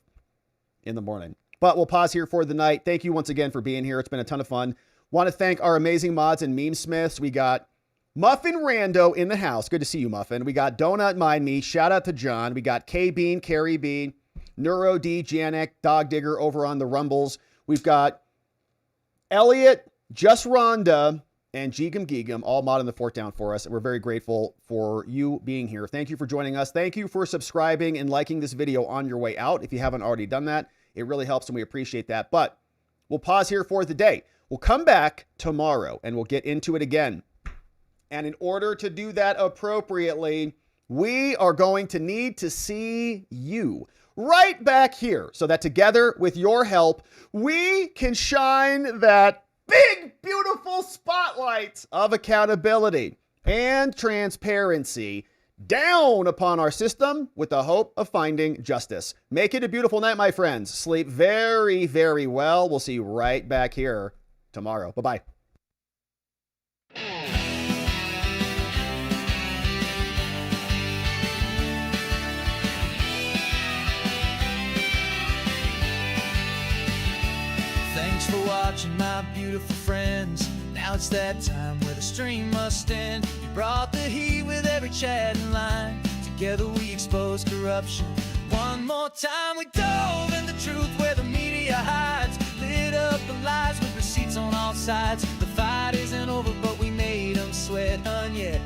in the morning. But we'll pause here for the night. Thank you once again for being here. It's been a ton of fun. Want to thank our amazing mods and meme smiths. We got Muffin Rando in the house. Good to see you, Muffin. We got Donut Mind Me. Shout out to John. We got K Bean, Carrie B, Neuro D, Janek, Dog Digger over on the Rumbles. We've got Elliot, Just Rhonda, and Geegum Geegum all modding the fort down for us. And we're very grateful for you being here. Thank you for joining us. Thank you for subscribing and liking this video on your way out. If you haven't already done that, it really helps and we appreciate that. But we'll pause here for the day. We'll come back tomorrow and we'll get into it again. And in order to do that appropriately, we are going to need to see you right back here so that together with your help, we can shine that big, beautiful spotlight of accountability and transparency down upon our system with the hope of finding justice. Make it a beautiful night, my friends. Sleep very, very well. We'll see you right back here tomorrow. Bye-bye. Thanks for watching, my beautiful friends. Now it's that time where the stream must end. We brought the heat with every chatting line. Together we expose corruption. One more time we dove in the truth where the media hides. Lit up the lies with receipts on all sides. The fight isn't over, but we made them sweat, yeah.